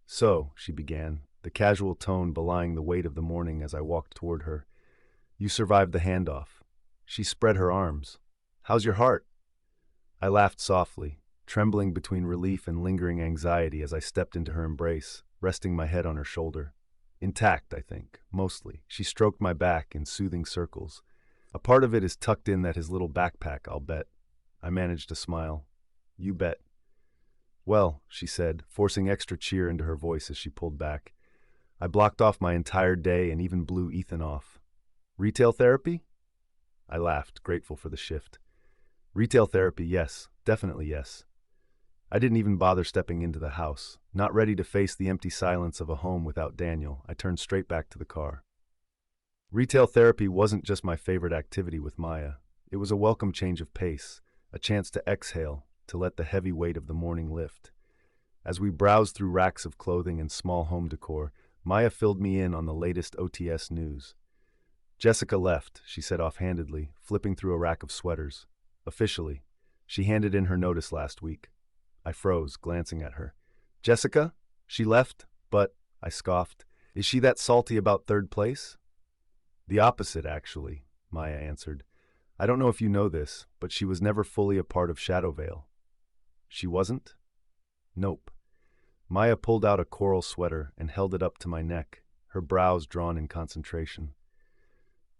"So," she began, the casual tone belying the weight of the morning as I walked toward her, "you survived the handoff." She spread her arms. "How's your heart?" I laughed softly, trembling between relief and lingering anxiety as I stepped into her embrace, resting my head on her shoulder. "Intact, I think, mostly." She stroked my back in soothing circles. "A part of it is tucked in his little backpack, I'll bet." I managed a smile. "You bet." "Well," she said, forcing extra cheer into her voice as she pulled back, "I blocked off my entire day and even blew Ethan off." "Retail therapy?" I laughed, grateful for the shift. "Retail therapy, yes, definitely yes." I didn't even bother stepping into the house. Not ready to face the empty silence of a home without Daniel, I turned straight back to the car. Retail therapy wasn't just my favorite activity with Maya. It was a welcome change of pace, a chance to exhale, to let the heavy weight of the morning lift. As we browsed through racks of clothing and small home decor, Maya filled me in on the latest OTS news. "Jessica left," she said offhandedly, flipping through a rack of sweaters. "Officially. She handed in her notice last week." I froze, glancing at her. "Jessica? She left? But," I scoffed, "is she that salty about third place?" "The opposite, actually," Maya answered. "I don't know if you know this, but she was never fully a part of Shadowvale." "She wasn't?" "Nope." Maya pulled out a coral sweater and held it up to my neck, her brows drawn in concentration.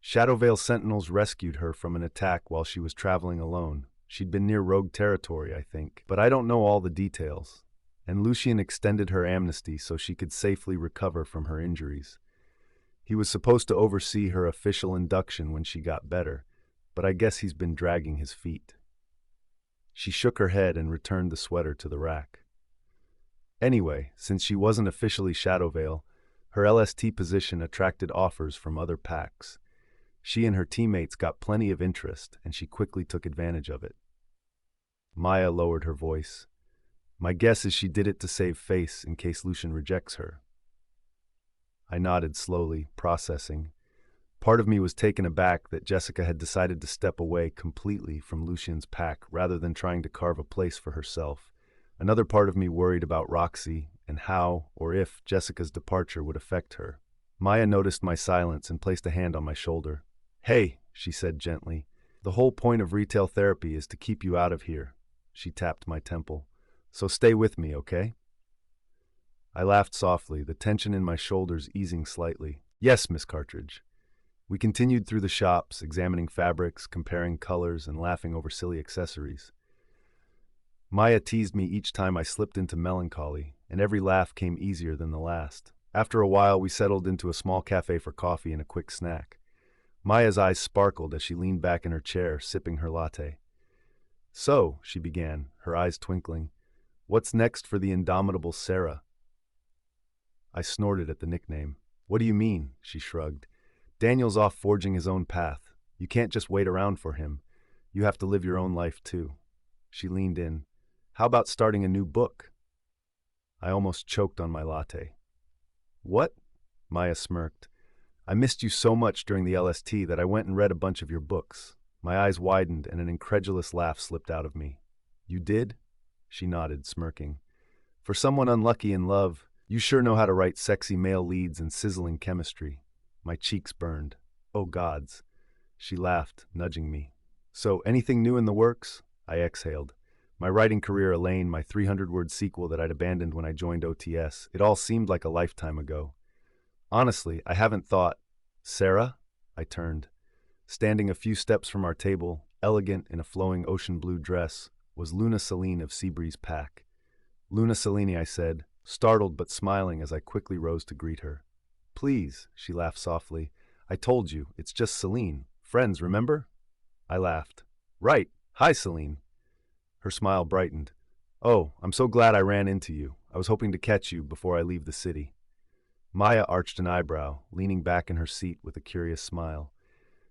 "Shadowvale Sentinels rescued her from an attack while she was traveling alone. She'd been near rogue territory, I think, but I don't know all the details. And Lucian extended her amnesty so she could safely recover from her injuries. He was supposed to oversee her official induction when she got better, but I guess he's been dragging his feet." She shook her head and returned the sweater to the rack. Anyway, since she wasn't officially Shadowvale, her LST position attracted offers from other packs. She and her teammates got plenty of interest, and she quickly took advantage of it. Maya lowered her voice. "My guess is she did it to save face in case Lucian rejects her." I nodded slowly, processing. Part of me was taken aback that Jessica had decided to step away completely from Lucian's pack rather than trying to carve a place for herself. Another part of me worried about Roxy and how, or if, Jessica's departure would affect her. Maya noticed my silence and placed a hand on my shoulder. "Hey," she said gently, "the whole point of retail therapy is to keep you out of here." She tapped my temple. "So stay with me, okay?" I laughed softly, the tension in my shoulders easing slightly. "Yes, Miss Cartridge." We continued through the shops, examining fabrics, comparing colors, and laughing over silly accessories. Maya teased me each time I slipped into melancholy, and every laugh came easier than the last. After a while, we settled into a small cafe for coffee and a quick snack. Maya's eyes sparkled as she leaned back in her chair, sipping her latte. "So," she began, her eyes twinkling, "what's next for the indomitable Sarah?" I snorted at the nickname. "What do you mean?" she shrugged. "Daniel's off forging his own path. You can't just wait around for him. You have to live your own life, too." She leaned in. "How about starting a new book?" I almost choked on my latte. "What?" Maya smirked. "I missed you so much during the LST that I went and read a bunch of your books." My eyes widened and an incredulous laugh slipped out of me. "You did?" She nodded, smirking. "For someone unlucky in love, you sure know how to write sexy male leads and sizzling chemistry." My cheeks burned. "Oh gods." She laughed, nudging me. "So, anything new in the works?" I exhaled. My writing career, Elaine, my 300-word sequel that I'd abandoned when I joined OTS, it all seemed like a lifetime ago. "Honestly, I haven't thought." "Sarah?" I turned. Standing a few steps from our table, elegant in a flowing ocean blue dress, was Luna Celine of Seabreeze Pack. "Luna Celine," I said, startled but smiling as I quickly rose to greet her. "Please," she laughed softly. "I told you, it's just Celine. Friends, remember?" I laughed. "Right. Hi, Celine." Her smile brightened. "Oh, I'm so glad I ran into you. I was hoping to catch you before I leave the city." Maya arched an eyebrow, leaning back in her seat with a curious smile.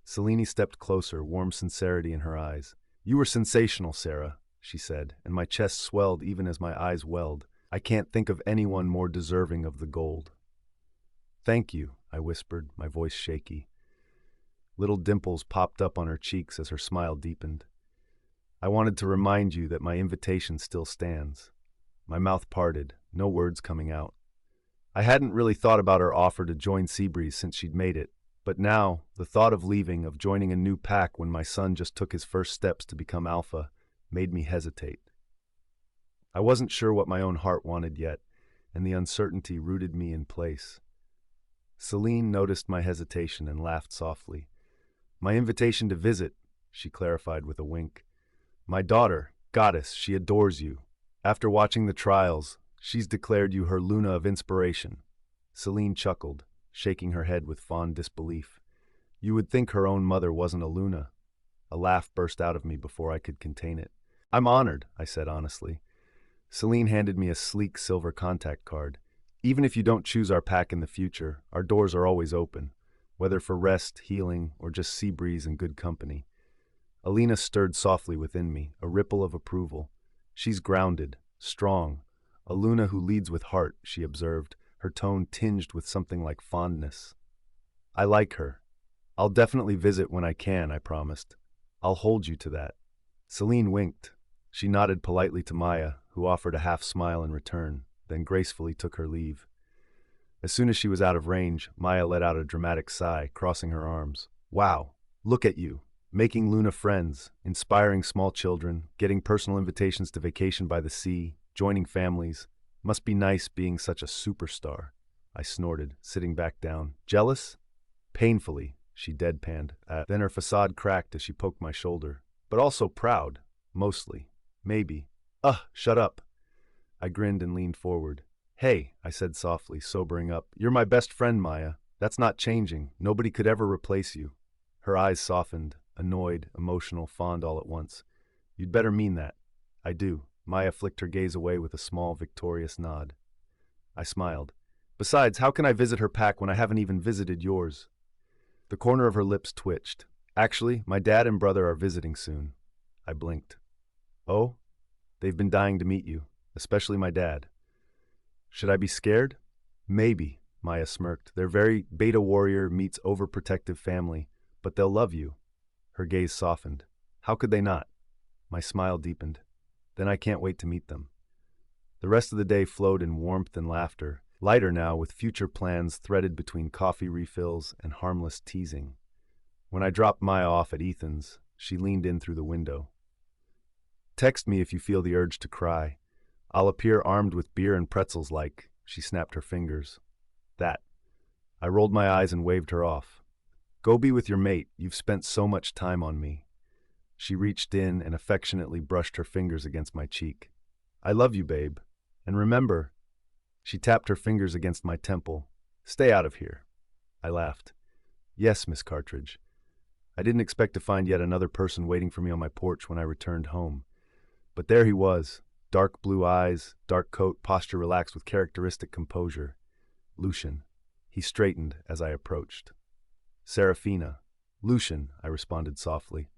Celine stepped closer, warm sincerity in her eyes. "You were sensational, Sarah," she said, and my chest swelled even as my eyes welled. "I can't think of anyone more deserving of the gold." "Thank you," I whispered, my voice shaky. Little dimples popped up on her cheeks as her smile deepened. "I wanted to remind you that my invitation still stands." My mouth parted, no words coming out. I hadn't really thought about her offer to join Seabreeze since she'd made it, but now, the thought of leaving, of joining a new pack when my son just took his first steps to become alpha, made me hesitate. I wasn't sure what my own heart wanted yet, and the uncertainty rooted me in place. Celine noticed my hesitation and laughed softly. "My invitation to visit," she clarified with a wink. "My daughter, Goddess, she adores you. After watching the trials, she's declared you her Luna of inspiration." Celine chuckled, shaking her head with fond disbelief. "You would think her own mother wasn't a Luna." A laugh burst out of me before I could contain it. "I'm honored," I said honestly. Celine handed me a sleek silver contact card. "Even if you don't choose our pack in the future, our doors are always open, whether for rest, healing, or just sea breeze and good company." Alina stirred softly within me, a ripple of approval. "She's grounded, strong, a Luna who leads with heart," she observed, her tone tinged with something like fondness. "I like her. I'll definitely visit when I can," I promised. "I'll hold you to that." Celine winked. She nodded politely to Maya, who offered a half smile in return, then gracefully took her leave. As soon as she was out of range, Maya let out a dramatic sigh, crossing her arms. "Wow, look at you, making Luna friends, inspiring small children, getting personal invitations to vacation by the sea, joining families. Must be nice being such a superstar." I snorted, sitting back down. "Jealous?" "Painfully," she deadpanned. Then her facade cracked as she poked my shoulder. "But also proud, mostly. Maybe." "Ugh, shut up." I grinned and leaned forward. "Hey," I said softly, sobering up. "You're my best friend, Maya. That's not changing. Nobody could ever replace you." Her eyes softened. annoyed, emotional, fond all at once. You'd better mean that. I do. Maya flicked her gaze away with a small, victorious nod. I smiled. Besides, how can I visit her pack when I haven't even visited yours? The corner of her lips twitched. Actually, my dad and brother are visiting soon. I blinked. Oh? They've been dying to meet you, especially my dad. Should I be scared? Maybe, Maya smirked. They're very beta warrior meets overprotective family, but they'll love you. Her gaze softened. How could they not? My smile deepened. Then I can't wait to meet them. The rest of the day flowed in warmth and laughter, lighter now with future plans threaded between coffee refills and harmless teasing. When I dropped Maya off at Ethan's, she leaned in through the window. Text me if you feel the urge to cry. I'll appear armed with beer and pretzels like, she snapped her fingers. That. I rolled my eyes and waved her off. Go be with your mate, you've spent so much time on me. She reached in and affectionately brushed her fingers against my cheek. I love you, babe. And remember, she tapped her fingers against my temple. Stay out of here. I laughed. Yes, Miss Cartridge. I didn't expect to find yet another person waiting for me on my porch when I returned home. But there he was, dark blue eyes, dark coat, posture relaxed with characteristic composure. Lucian. He straightened as I approached. Serafina. Lucian, I responded softly.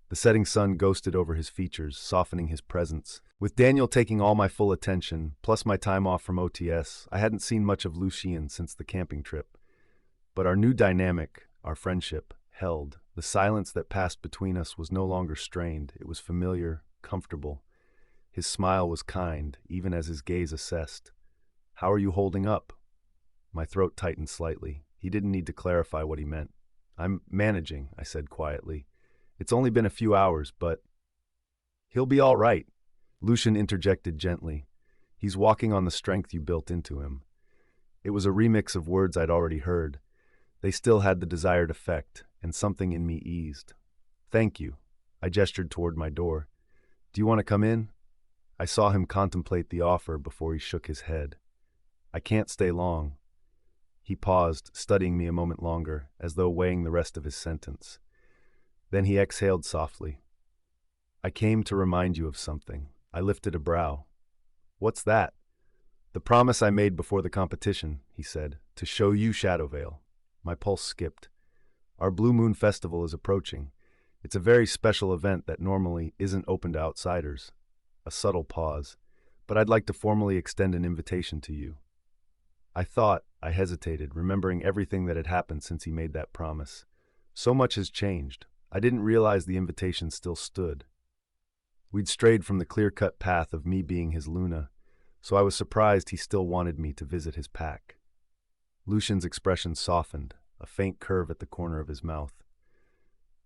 The setting sun ghosted over his features, softening his presence. With Daniel taking all my full attention, plus my time off from OTS, I hadn't seen much of Lucian since the camping trip. But our new dynamic, our friendship, held. The silence that passed between us was no longer strained. It was familiar, comfortable. His smile was kind, even as his gaze assessed. How are you holding up? My throat tightened slightly. He didn't need to clarify what he meant. I'm managing, I said quietly. It's only been a few hours, but... He'll be all right, Lucian interjected gently. He's walking on the strength you built into him. It was a remix of words I'd already heard. They still had the desired effect, and something in me eased. Thank you. I gestured toward my door. Do you want to come in? I saw him contemplate the offer before he shook his head. I can't stay long. He paused, studying me a moment longer, as though weighing the rest of his sentence. Then he exhaled softly. I came to remind you of something. I lifted a brow. What's that? The promise I made before the competition, he said, to show you Shadowvale. My pulse skipped. Our Blue Moon Festival is approaching. It's a very special event that normally isn't open to outsiders. A subtle pause. But I'd like to formally extend an invitation to you. I hesitated, remembering everything that had happened since he made that promise. So much has changed. I didn't realize the invitation still stood. We'd strayed from the clear-cut path of me being his Luna, so I was surprised he still wanted me to visit his pack. Lucian's expression softened, a faint curve at the corner of his mouth.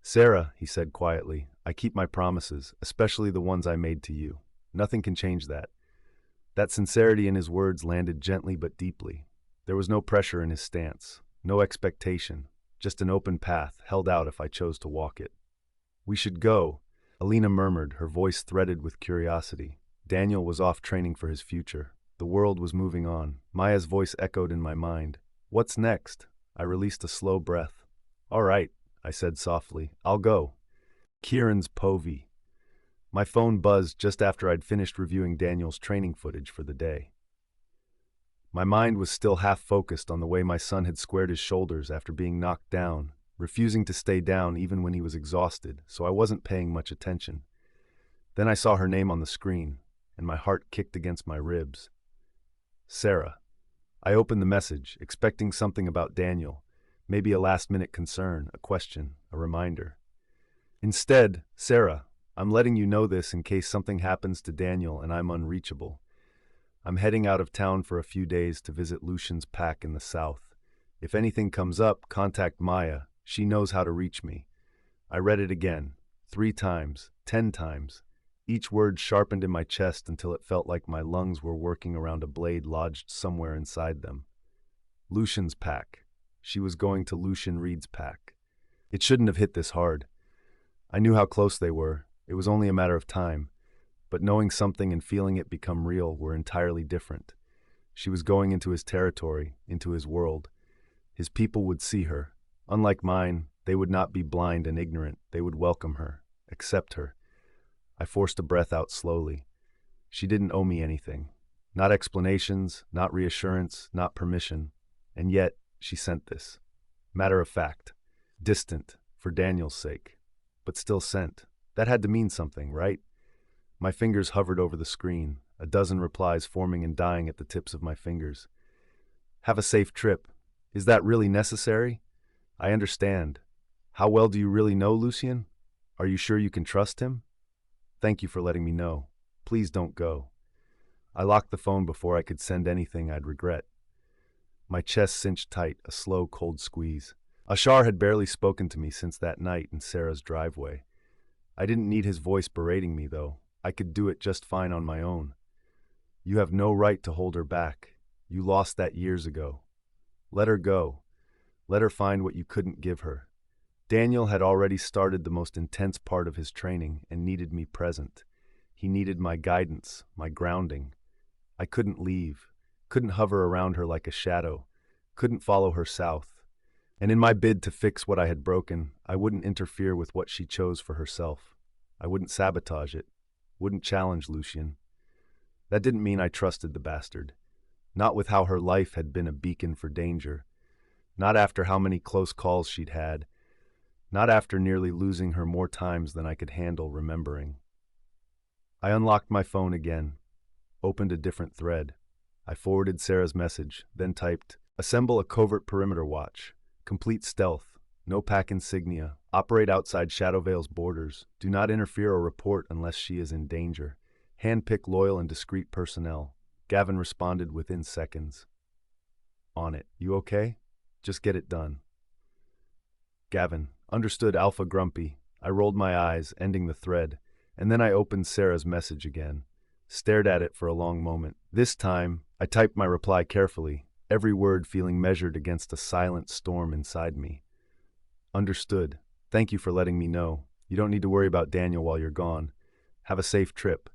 Sarah, he said quietly, I keep my promises, especially the ones I made to you. Nothing can change that. That sincerity in his words landed gently but deeply. There was no pressure in his stance, no expectation, just an open path held out if I chose to walk it. We should go, Alina murmured, her voice threaded with curiosity. Daniel was off training for his future. The world was moving on. Maya's voice echoed in my mind. What's next? I released a slow breath. All right, I said softly. I'll go. Kieran's Povey. My phone buzzed just after I'd finished reviewing Daniel's training footage for the day. My mind was still half focused on the way my son had squared his shoulders after being knocked down, refusing to stay down even when he was exhausted, so I wasn't paying much attention. Then I saw her name on the screen, and my heart kicked against my ribs. Sarah. I opened the message, expecting something about Daniel, maybe a last-minute concern, a question, a reminder. Instead, Sarah, I'm letting you know this in case something happens to Daniel and I'm unreachable. I'm heading out of town for a few days to visit Lucian's pack in the south. If anything comes up, contact Maya. She knows how to reach me. I read it again, 3 times, 10 times. Each word sharpened in my chest until it felt like my lungs were working around a blade lodged somewhere inside them. Lucian's pack. She was going to Lucian Reed's pack. It shouldn't have hit this hard. I knew how close they were. It was only a matter of time. But knowing something and feeling it become real were entirely different. She was going into his territory, into his world. His people would see her. Unlike mine, They would not be blind and ignorant. They would welcome her, accept her. I forced a breath out slowly. She didn't owe me anything. Not explanations, not reassurance, not permission. And yet, she sent this. Matter of fact. Distant, for Daniel's sake. But still sent. That had to mean something, right? My fingers hovered over the screen, a dozen replies forming and dying at the tips of my fingers. Have a safe trip. Is that really necessary? I understand. How well do you really know Lucien? Are you sure you can trust him? Thank you for letting me know. Please don't go. I locked the phone before I could send anything I'd regret. My chest cinched tight, a slow, cold squeeze. Ashar had barely spoken to me since that night in Sarah's driveway. I didn't need his voice berating me, though. I could do it just fine on my own. You have no right to hold her back. You lost that years ago. Let her go. Let her find what you couldn't give her. Daniel had already started the most intense part of his training and needed me present. He needed my guidance, my grounding. I couldn't leave, couldn't hover around her like a shadow, couldn't follow her south. And in my bid to fix what I had broken, I wouldn't interfere with what she chose for herself. I wouldn't sabotage it, wouldn't challenge Lucien. That didn't mean I trusted the bastard. Not with how her life had been a beacon for danger. Not after how many close calls she'd had. Not after nearly losing her more times than I could handle remembering. I unlocked my phone again, opened a different thread. I forwarded Sarah's message, then typed, "Assemble a covert perimeter watch. Complete stealth. No pack insignia. Operate outside Shadowvale's borders. Do not interfere or report unless she is in danger. Handpick loyal and discreet personnel." Gavin responded within seconds. On it. You okay? Just get it done. Gavin. Understood. Alpha Grumpy. I rolled my eyes, ending the thread, and then I opened Sarah's message again. Stared at it for a long moment. This time, I typed my reply carefully, every word feeling measured against a silent storm inside me. Understood. Thank you for letting me know. You don't need to worry about Daniel while you're gone. Have a safe trip.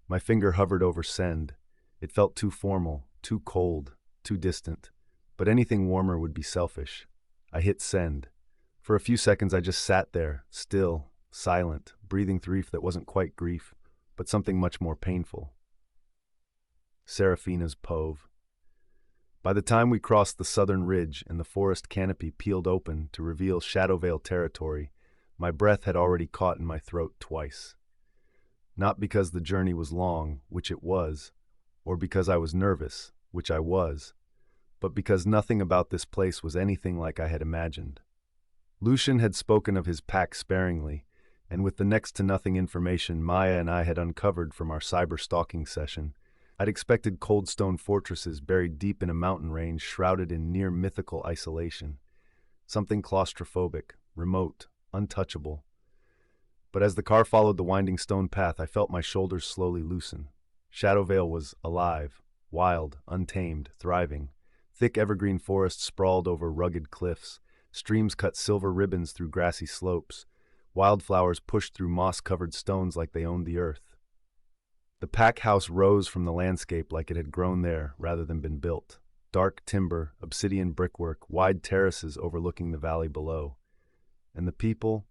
My finger hovered over send. It felt too formal, too cold, too distant. But anything warmer would be selfish. I hit send. For a few seconds I just sat there, still, silent, breathing grief that wasn't quite grief, but something much more painful. Seraphina's Pove. By the time we crossed the southern ridge and the forest canopy peeled open to reveal Shadowvale territory, my breath had already caught in my throat twice. Not because the journey was long, which it was, or because I was nervous, which I was, but because nothing about this place was anything like I had imagined. Lucien had spoken of his pack sparingly, and with the next to nothing information Maya and I had uncovered from our cyber-stalking session, I'd expected cold stone fortresses buried deep in a mountain range shrouded in near-mythical isolation. Something claustrophobic, remote, untouchable. But as the car followed the winding stone path, I felt my shoulders slowly loosen. Shadowvale was alive, wild, untamed, thriving. Thick evergreen forests sprawled over rugged cliffs. Streams cut silver ribbons through grassy slopes. Wildflowers pushed through moss-covered stones like they owned the earth. The pack house rose from the landscape like it had grown there rather than been built. Dark timber, obsidian brickwork, wide terraces overlooking the valley below. And the people?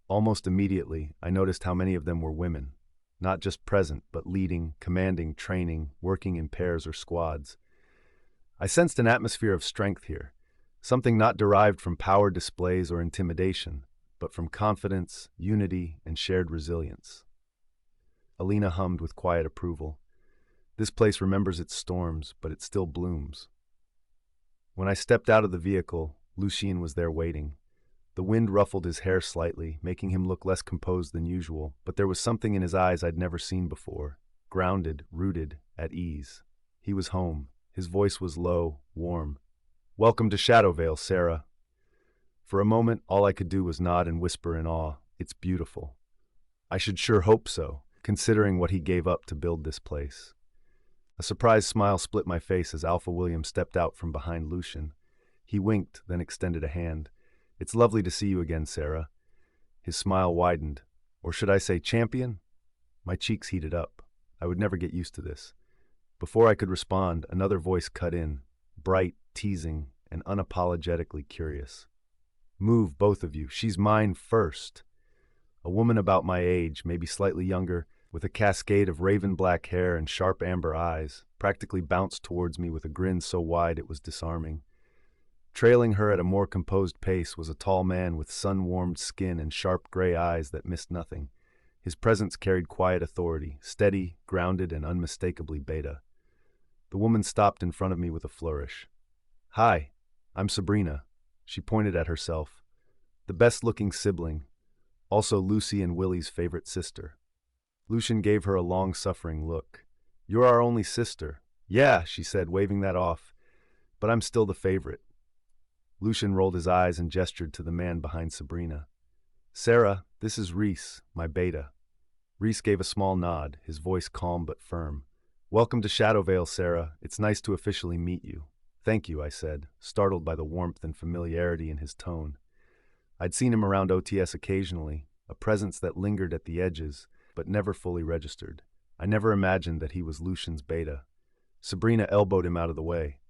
Almost immediately, I noticed how many of them were women. Not just present, but leading, commanding, training, working in pairs or squads. I sensed an atmosphere of strength here. Something not derived from power displays or intimidation, but from confidence, unity, and shared resilience. Alina hummed with quiet approval. This place remembers its storms, but it still blooms. When I stepped out of the vehicle, Lucien was there waiting. The wind ruffled his hair slightly, making him look less composed than usual, but there was something in his eyes I'd never seen before. Grounded, rooted, at ease. He was home. His voice was low, warm. "Welcome to Shadowvale, Sarah." For a moment, all I could do was nod and whisper in awe, "It's beautiful." I should sure hope so, considering what he gave up to build this place. A surprised smile split my face as Alpha William stepped out from behind Lucien. He winked, then extended a hand. "It's lovely to see you again, Sarah." His smile widened. Or should I say champion? My cheeks heated up. I would never get used to this. Before I could respond, another voice cut in, bright, teasing, and unapologetically curious. Move, both of you. She's mine first. A woman about my age, maybe slightly younger, with a cascade of raven black hair and sharp amber eyes, practically bounced towards me with a grin so wide it was disarming. Trailing her at a more composed pace was a tall man with sun-warmed skin and sharp gray eyes that missed nothing. His presence carried quiet authority, steady, grounded, and unmistakably beta. The woman stopped in front of me with a flourish. "Hi, I'm Sabrina." She pointed at herself. The best-looking sibling, also Lucy and Willie's favorite sister. Lucian gave her a long-suffering look. "You're our only sister." "Yeah," she said, waving that off. "But I'm still the favorite." Lucian rolled his eyes and gestured to the man behind Sabrina. "Sarah, this is Reese, my beta." Reese gave a small nod, his voice calm but firm. "Welcome to Shadowvale, Sarah. It's nice to officially meet you." "Thank you," I said, startled by the warmth and familiarity in his tone. I'd seen him around OTS occasionally, a presence that lingered at the edges, but never fully registered. I never imagined that he was Lucian's beta. Sabrina elbowed him out of the way.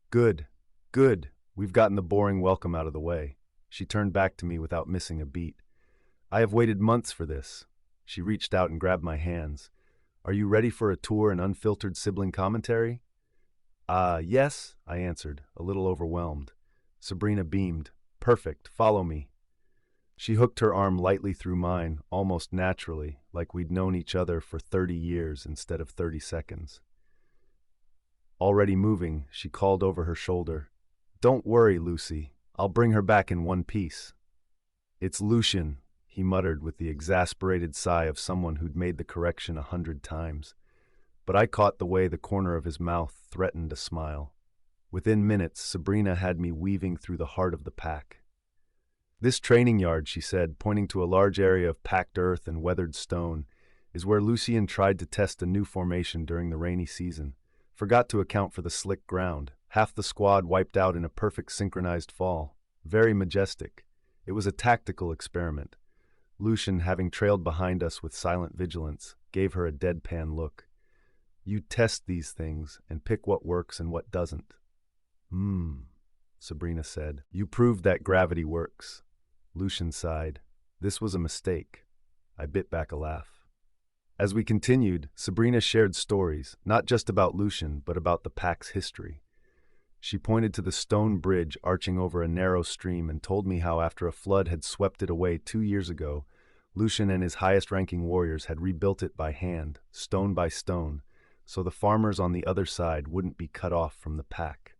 "Good, good. We've gotten the boring welcome out of the way." She turned back to me without missing a beat. "I have waited months for this." She reached out and grabbed my hands. "Are you ready for a tour and unfiltered sibling commentary?" Yes," I answered, a little overwhelmed. Sabrina beamed. "Perfect, follow me." She hooked her arm lightly through mine, almost naturally, like we'd known each other for 30 years instead of 30 seconds. Already moving, she called over her shoulder, "Don't worry, Lucy. I'll bring her back in one piece." "It's Lucian," he muttered with the exasperated sigh of someone who'd made the correction 100 times. But I caught the way the corner of his mouth threatened a smile. Within minutes, Sabrina had me weaving through the heart of the pack. "This training yard," she said, pointing to a large area of packed earth and weathered stone, "is where Lucian tried to test a new formation during the rainy season. Forgot to account for the slick ground. Half the squad wiped out in a perfect synchronized fall. Very majestic. It was a tactical experiment." Lucian, having trailed behind us with silent vigilance, gave her a deadpan look. "You test these things and pick what works and what doesn't." Sabrina said. "You proved that gravity works." Lucian sighed. This was a mistake. I bit back a laugh. As we continued, Sabrina shared stories, not just about Lucian, but about the pack's history. She pointed to the stone bridge arching over a narrow stream and told me how after a flood had swept it away 2 years ago, Lucian and his highest-ranking warriors had rebuilt it by hand, stone by stone, so the farmers on the other side wouldn't be cut off from the pack.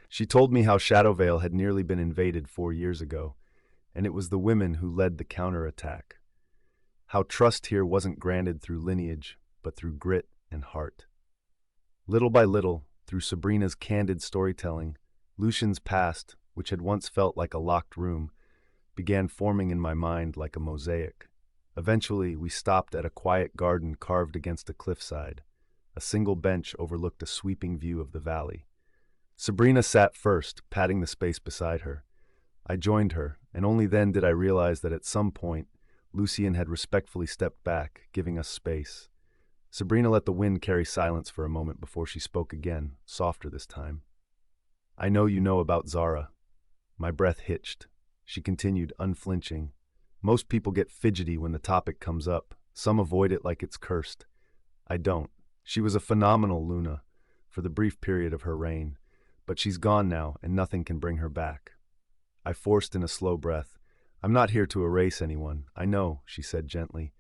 She told me how Shadowvale had nearly been invaded 4 years ago, and it was the women who led the counterattack. How trust here wasn't granted through lineage, but through grit and heart. Little by little, through Sabrina's candid storytelling, Lucian's past, which had once felt like a locked room, began forming in my mind like a mosaic. Eventually, we stopped at a quiet garden carved against a cliffside. A single bench overlooked a sweeping view of the valley. Sabrina sat first, patting the space beside her. I joined her, and only then did I realize that at some point, Lucian had respectfully stepped back, giving us space. Sabrina let the wind carry silence for a moment before she spoke again, softer this time. "I know you know about Zara." My breath hitched. She continued, unflinching. "Most people get fidgety when the topic comes up. Some avoid it like it's cursed. I don't. She was a phenomenal Luna, for the brief period of her reign, but she's gone now, and nothing can bring her back." I forced in a slow breath. "I'm not here to erase anyone, I know," she said gently.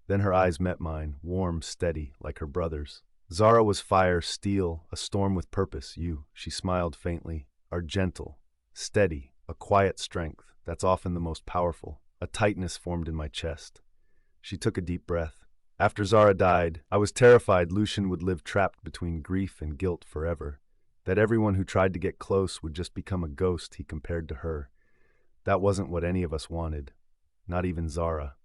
Then her eyes met mine, warm, steady, like her brother's. "Zara was fire, steel, a storm with purpose. You," she smiled faintly, "are gentle, steady, a quiet strength. That's often the most powerful." A tightness formed in my chest. She took a deep breath. "After Zara died, I was terrified Lucian would live trapped between grief and guilt forever. That everyone who tried to get close would just become a ghost he compared to her. That wasn't what any of us wanted. Not even Zara."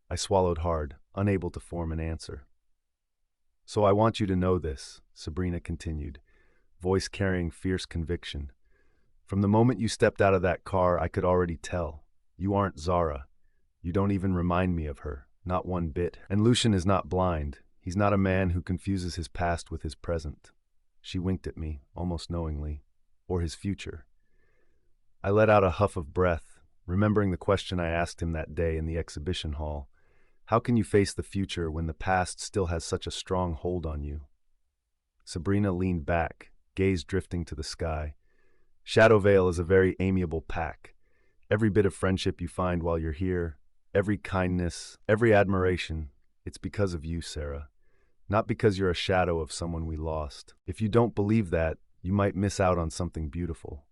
I swallowed hard, unable to form an answer. "So I want you to know this," Sabrina continued, voice carrying fierce conviction. "From the moment you stepped out of that car, I could already tell. You aren't Zara. You don't even remind me of her, not one bit. And Lucian is not blind. He's not a man who confuses his past with his present." She winked at me, almost knowingly. "Or his future." I let out a huff of breath, remembering the question I asked him that day in the exhibition hall. How can you face the future when the past still has such a strong hold on you? Sabrina leaned back, gaze drifting to the sky. Shadowvale is a very amiable pack. Every bit of friendship you find while you're here, every kindness, every admiration, it's because of you, Sarah. Not because you're a shadow of someone we lost. If you don't believe that, you might miss out on something beautiful.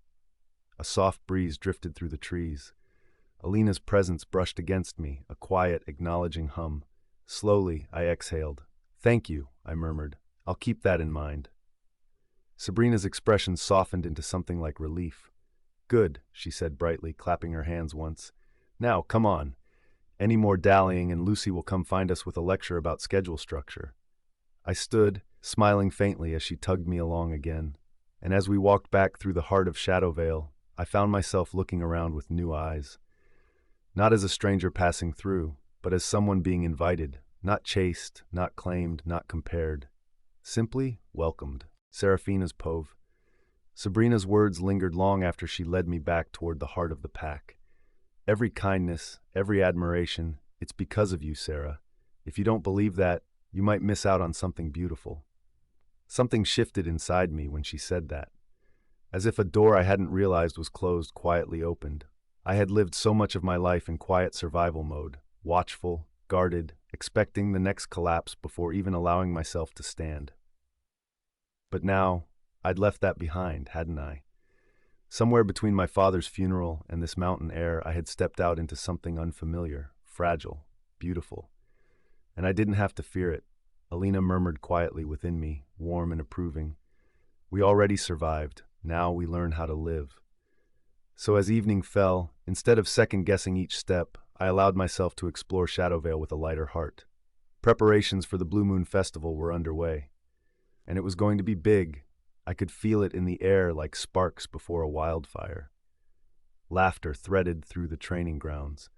A soft breeze drifted through the trees. Alina's presence brushed against me, a quiet, acknowledging hum. Slowly, I exhaled. Thank you, I murmured. I'll keep that in mind. Sabrina's expression softened into something like relief. Good, she said brightly, clapping her hands once. Now, come on. Any more dallying and Lucy will come find us with a lecture about schedule structure. I stood, smiling faintly as she tugged me along again. And as we walked back through the heart of Shadowvale, I found myself looking around with new eyes. Not as a stranger passing through, but as someone being invited, not chased, not claimed, not compared. Simply welcomed. Seraphina's Pove. Sabrina's words lingered long after she led me back toward the heart of the pack. Every kindness, every admiration, it's because of you, Sarah. If you don't believe that, you might miss out on something beautiful. Something shifted inside me when she said that. As if a door I hadn't realized was closed quietly opened. I had lived so much of my life in quiet survival mode, watchful, guarded, expecting the next collapse before even allowing myself to stand. But now, I'd left that behind, hadn't I? Somewhere between my father's funeral and this mountain air, I had stepped out into something unfamiliar, fragile, beautiful. And I didn't have to fear it. Alina murmured quietly within me, warm and approving. We already survived. Now we learn how to live. So as evening fell, instead of second-guessing each step, I allowed myself to explore Shadowvale with a lighter heart. Preparations for the Blue Moon Festival were underway. And it was going to be big. I could feel it in the air like sparks before a wildfire. Laughter threaded through the training grounds.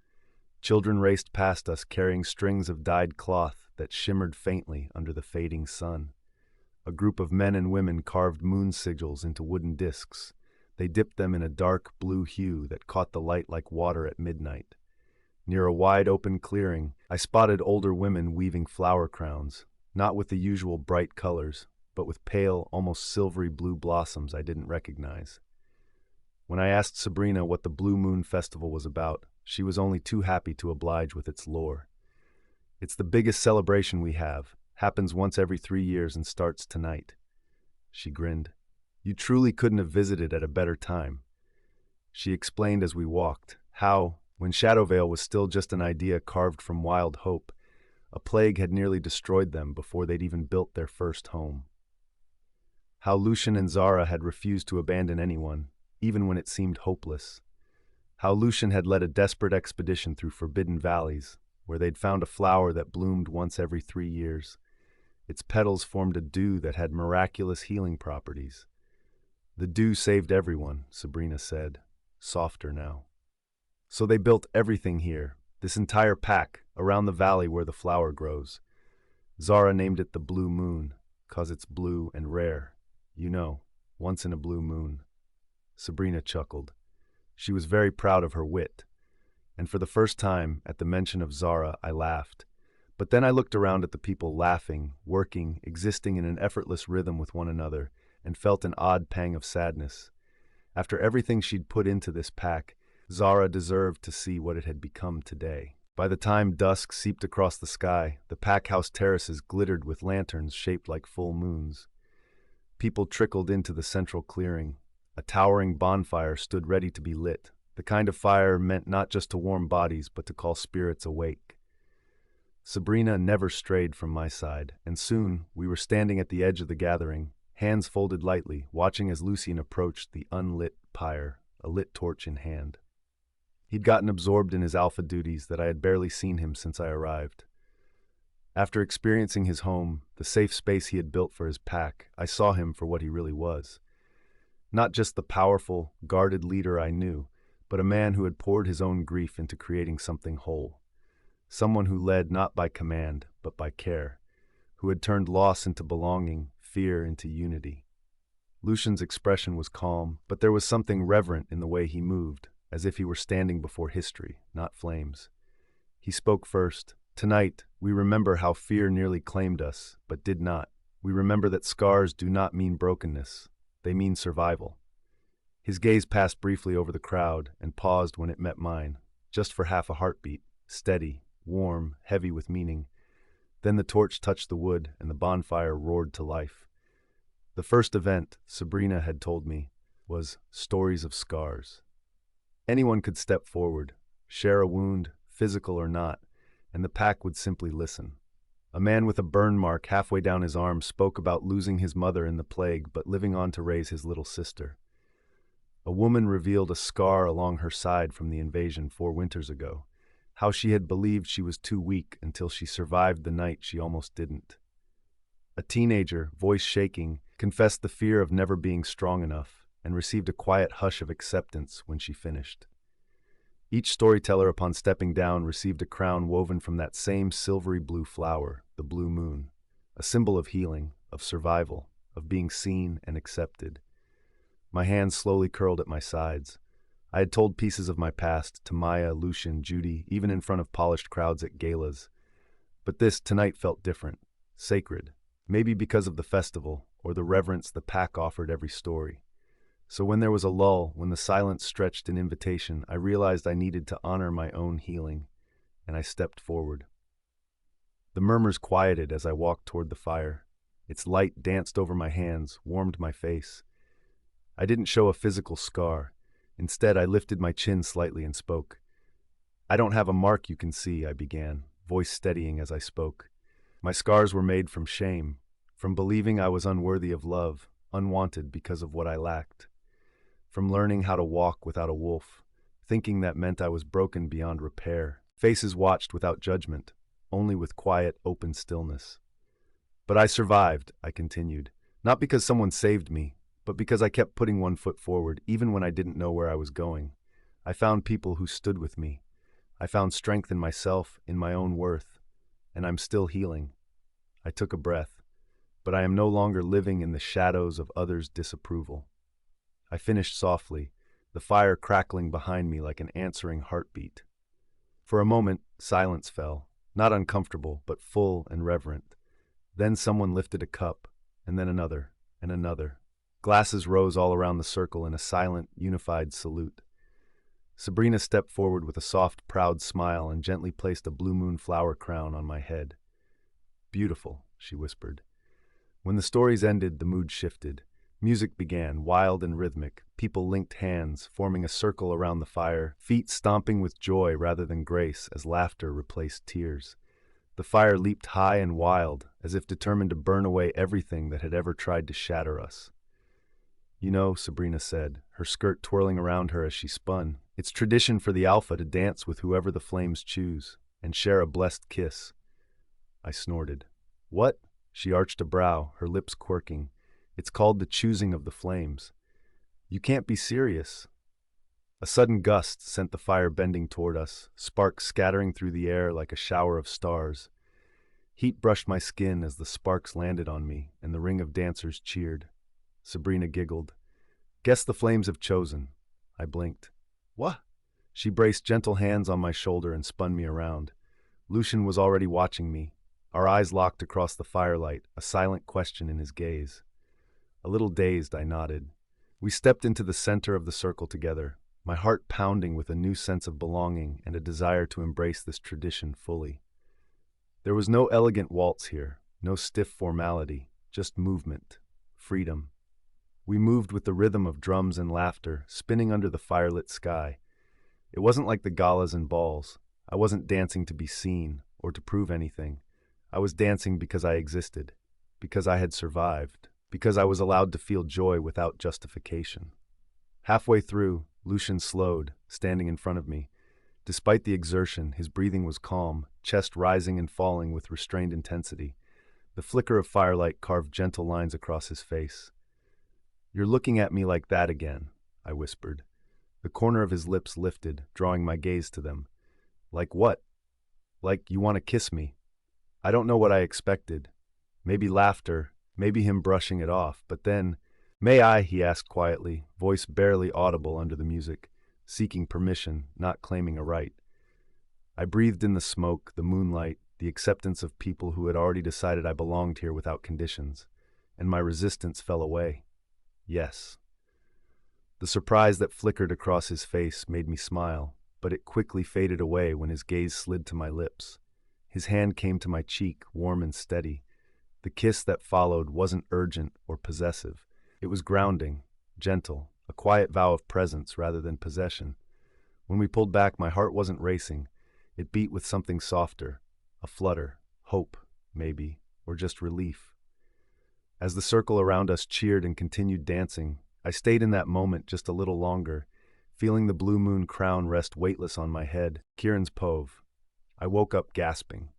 Children raced past us carrying strings of dyed cloth that shimmered faintly under the fading sun. A group of men and women carved moon sigils into wooden discs. They dipped them in a dark blue hue that caught the light like water at midnight. Near a wide open clearing, I spotted older women weaving flower crowns, not with the usual bright colors, but with pale, almost silvery blue blossoms I didn't recognize. When I asked Sabrina what the Blue Moon Festival was about, she was only too happy to oblige with its lore. It's the biggest celebration we have, happens once every 3 years and starts tonight. She grinned. You truly couldn't have visited at a better time. She explained as we walked, how, when Shadowvale was still just an idea carved from wild hope, a plague had nearly destroyed them before they'd even built their first home. How Lucian and Zara had refused to abandon anyone, even when it seemed hopeless. How Lucian had led a desperate expedition through forbidden valleys, where they'd found a flower that bloomed once every 3 years. Its petals formed a dew that had miraculous healing properties. The dew saved everyone, Sabrina said, softer now. So they built everything here, this entire pack, around the valley where the flower grows. Zara named it the Blue Moon, 'cause it's blue and rare. You know, once in a blue moon. Sabrina chuckled. She was very proud of her wit. And for the first time, at the mention of Zara, I laughed. But then I looked around at the people laughing, working, existing in an effortless rhythm with one another, and felt an odd pang of sadness. After everything she'd put into this pack, Zara deserved to see what it had become today. By the time dusk seeped across the sky, the pack house terraces glittered with lanterns shaped like full moons. People trickled into the central clearing. A towering bonfire stood ready to be lit, the kind of fire meant not just to warm bodies, but to call spirits awake. Sabrina never strayed from my side, and soon we were standing at the edge of the gathering, hands folded lightly, watching as Lucian approached the unlit pyre, a lit torch in hand. He'd gotten absorbed in his alpha duties that I had barely seen him since I arrived. After experiencing his home, the safe space he had built for his pack, I saw him for what he really was. Not just the powerful, guarded leader I knew, but a man who had poured his own grief into creating something whole. Someone who led not by command, but by care, who had turned loss into belonging, fear into unity. Lucian's expression was calm, but there was something reverent in the way he moved, as if he were standing before history, not flames. He spoke first. Tonight, we remember how fear nearly claimed us, but did not. We remember that scars do not mean brokenness. They mean survival. His gaze passed briefly over the crowd and paused when it met mine, just for half a heartbeat, steady, warm, heavy with meaning. Then the torch touched the wood and the bonfire roared to life. The first event, Sabrina had told me, was stories of scars. Anyone could step forward, share a wound, physical or not, and the pack would simply listen. A man with a burn mark halfway down his arm spoke about losing his mother in the plague but living on to raise his little sister. A woman revealed a scar along her side from the invasion 4 winters ago, how she had believed she was too weak until she survived the night she almost didn't. A teenager, voice shaking, confessed the fear of never being strong enough and received a quiet hush of acceptance when she finished. Each storyteller upon stepping down received a crown woven from that same silvery blue flower, the blue moon, a symbol of healing, of survival, of being seen and accepted. My hands slowly curled at my sides. I had told pieces of my past to Maya, Lucian, Judy, even in front of polished crowds at galas. But this tonight felt different, sacred, maybe because of the festival or the reverence the pack offered every story. So when there was a lull, when the silence stretched in invitation, I realized I needed to honor my own healing, and I stepped forward. The murmurs quieted as I walked toward the fire. Its light danced over my hands, warmed my face. I didn't show a physical scar. Instead, I lifted my chin slightly and spoke. "I don't have a mark you can see," I began, voice steadying as I spoke. My scars were made from shame, from believing I was unworthy of love, unwanted because of what I lacked. From learning how to walk without a wolf, thinking that meant I was broken beyond repair. Faces watched without judgment, only with quiet, open stillness. But I survived, I continued, not because someone saved me, but because I kept putting one foot forward even when I didn't know where I was going. I found people who stood with me. I found strength in myself, in my own worth, and I'm still healing. I took a breath, but I am no longer living in the shadows of others' disapproval. I finished softly, the fire crackling behind me like an answering heartbeat. For a moment, silence fell, not uncomfortable, but full and reverent. Then someone lifted a cup, and then another, and another. Glasses rose all around the circle in a silent, unified salute. Sabrina stepped forward with a soft, proud smile and gently placed a blue moon flower crown on my head. "Beautiful," she whispered. When the stories ended, the mood shifted. Music began, wild and rhythmic. People linked hands, forming a circle around the fire, feet stomping with joy rather than grace as laughter replaced tears. The fire leaped high and wild, as if determined to burn away everything that had ever tried to shatter us. "You know," Sabrina said, her skirt twirling around her as she spun, "it's tradition for the Alpha to dance with whoever the flames choose, and share a blessed kiss." I snorted. "What?" She arched a brow, her lips quirking. "It's called the choosing of the flames." "You can't be serious." A sudden gust sent the fire bending toward us, sparks scattering through the air like a shower of stars. Heat brushed my skin as the sparks landed on me, and the ring of dancers cheered. Sabrina giggled. "Guess the flames have chosen." I blinked. "What?" She braced gentle hands on my shoulder and spun me around. Lucian was already watching me, our eyes locked across the firelight, a silent question in his gaze. A little dazed, I nodded. We stepped into the center of the circle together, my heart pounding with a new sense of belonging and a desire to embrace this tradition fully. There was no elegant waltz here, no stiff formality, just movement, freedom. We moved with the rhythm of drums and laughter, spinning under the firelit sky. It wasn't like the galas and balls. I wasn't dancing to be seen or to prove anything. I was dancing because I existed, because I had survived, because I was allowed to feel joy without justification. Halfway through, Lucian slowed, standing in front of me. Despite the exertion, his breathing was calm, chest rising and falling with restrained intensity. The flicker of firelight carved gentle lines across his face. "You're looking at me like that again," I whispered. The corner of his lips lifted, drawing my gaze to them. "Like what?" "Like you want to kiss me." I don't know what I expected. Maybe laughter, maybe him brushing it off, but then "May I?" he asked quietly, voice barely audible under the music, seeking permission, not claiming a right. I breathed in the smoke, the moonlight, the acceptance of people who had already decided I belonged here without conditions, and my resistance fell away. Yes. The surprise that flickered across his face made me smile, but it quickly faded away when his gaze slid to my lips. His hand came to my cheek, warm and steady. The kiss that followed wasn't urgent or possessive. It was grounding, gentle, a quiet vow of presence rather than possession. When we pulled back, my heart wasn't racing. It beat with something softer, a flutter, hope, maybe, or just relief. As the circle around us cheered and continued dancing, I stayed in that moment just a little longer, feeling the blue moon crown rest weightless on my head. Kieran's Pove. I woke up gasping.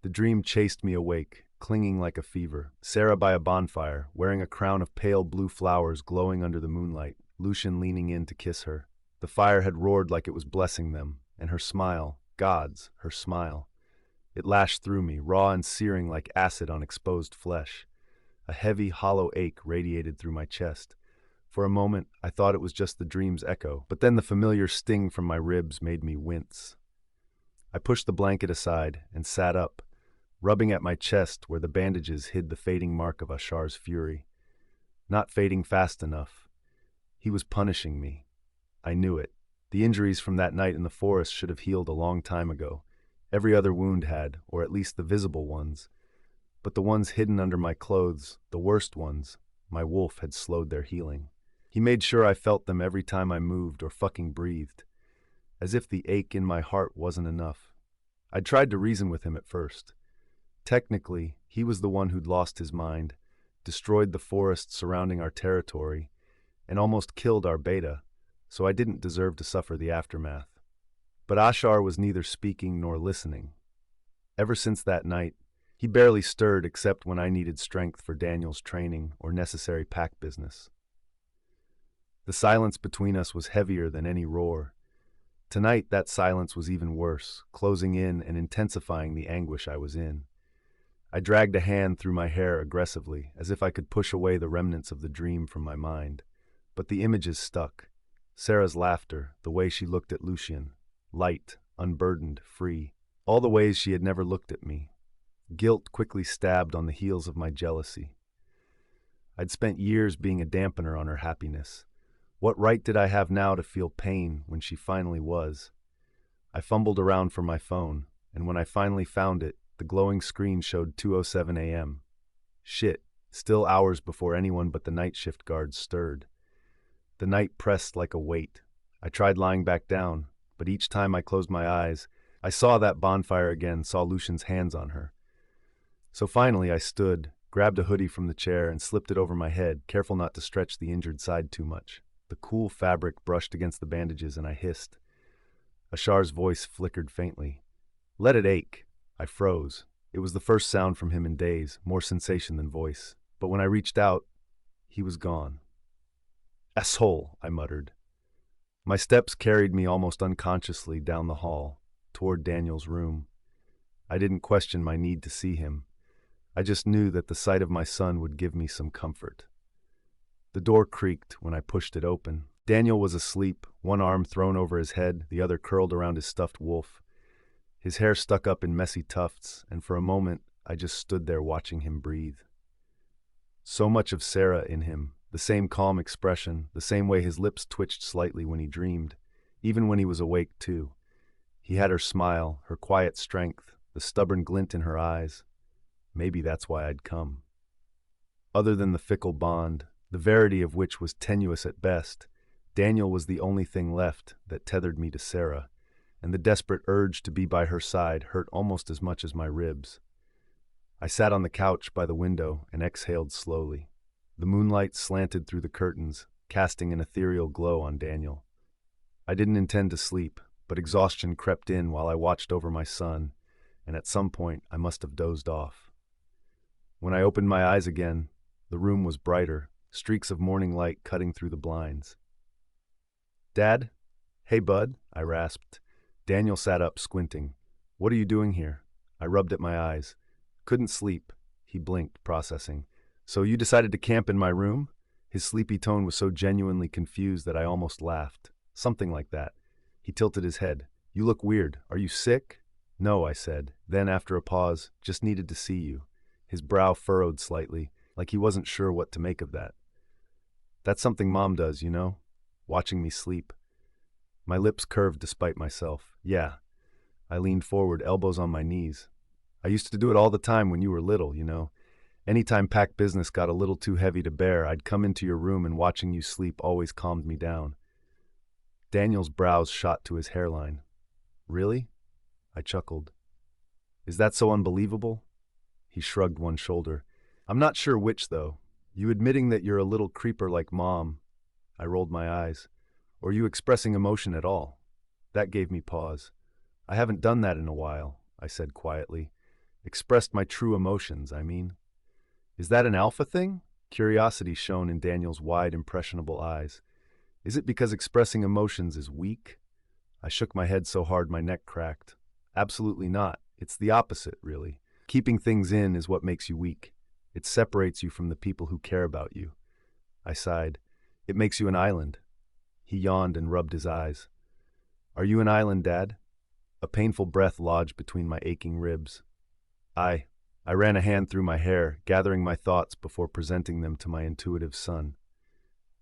The dream chased me awake, clinging like a fever. Sarah by a bonfire, wearing a crown of pale blue flowers glowing under the moonlight, Lucian leaning in to kiss her. The fire had roared like it was blessing them, and her smile, God's, her smile. It lashed through me, raw and searing like acid on exposed flesh. A heavy, hollow ache radiated through my chest. For a moment, I thought it was just the dream's echo, but then the familiar sting from my ribs made me wince. I pushed the blanket aside and sat up, rubbing at my chest where the bandages hid the fading mark of Ashar's fury. Not fading fast enough. He was punishing me. I knew it. The injuries from that night in the forest should have healed a long time ago. Every other wound had, or at least the visible ones. But the ones hidden under my clothes, the worst ones, my wolf had slowed their healing. He made sure I felt them every time I moved or fucking breathed, as if the ache in my heart wasn't enough. I'd tried to reason with him at first. Technically, he was the one who'd lost his mind, destroyed the forest surrounding our territory, and almost killed our beta, so I didn't deserve to suffer the aftermath. But Ashar was neither speaking nor listening. Ever since that night, he barely stirred except when I needed strength for Daniel's training or necessary pack business. The silence between us was heavier than any roar. Tonight, that silence was even worse, closing in and intensifying the anguish I was in. I dragged a hand through my hair aggressively, as if I could push away the remnants of the dream from my mind. But the images stuck. Sarah's laughter, the way she looked at Lucian, light, unburdened, free, all the ways she had never looked at me. Guilt quickly stabbed on the heels of my jealousy. I'd spent years being a dampener on her happiness. What right did I have now to feel pain when she finally was? I fumbled around for my phone, and when I finally found it, the glowing screen showed 2:07 a.m. Shit, still hours before anyone but the night shift guards stirred. The night pressed like a weight. I tried lying back down, but each time I closed my eyes, I saw that bonfire again, saw Lucian's hands on her. So finally I stood, grabbed a hoodie from the chair and slipped it over my head, careful not to stretch the injured side too much. The cool fabric brushed against the bandages and I hissed. Ashar's voice flickered faintly. Let it ache. I froze. It was the first sound from him in days, more sensation than voice. But when I reached out, he was gone. Asshole, I muttered. My steps carried me almost unconsciously down the hall, toward Daniel's room. I didn't question my need to see him. I just knew that the sight of my son would give me some comfort. The door creaked when I pushed it open. Daniel was asleep, one arm thrown over his head, the other curled around his stuffed wolf. His hair stuck up in messy tufts, and for a moment I just stood there watching him breathe. So much of Sarah in him, the same calm expression, the same way his lips twitched slightly when he dreamed, even when he was awake too. He had her smile, her quiet strength, the stubborn glint in her eyes. Maybe that's why I'd come. Other than the fickle bond, the verity of which was tenuous at best, Daniel was the only thing left that tethered me to Sarah, and the desperate urge to be by her side hurt almost as much as my ribs. I sat on the couch by the window and exhaled slowly. The moonlight slanted through the curtains, casting an ethereal glow on Daniel. I didn't intend to sleep, but exhaustion crept in while I watched over my son, and at some point I must have dozed off. When I opened my eyes again, the room was brighter, streaks of morning light cutting through the blinds. Dad? Hey, bud, I rasped. Daniel sat up, squinting. What are you doing here? I rubbed at my eyes. Couldn't sleep. He blinked, processing. So you decided to camp in my room? His sleepy tone was so genuinely confused that I almost laughed. Something like that. He tilted his head. You look weird. Are you sick? No, I said. Then, after a pause, just needed to see you. His brow furrowed slightly, like he wasn't sure what to make of that. That's something Mom does, you know? Watching me sleep. My lips curved despite myself. Yeah. I leaned forward, elbows on my knees. I used to do it all the time when you were little, you know. Anytime pack business got a little too heavy to bear, I'd come into your room and watching you sleep always calmed me down. Daniel's brows shot to his hairline. Really? I chuckled. Is that so unbelievable? He shrugged one shoulder. I'm not sure which, though. You admitting that you're a little creeper like Mom. I rolled my eyes. Or you expressing emotion at all. That gave me pause. I haven't done that in a while, I said quietly. Expressed my true emotions, I mean. Is that an alpha thing? Curiosity shone in Daniel's wide, impressionable eyes. Is it because expressing emotions is weak? I shook my head so hard my neck cracked. Absolutely not. It's the opposite, really. Keeping things in is what makes you weak. It separates you from the people who care about you. I sighed. It makes you an island. He yawned and rubbed his eyes. Are you an island, Dad? A painful breath lodged between my aching ribs. I ran a hand through my hair, gathering my thoughts before presenting them to my intuitive son.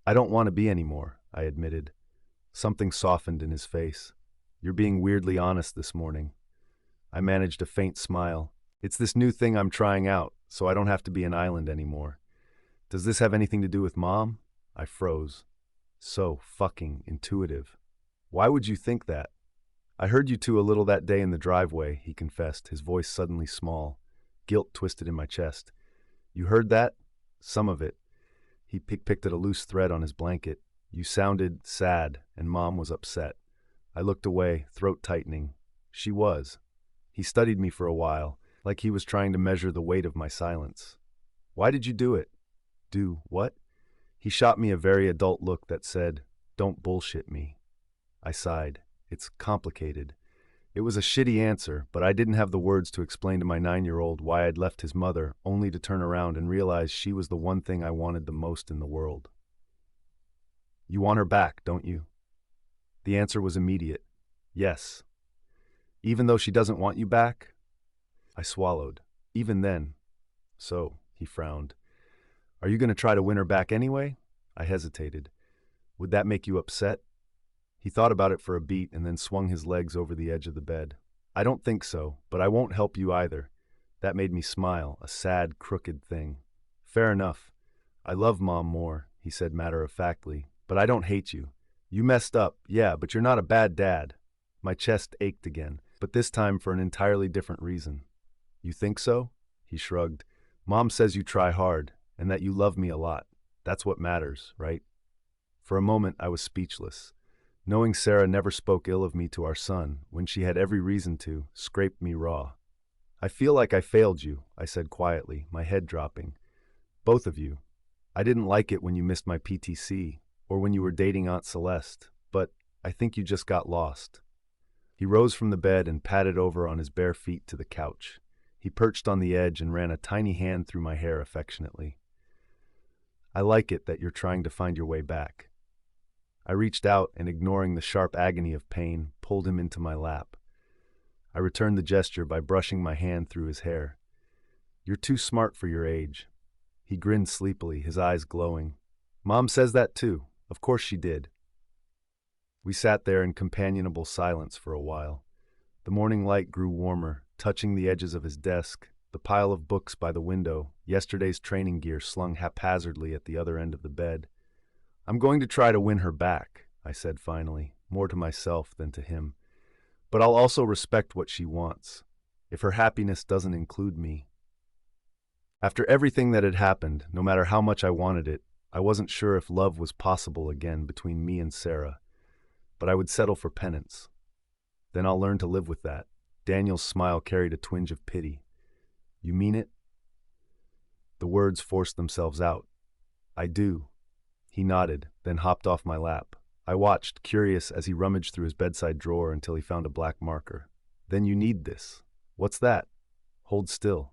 I don't want to be anymore, I admitted. Something softened in his face. You're being weirdly honest this morning. I managed a faint smile. It's this new thing I'm trying out, so I don't have to be an island anymore. Does this have anything to do with Mom? I froze. So fucking intuitive. Why would you think that? I heard you two a little that day in the driveway, he confessed, his voice suddenly small. Guilt twisted in my chest. You heard that? Some of it. He picked at a loose thread on his blanket. You sounded sad, and Mom was upset. I looked away, throat tightening. She was. He studied me for a while, like he was trying to measure the weight of my silence. Why did you do it? Do what? He shot me a very adult look that said, Don't bullshit me. I sighed. It's complicated. It was a shitty answer, but I didn't have the words to explain to my 9-year-old why I'd left his mother, only to turn around and realize she was the one thing I wanted the most in the world. You want her back, don't you? The answer was immediate. Yes. Even though she doesn't want you back? I swallowed. Even then. So, he frowned. Are you going to try to win her back anyway? I hesitated. Would that make you upset? He thought about it for a beat and then swung his legs over the edge of the bed. I don't think so, but I won't help you either. That made me smile, a sad, crooked thing. Fair enough. I love Mom more, he said matter-of-factly, but I don't hate you. You messed up, yeah, but you're not a bad dad. My chest ached again, but this time for an entirely different reason. You think so? He shrugged. Mom says you try hard, and that you love me a lot. That's what matters, right? For a moment, I was speechless. Knowing Sarah never spoke ill of me to our son, when she had every reason to, scraped me raw. I feel like I failed you, I said quietly, my head dropping. Both of you. I didn't like it when you missed my PTC, or when you were dating Aunt Celeste, but I think you just got lost. He rose from the bed and padded over on his bare feet to the couch. He perched on the edge and ran a tiny hand through my hair affectionately. I like it that you're trying to find your way back. I reached out and, ignoring the sharp agony of pain, pulled him into my lap. I returned the gesture by brushing my hand through his hair. You're too smart for your age. He grinned sleepily, his eyes glowing. Mom says that too. Of course she did. We sat there in companionable silence for a while. The morning light grew warmer, touching the edges of his desk, the pile of books by the window, yesterday's training gear slung haphazardly at the other end of the bed. I'm going to try to win her back, I said finally, more to myself than to him. But I'll also respect what she wants, if her happiness doesn't include me. After everything that had happened, no matter how much I wanted it, I wasn't sure if love was possible again between me and Sarah, but I would settle for penance. Then I'll learn to live with that. Daniel's smile carried a twinge of pity. You mean it? The words forced themselves out. I do. He nodded, then hopped off my lap. I watched, curious, as he rummaged through his bedside drawer until he found a black marker. Then you need this. What's that? Hold still.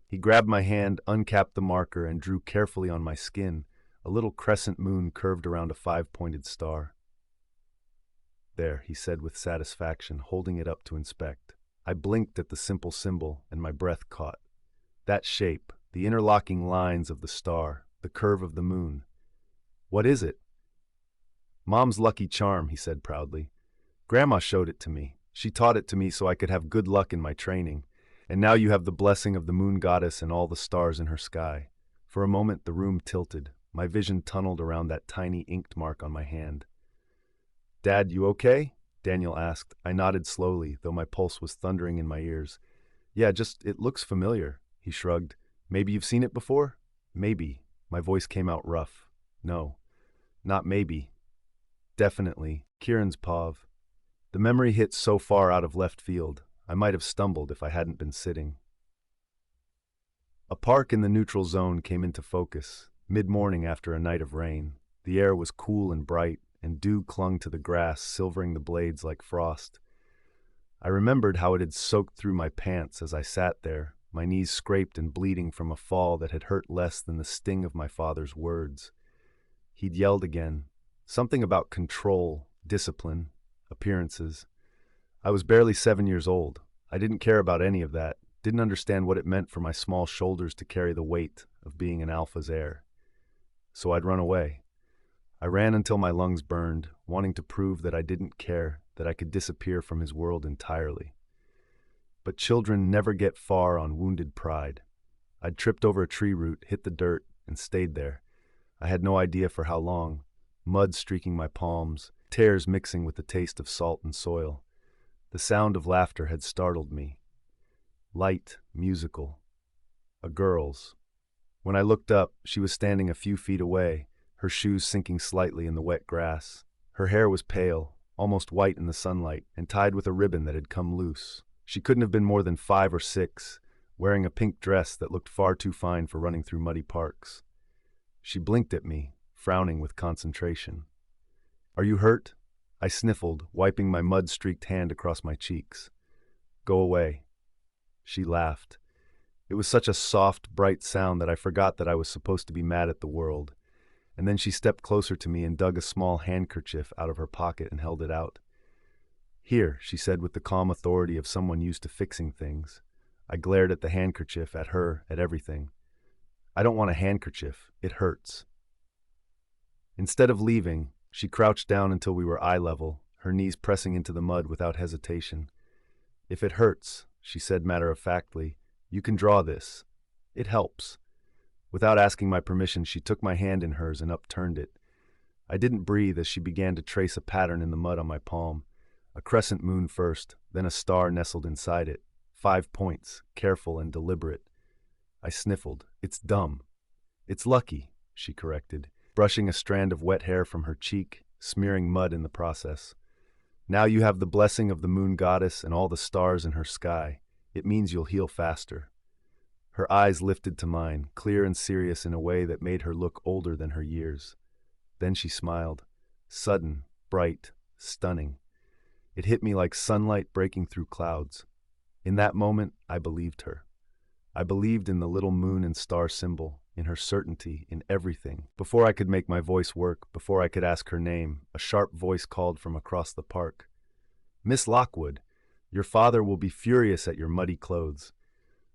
He grabbed my hand, uncapped the marker, and drew carefully on my skin, A little crescent moon curved around a five-pointed star. There, he said with satisfaction, holding it up to inspect. I blinked at the simple symbol, and my breath caught. That shape, the interlocking lines of the star, the curve of the moon. What is it? Mom's lucky charm, he said proudly. Grandma showed it to me. She taught it to me so I could have good luck in my training. And now you have the blessing of the moon goddess and all the stars in her sky. For a moment, the room tilted. My vision tunneled around that tiny inked mark on my hand. Dad, you okay? Daniel asked. I nodded slowly, though my pulse was thundering in my ears. Yeah, it looks familiar, he shrugged. Maybe you've seen it before? Maybe. My voice came out rough. No, not maybe. Definitely. Kieran's Pav. The memory hit so far out of left field, I might have stumbled if I hadn't been sitting. A park in the neutral zone came into focus, mid-morning after a night of rain. The air was cool and bright, and dew clung to the grass, silvering the blades like frost. I remembered how it had soaked through my pants as I sat there, my knees scraped and bleeding from a fall that had hurt less than the sting of my father's words. He'd yelled again, something about control, discipline, appearances. I was barely 7 years old. I didn't care about any of that, didn't understand what it meant for my small shoulders to carry the weight of being an alpha's heir. So I'd run away. I ran until my lungs burned, wanting to prove that I didn't care, that I could disappear from his world entirely. But children never get far on wounded pride. I'd tripped over a tree root, hit the dirt, and stayed there. I had no idea for how long, mud streaking my palms, tears mixing with the taste of salt and soil. The sound of laughter had startled me. Light, musical. A girl's. When I looked up, she was standing a few feet away, her shoes sinking slightly in the wet grass. Her hair was pale, almost white in the sunlight, and tied with a ribbon that had come loose. She couldn't have been more than 5 or 6, wearing a pink dress that looked far too fine for running through muddy parks. She blinked at me, frowning with concentration. Are you hurt? I sniffled, wiping my mud-streaked hand across my cheeks. Go away. She laughed. It was such a soft, bright sound that I forgot that I was supposed to be mad at the world. And then she stepped closer to me and dug a small handkerchief out of her pocket and held it out. Here, she said with the calm authority of someone used to fixing things. I glared at the handkerchief, at her, at everything. I don't want a handkerchief. It hurts. Instead of leaving, she crouched down until we were eye level, her knees pressing into the mud without hesitation. If it hurts, she said matter-of-factly, you can draw this. It helps. Without asking my permission, she took my hand in hers and upturned it. I didn't breathe as she began to trace a pattern in the mud on my palm. A crescent moon first, then a star nestled inside it. 5 points, careful and deliberate. I sniffled. It's dumb. It's lucky, she corrected, brushing a strand of wet hair from her cheek, smearing mud in the process. Now you have the blessing of the moon goddess and all the stars in her sky. It means you'll heal faster. Her eyes lifted to mine, clear and serious in a way that made her look older than her years. Then she smiled. Sudden, bright, stunning. It hit me like sunlight breaking through clouds. In that moment, I believed her. I believed in the little moon and star symbol, in her certainty, in everything. Before I could make my voice work, before I could ask her name, a sharp voice called from across the park. Miss Lockwood, your father will be furious at your muddy clothes.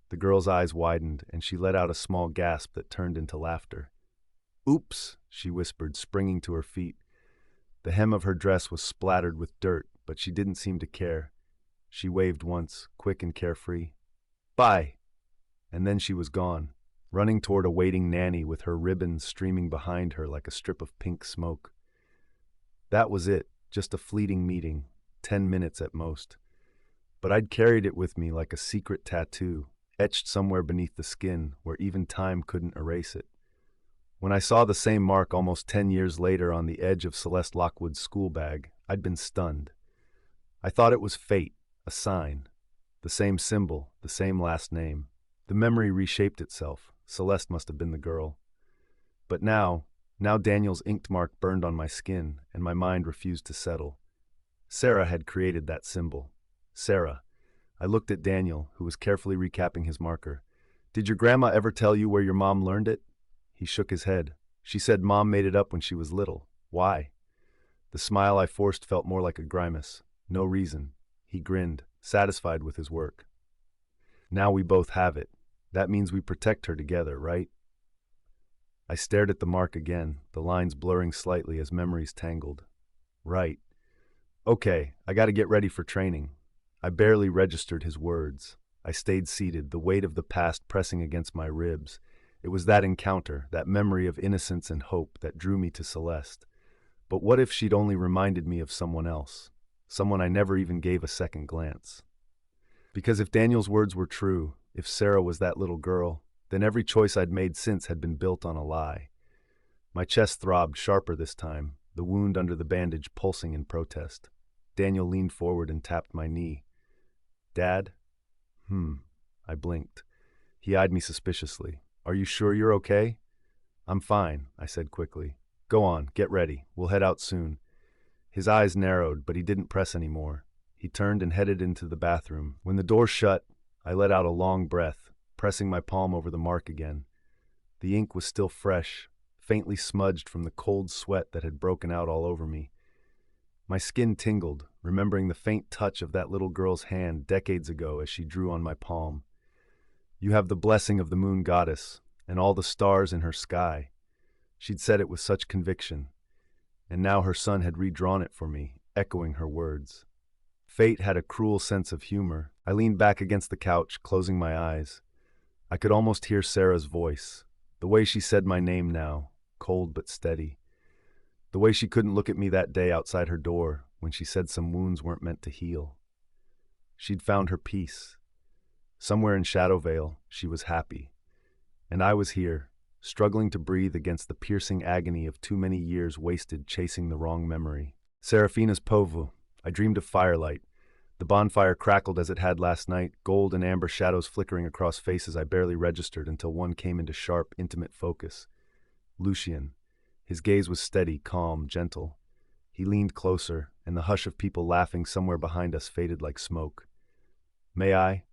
The girl's eyes widened, and she let out a small gasp that turned into laughter. Oops, she whispered, springing to her feet. The hem of her dress was splattered with dirt, but she didn't seem to care. She waved once, quick and carefree. Bye! And then she was gone, running toward a waiting nanny with her ribbon streaming behind her like a strip of pink smoke. That was it, just a fleeting meeting, 10 minutes at most. But I'd carried it with me like a secret tattoo, etched somewhere beneath the skin where even time couldn't erase it. When I saw the same mark almost 10 years later on the edge of Celeste Lockwood's school bag, I'd been stunned. I thought it was fate, a sign. The same symbol, the same last name. The memory reshaped itself. Celeste must have been the girl. But now Daniel's inked mark burned on my skin, and my mind refused to settle. Sarah had created that symbol. Sarah. I looked at Daniel, who was carefully recapping his marker. Did your grandma ever tell you where your mom learned it? He shook his head. She said Mom made it up when she was little. Why? The smile I forced felt more like a grimace. No reason. He grinned, satisfied with his work. Now we both have it. That means we protect her together, right? I stared at the mark again, the lines blurring slightly as memories tangled. Right. Okay, I gotta get ready for training. I barely registered his words. I stayed seated, the weight of the past pressing against my ribs. It was that encounter, that memory of innocence and hope that drew me to Celeste. But what if she'd only reminded me of someone else? Someone I never even gave a second glance. Because if Daniel's words were true, if Sarah was that little girl, then every choice I'd made since had been built on a lie. My chest throbbed sharper this time, the wound under the bandage pulsing in protest. Daniel leaned forward and tapped my knee. Dad? I blinked. He eyed me suspiciously. Are you sure you're okay? I'm fine, I said quickly. Go on, get ready. We'll head out soon. His eyes narrowed, but he didn't press any more. He turned and headed into the bathroom. When the door shut, I let out a long breath, pressing my palm over the mark again. The ink was still fresh, faintly smudged from the cold sweat that had broken out all over me. My skin tingled, remembering the faint touch of that little girl's hand decades ago as she drew on my palm. You have the blessing of the moon goddess and all the stars in her sky. She'd said it with such conviction, and now her son had redrawn it for me, echoing her words. Fate had a cruel sense of humor. I leaned back against the couch, closing my eyes. I could almost hear Sarah's voice, the way she said my name now, cold but steady. The way she couldn't look at me that day outside her door when she said some wounds weren't meant to heal. She'd found her peace. Somewhere in Shadowvale, she was happy. And I was here, struggling to breathe against the piercing agony of too many years wasted chasing the wrong memory. Serafina's Povu. I dreamed of firelight. The bonfire crackled as it had last night, gold and amber shadows flickering across faces I barely registered until one came into sharp, intimate focus. Lucien. His gaze was steady, calm, gentle. He leaned closer, and the hush of people laughing somewhere behind us faded like smoke. May I?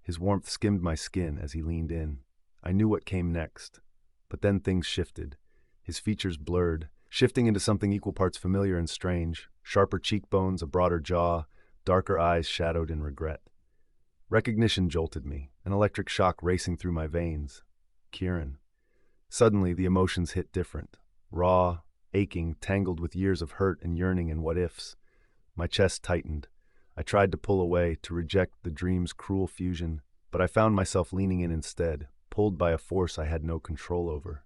His warmth skimmed my skin as he leaned in. I knew what came next. But then things shifted. His features blurred, shifting into something equal parts familiar and strange. Sharper cheekbones, a broader jaw, darker eyes shadowed in regret. Recognition jolted me, an electric shock racing through my veins. Kieran. Suddenly, the emotions hit different. Raw, aching, tangled with years of hurt and yearning and what-ifs. My chest tightened. I tried to pull away, to reject the dream's cruel fusion, but I found myself leaning in instead, pulled by a force I had no control over.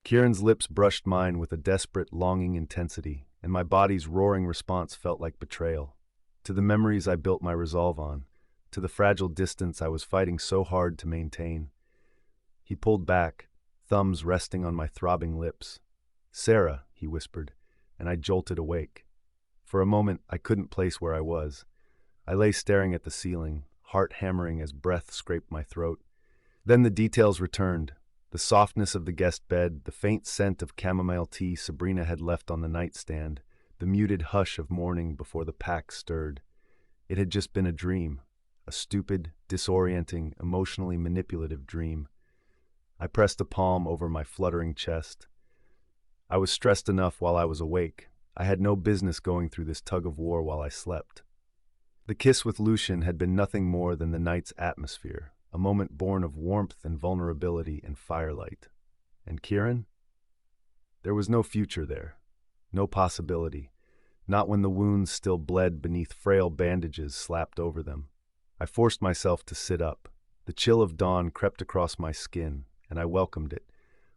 Kieran's lips brushed mine with a desperate, longing intensity, and my body's roaring response felt like betrayal. To the memories I built my resolve on, to the fragile distance I was fighting so hard to maintain. He pulled back, thumbs resting on my throbbing lips. Sarah, he whispered, and I jolted awake. For a moment, I couldn't place where I was. I lay staring at the ceiling, heart hammering as breath scraped my throat. Then the details returned. The softness of the guest bed, the faint scent of chamomile tea Sabrina had left on the nightstand, the muted hush of morning before the pack stirred. It had just been a dream, a stupid, disorienting, emotionally manipulative dream. I pressed a palm over my fluttering chest. I was stressed enough while I was awake. I had no business going through this tug-of-war while I slept. The kiss with Lucien had been nothing more than the night's atmosphere, a moment born of warmth and vulnerability and firelight. And Kieran? There was no future there, no possibility, not when the wounds still bled beneath frail bandages slapped over them. I forced myself to sit up. The chill of dawn crept across my skin, and I welcomed it,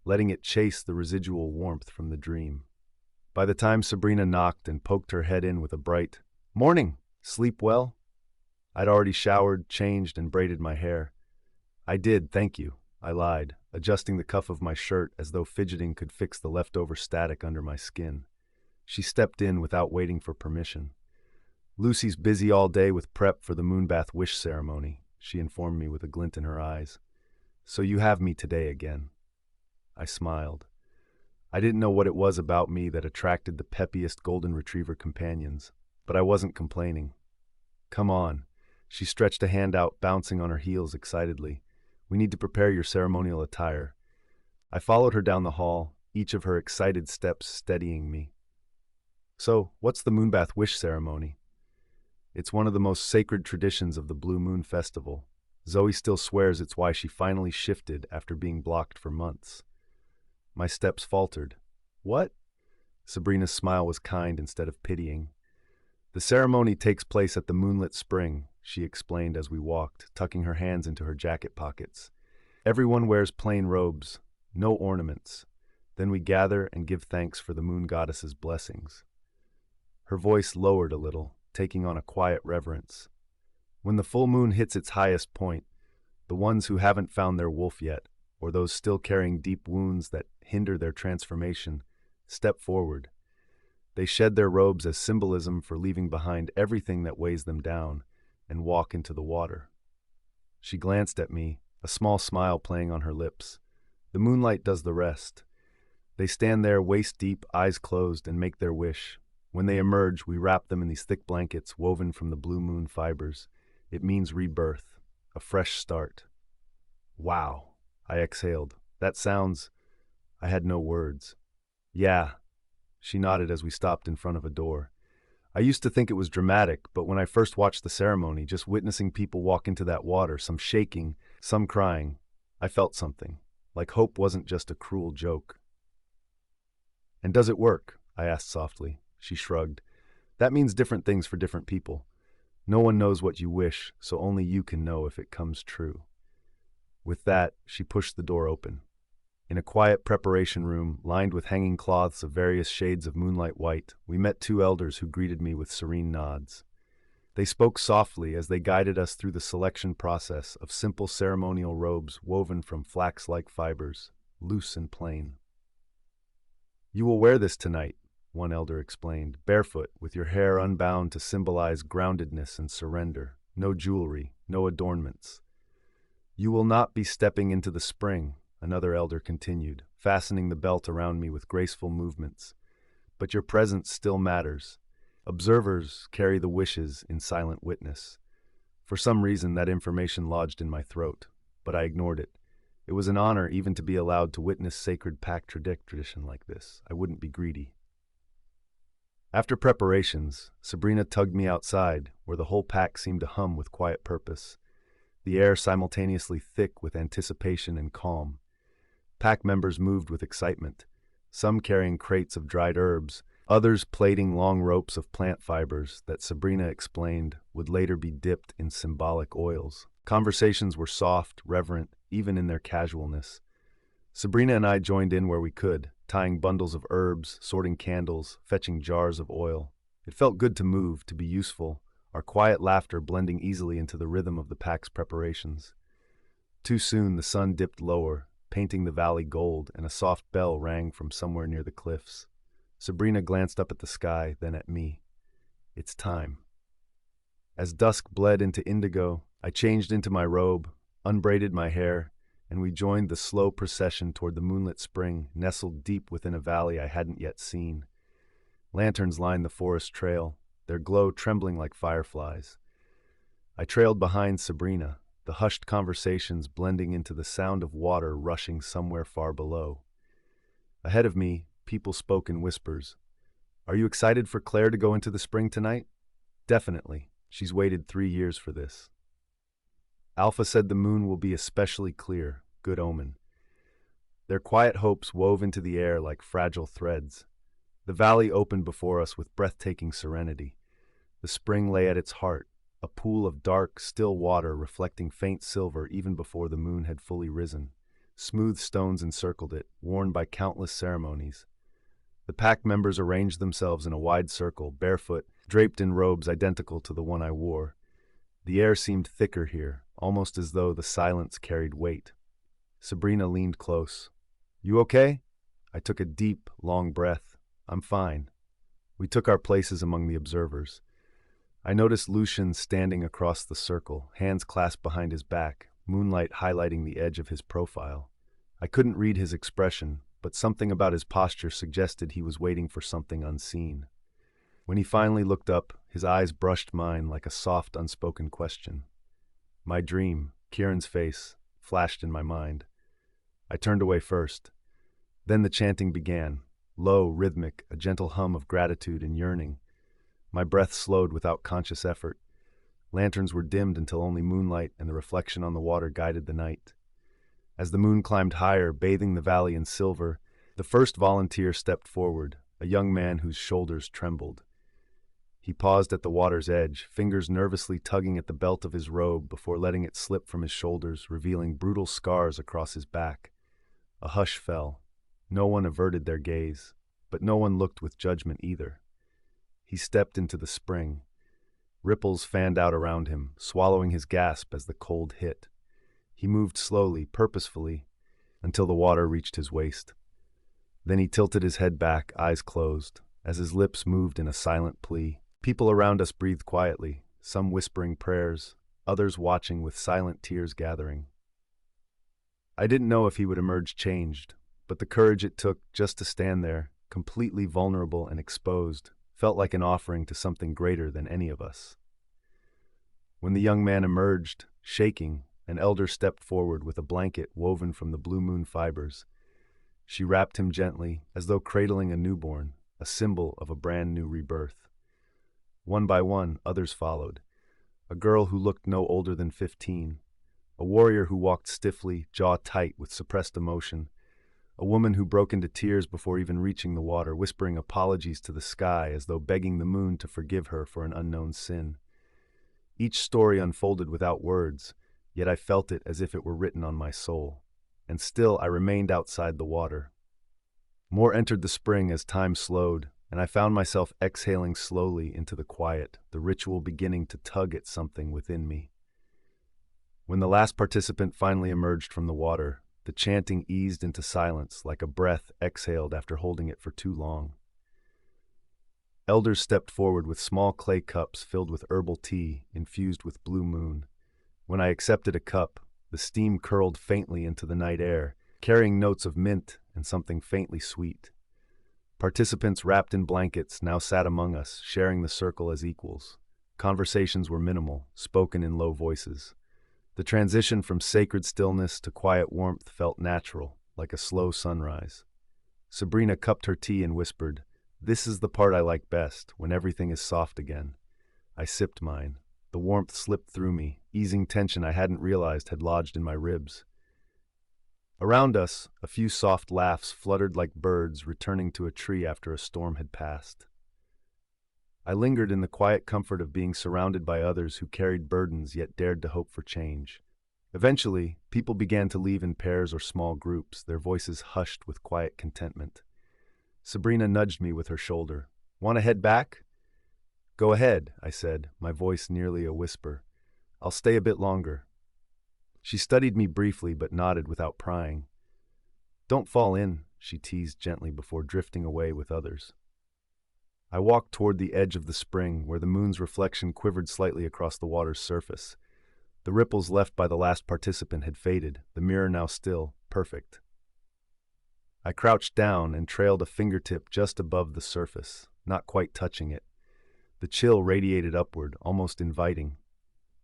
letting it chase the residual warmth from the dream. By the time Sabrina knocked and poked her head in with a bright, "Morning! Sleep well?" I'd already showered, changed, and braided my hair. I did, thank you, I lied, adjusting the cuff of my shirt as though fidgeting could fix the leftover static under my skin. She stepped in without waiting for permission. "Lucy's busy all day with prep for the moonbath wish ceremony," she informed me with a glint in her eyes. "So you have me today again." I smiled. I didn't know what it was about me that attracted the peppiest golden retriever companions, but I wasn't complaining. "Come on." She stretched a hand out, bouncing on her heels excitedly. "We need to prepare your ceremonial attire." I followed her down the hall, each of her excited steps steadying me. So, what's the Moonbath Wish Ceremony? It's one of the most sacred traditions of the Blue Moon Festival. Zoe still swears it's why she finally shifted after being blocked for months. My steps faltered. What? Sabrina's smile was kind instead of pitying. The ceremony takes place at the moonlit spring, she explained as we walked, tucking her hands into her jacket pockets. Everyone wears plain robes, no ornaments. Then we gather and give thanks for the moon goddess's blessings. Her voice lowered a little, taking on a quiet reverence. When the full moon hits its highest point, the ones who haven't found their wolf yet, or those still carrying deep wounds that hinder their transformation, step forward. They shed their robes as symbolism for leaving behind everything that weighs them down and walk into the water. She glanced at me, a small smile playing on her lips. The moonlight does the rest. They stand there waist-deep, eyes closed, and make their wish. When they emerge, we wrap them in these thick blankets woven from the blue moon fibers. It means rebirth, a fresh start. Wow, I exhaled. That sounds... I had no words. Yeah, she nodded as we stopped in front of a door. I used to think it was dramatic, but when I first watched the ceremony, just witnessing people walk into that water, some shaking, some crying, I felt something, like hope wasn't just a cruel joke. And does it work? I asked softly. She shrugged. That means different things for different people. No one knows what you wish, so only you can know if it comes true. With that, she pushed the door open. In a quiet preparation room, lined with hanging cloths of various shades of moonlight white, we met two elders who greeted me with serene nods. They spoke softly as they guided us through the selection process of simple ceremonial robes woven from flax-like fibers, loose and plain. You will wear this tonight, one elder explained, barefoot, with your hair unbound to symbolize groundedness and surrender. No jewelry, no adornments. You will not be stepping into the spring, another elder continued, fastening the belt around me with graceful movements. But your presence still matters. Observers carry the wishes in silent witness. For some reason, that information lodged in my throat, but I ignored it. It was an honor even to be allowed to witness sacred pack tradition like this. I wouldn't be greedy. After preparations, Sabrina tugged me outside, where the whole pack seemed to hum with quiet purpose, the air simultaneously thick with anticipation and calm. Pack members moved with excitement, some carrying crates of dried herbs, others plaiting long ropes of plant fibers that Sabrina explained would later be dipped in symbolic oils. Conversations were soft, reverent, even in their casualness. Sabrina and I joined in where we could, tying bundles of herbs, sorting candles, fetching jars of oil. It felt good to move, to be useful, our quiet laughter blending easily into the rhythm of the pack's preparations. Too soon the sun dipped lower, painting the valley gold, and a soft bell rang from somewhere near the cliffs. Sabrina glanced up at the sky, then at me. It's time. As dusk bled into indigo, I changed into my robe, unbraided my hair, and we joined the slow procession toward the moonlit spring, nestled deep within a valley I hadn't yet seen. Lanterns lined the forest trail, their glow trembling like fireflies. I trailed behind Sabrina, the hushed conversations blending into the sound of water rushing somewhere far below. Ahead of me, people spoke in whispers. Are you excited for Claire to go into the spring tonight? Definitely. She's waited 3 years for this. Alpha said the moon will be especially clear, good omen. Their quiet hopes wove into the air like fragile threads. The valley opened before us with breathtaking serenity. The spring lay at its heart, a pool of dark, still water reflecting faint silver even before the moon had fully risen. Smooth stones encircled it, worn by countless ceremonies. The pack members arranged themselves in a wide circle, barefoot, draped in robes identical to the one I wore. The air seemed thicker here, almost as though the silence carried weight. Sabrina leaned close. You okay? I took a deep, long breath. I'm fine. We took our places among the observers. I noticed Lucian standing across the circle, hands clasped behind his back, moonlight highlighting the edge of his profile. I couldn't read his expression, but something about his posture suggested he was waiting for something unseen. When he finally looked up, his eyes brushed mine like a soft, unspoken question. My dream, Kieran's face, flashed in my mind. I turned away first. Then the chanting began, low, rhythmic, a gentle hum of gratitude and yearning. My breath slowed without conscious effort. Lanterns were dimmed until only moonlight and the reflection on the water guided the night. As the moon climbed higher, bathing the valley in silver, the first volunteer stepped forward, a young man whose shoulders trembled. He paused at the water's edge, fingers nervously tugging at the belt of his robe before letting it slip from his shoulders, revealing brutal scars across his back. A hush fell. No one averted their gaze, but no one looked with judgment either. He stepped into the spring. Ripples fanned out around him, swallowing his gasp as the cold hit. He moved slowly, purposefully, until the water reached his waist. Then he tilted his head back, eyes closed, as his lips moved in a silent plea. People around us breathed quietly, some whispering prayers, others watching with silent tears gathering. I didn't know if he would emerge changed, but the courage it took just to stand there, completely vulnerable and exposed, felt like an offering to something greater than any of us. When the young man emerged, shaking, an elder stepped forward with a blanket woven from the blue moon fibers. She wrapped him gently, as though cradling a newborn, a symbol of a brand new rebirth. One by one, others followed. A girl who looked no older than 15, a warrior who walked stiffly, jaw tight with suppressed emotion, a woman who broke into tears before even reaching the water, whispering apologies to the sky as though begging the moon to forgive her for an unknown sin. Each story unfolded without words, yet I felt it as if it were written on my soul. And still I remained outside the water. More entered the spring as time slowed, and I found myself exhaling slowly into the quiet, the ritual beginning to tug at something within me. When the last participant finally emerged from the water, the chanting eased into silence like a breath exhaled after holding it for too long. Elders stepped forward with small clay cups filled with herbal tea infused with blue moon. When I accepted a cup, the steam curled faintly into the night air, carrying notes of mint and something faintly sweet. Participants wrapped in blankets now sat among us, sharing the circle as equals. Conversations were minimal, spoken in low voices. The transition from sacred stillness to quiet warmth felt natural, like a slow sunrise. Sabrina cupped her tea and whispered, "This is the part I like best, when everything is soft again." I sipped mine. The warmth slipped through me, easing tension I hadn't realized had lodged in my ribs. Around us, a few soft laughs fluttered like birds returning to a tree after a storm had passed. I lingered in the quiet comfort of being surrounded by others who carried burdens yet dared to hope for change. Eventually, people began to leave in pairs or small groups, their voices hushed with quiet contentment. Sabrina nudged me with her shoulder. "Want to head back?" "Go ahead," I said, my voice nearly a whisper. "I'll stay a bit longer." She studied me briefly but nodded without prying. "Don't fall in," she teased gently before drifting away with others. I walked toward the edge of the spring where the moon's reflection quivered slightly across the water's surface. The ripples left by the last participant had faded, the mirror now still, perfect. I crouched down and trailed a fingertip just above the surface, not quite touching it. The chill radiated upward, almost inviting.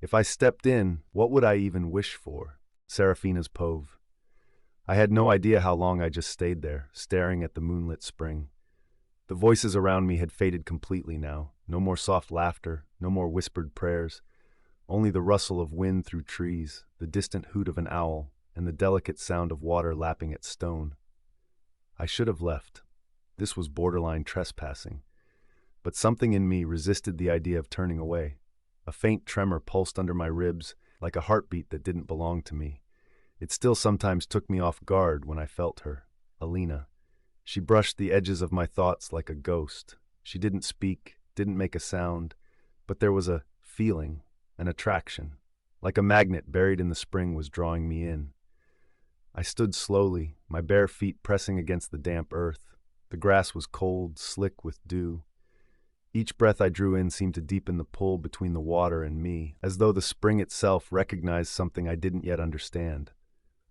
If I stepped in, what would I even wish for? Serafina's Pove. I had no idea how long I just stayed there, staring at the moonlit spring. The voices around me had faded completely now. No more soft laughter, no more whispered prayers. Only the rustle of wind through trees, the distant hoot of an owl, and the delicate sound of water lapping at stone. I should have left. This was borderline trespassing. But something in me resisted the idea of turning away. A faint tremor pulsed under my ribs, like a heartbeat that didn't belong to me. It still sometimes took me off guard when I felt her, Alina. She brushed the edges of my thoughts like a ghost. She didn't speak, didn't make a sound, but there was a feeling, an attraction. Like a magnet buried in the spring was drawing me in. I stood slowly, my bare feet pressing against the damp earth. The grass was cold, slick with dew. Each breath I drew in seemed to deepen the pull between the water and me, as though the spring itself recognized something I didn't yet understand.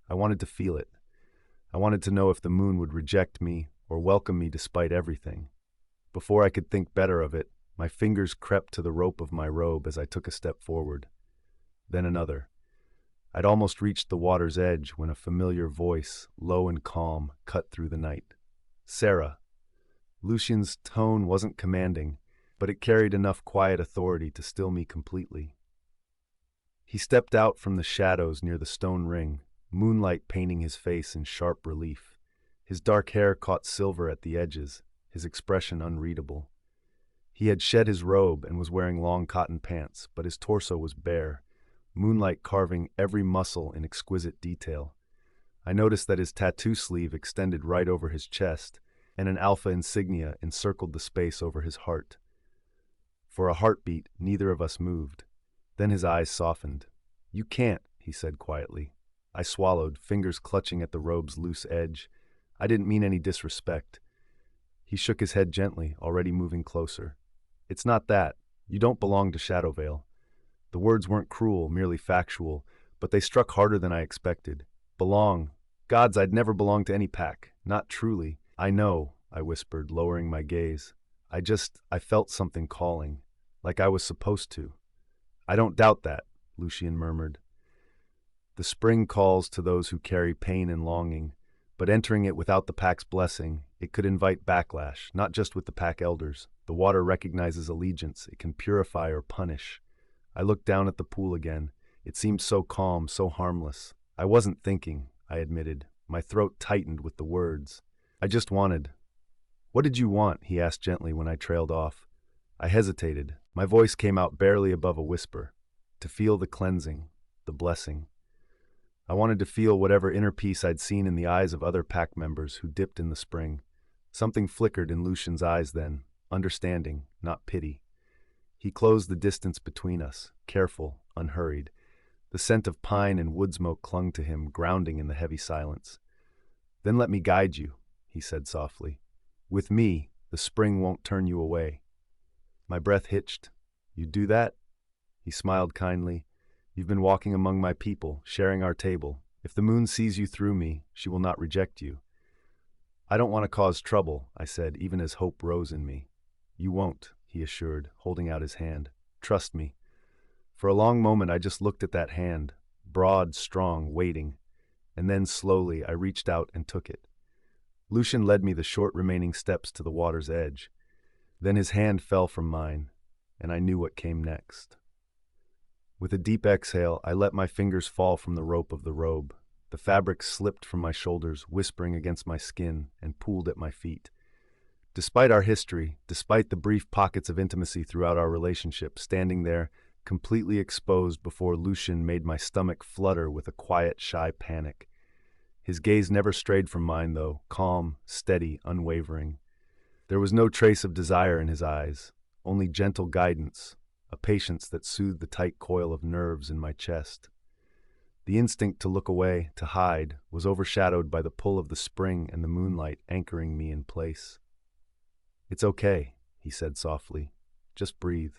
I wanted to feel it. I wanted to know if the moon would reject me or welcome me despite everything. Before I could think better of it, my fingers crept to the rope of my robe as I took a step forward. Then another. I'd almost reached the water's edge when a familiar voice, low and calm, cut through the night. "Sarah." Lucian's tone wasn't commanding, but it carried enough quiet authority to still me completely. He stepped out from the shadows near the stone ring, moonlight painting his face in sharp relief. His dark hair caught silver at the edges, his expression unreadable. He had shed his robe and was wearing long cotton pants, but his torso was bare, moonlight carving every muscle in exquisite detail. I noticed that his tattoo sleeve extended right over his chest, and an alpha insignia encircled the space over his heart. For a heartbeat, neither of us moved. Then his eyes softened. "You can't," he said quietly. I swallowed, fingers clutching at the robe's loose edge. I didn't mean any disrespect. He shook his head gently, already moving closer. "It's not that. You don't belong to Shadowvale." The words weren't cruel, merely factual, but they struck harder than I expected. Belong? Gods, I'd never belonged to any pack. Not truly. "I know," I whispered, lowering my gaze. I felt something calling, like I was supposed to." "I don't doubt that," Lucian murmured. "The spring calls to those who carry pain and longing, but entering it without the pack's blessing, it could invite backlash, not just with the pack elders. The water recognizes allegiance. It can purify or punish." I looked down at the pool again. It seemed so calm, so harmless. "I wasn't thinking," I admitted. My throat tightened with the words. "I just wanted—" "What did you want?" he asked gently when I trailed off. I hesitated. My voice came out barely above a whisper. "To feel the cleansing, the blessing." I wanted to feel whatever inner peace I'd seen in the eyes of other pack members who dipped in the spring. Something flickered in Lucian's eyes then, understanding, not pity. He closed the distance between us, careful, unhurried. The scent of pine and wood smoke clung to him, grounding in the heavy silence. "Then let me guide you," he said softly. "With me, the spring won't turn you away." My breath hitched. "You'd do that?" He smiled kindly. "You've been walking among my people, sharing our table. If the moon sees you through me, she will not reject you." "I don't want to cause trouble," I said, even as hope rose in me. "You won't," he assured, holding out his hand. "Trust me." For a long moment I just looked at that hand, broad, strong, waiting, and then slowly I reached out and took it. Lucian led me the short remaining steps to the water's edge. Then his hand fell from mine, and I knew what came next. With a deep exhale, I let my fingers fall from the rope of the robe. The fabric slipped from my shoulders, whispering against my skin, and pooled at my feet. Despite our history, despite the brief pockets of intimacy throughout our relationship, standing there, completely exposed before Lucian made my stomach flutter with a quiet, shy panic. His gaze never strayed from mine, though, calm, steady, unwavering. There was no trace of desire in his eyes, only gentle guidance, a patience that soothed the tight coil of nerves in my chest. The instinct to look away, to hide, was overshadowed by the pull of the spring and the moonlight anchoring me in place. "It's okay," he said softly. "Just breathe."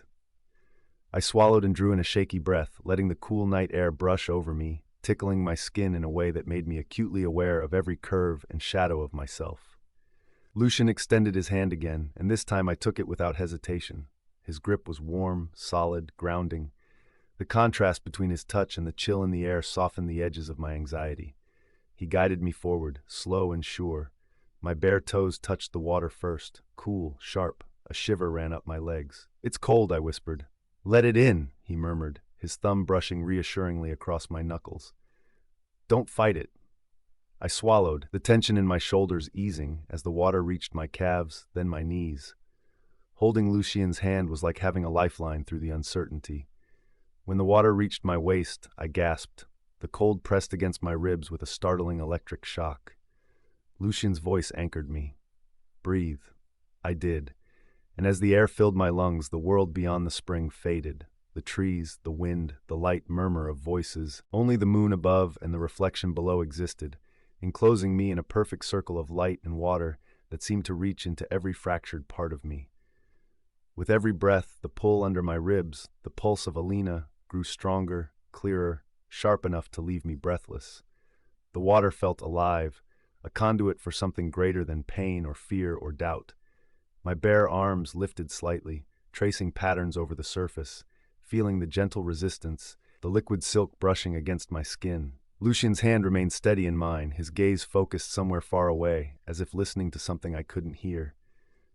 I swallowed and drew in a shaky breath, letting the cool night air brush over me, tickling my skin in a way that made me acutely aware of every curve and shadow of myself. Lucian extended his hand again, and this time I took it without hesitation. His grip was warm, solid, grounding. The contrast between his touch and the chill in the air softened the edges of my anxiety. He guided me forward, slow and sure. My bare toes touched the water first, cool, sharp. A shiver ran up my legs. "It's cold," I whispered. "Let it in," he murmured, his thumb brushing reassuringly across my knuckles. "Don't fight it." I swallowed, the tension in my shoulders easing as the water reached my calves, then my knees. Holding Lucian's hand was like having a lifeline through the uncertainty. When the water reached my waist, I gasped. The cold pressed against my ribs with a startling electric shock. Lucian's voice anchored me. "Breathe." I did, and as the air filled my lungs, the world beyond the spring faded. The trees, the wind, the light murmur of voices. Only the moon above and the reflection below existed, enclosing me in a perfect circle of light and water that seemed to reach into every fractured part of me. With every breath, the pull under my ribs, the pulse of Alina, grew stronger, clearer, sharp enough to leave me breathless. The water felt alive, a conduit for something greater than pain or fear or doubt. My bare arms lifted slightly, tracing patterns over the surface, feeling the gentle resistance, the liquid silk brushing against my skin. Lucian's hand remained steady in mine, his gaze focused somewhere far away, as if listening to something I couldn't hear.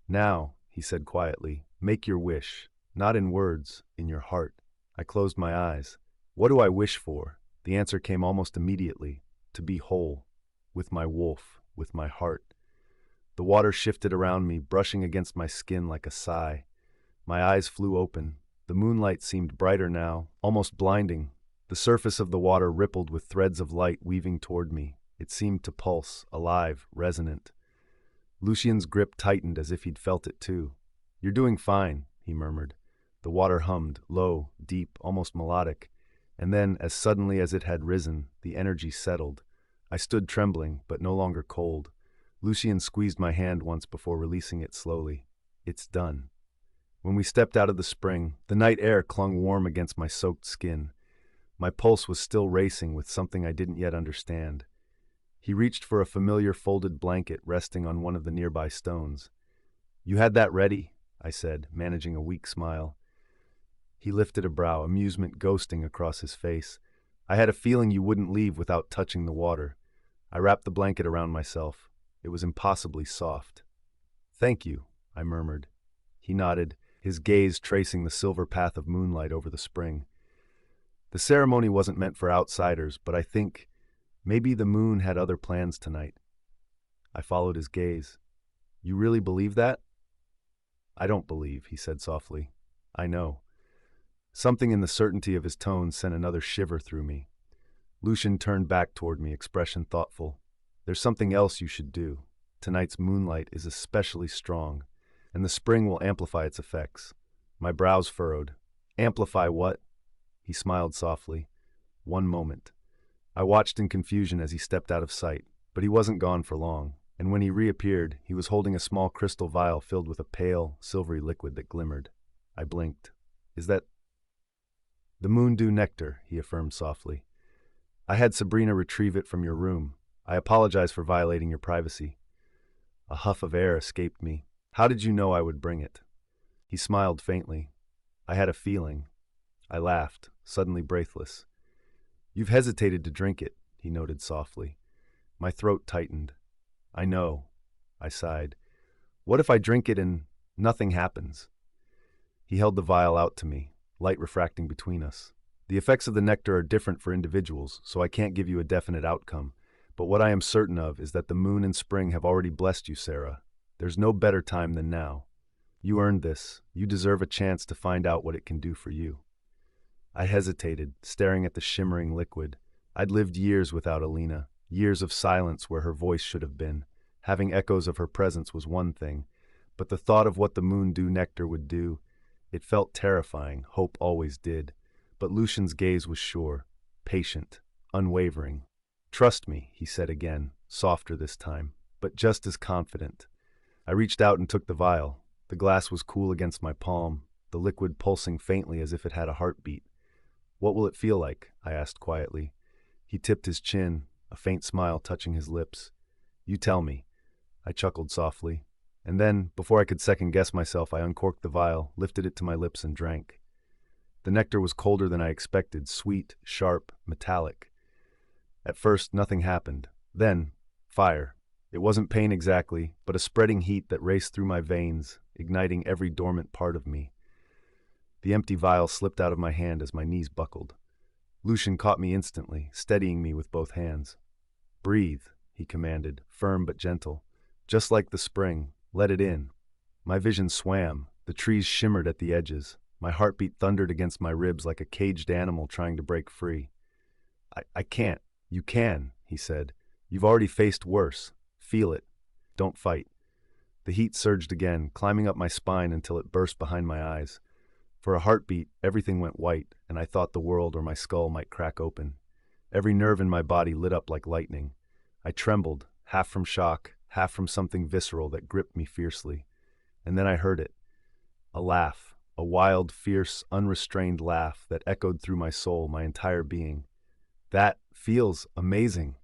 "Now," he said quietly, "make your wish. Not in words, in your heart." I closed my eyes. What do I wish for? The answer came almost immediately. To be whole. With my wolf. With my heart. The water shifted around me, brushing against my skin like a sigh. My eyes flew open. The moonlight seemed brighter now, almost blinding. The surface of the water rippled with threads of light weaving toward me. It seemed to pulse, alive, resonant. Lucian's grip tightened as if he'd felt it too. "You're doing fine," he murmured. The water hummed, low, deep, almost melodic. And then, as suddenly as it had risen, the energy settled. I stood trembling, but no longer cold. Lucian squeezed my hand once before releasing it slowly. "It's done." When we stepped out of the spring, the night air clung warm against my soaked skin. My pulse was still racing with something I didn't yet understand. He reached for a familiar folded blanket resting on one of the nearby stones. "You had that ready," I said, managing a weak smile. He lifted a brow, amusement ghosting across his face. "I had a feeling you wouldn't leave without touching the water." I wrapped the blanket around myself. It was impossibly soft. "Thank you," I murmured. He nodded, his gaze tracing the silver path of moonlight over the spring. The ceremony wasn't meant for outsiders, but I think maybe the moon had other plans tonight. I followed his gaze. "You really believe that?" "I don't believe," he said softly. "I know." Something in the certainty of his tone sent another shiver through me. Lucian turned back toward me, expression thoughtful. "There's something else you should do. Tonight's moonlight is especially strong, and the spring will amplify its effects." My brows furrowed. "Amplify what?" He smiled softly. "One moment." I watched in confusion as he stepped out of sight, but he wasn't gone for long, and when he reappeared, he was holding a small crystal vial filled with a pale, silvery liquid that glimmered. I blinked. "Is that—" "The moon-dew nectar," he affirmed softly. "I had Sabrina retrieve it from your room. I apologize for violating your privacy." A huff of air escaped me. "How did you know I would bring it?" He smiled faintly. "I had a feeling." I laughed, suddenly breathless. "You've hesitated to drink it," he noted softly. My throat tightened. "I know," I sighed. "What if I drink it and nothing happens?" He held the vial out to me, light refracting between us. "The effects of the nectar are different for individuals, so I can't give you a definite outcome. But what I am certain of is that the moon and spring have already blessed you, Sarah. There's no better time than now. You earned this. You deserve a chance to find out what it can do for you." I hesitated, staring at the shimmering liquid. I'd lived years without Alina, years of silence where her voice should have been. Having echoes of her presence was one thing, but the thought of what the moon-dew nectar would do, it felt terrifying. Hope always did. But Lucian's gaze was sure, patient, unwavering. "Trust me," he said again, softer this time, but just as confident. I reached out and took the vial. The glass was cool against my palm, the liquid pulsing faintly as if it had a heartbeat. "What will it feel like?" I asked quietly. He tipped his chin, a faint smile touching his lips. "You tell me." I chuckled softly. And then, before I could second-guess myself, I uncorked the vial, lifted it to my lips, and drank. The nectar was colder than I expected, sweet, sharp, metallic. At first, nothing happened. Then, fire. It wasn't pain exactly, but a spreading heat that raced through my veins, igniting every dormant part of me. The empty vial slipped out of my hand as my knees buckled. Lucian caught me instantly, steadying me with both hands. "Breathe," he commanded, firm but gentle. "Just like the spring. Let it in." My vision swam. The trees shimmered at the edges. My heartbeat thundered against my ribs like a caged animal trying to break free. I can't." "You can," he said. "You've already faced worse. Feel it. Don't fight." The heat surged again, climbing up my spine until it burst behind my eyes. For a heartbeat, everything went white, and I thought the world or my skull might crack open. Every nerve in my body lit up like lightning. I trembled, half from shock, half from something visceral that gripped me fiercely. And then I heard it. A laugh, a wild, fierce, unrestrained laugh that echoed through my soul, my entire being. "That feels amazing,"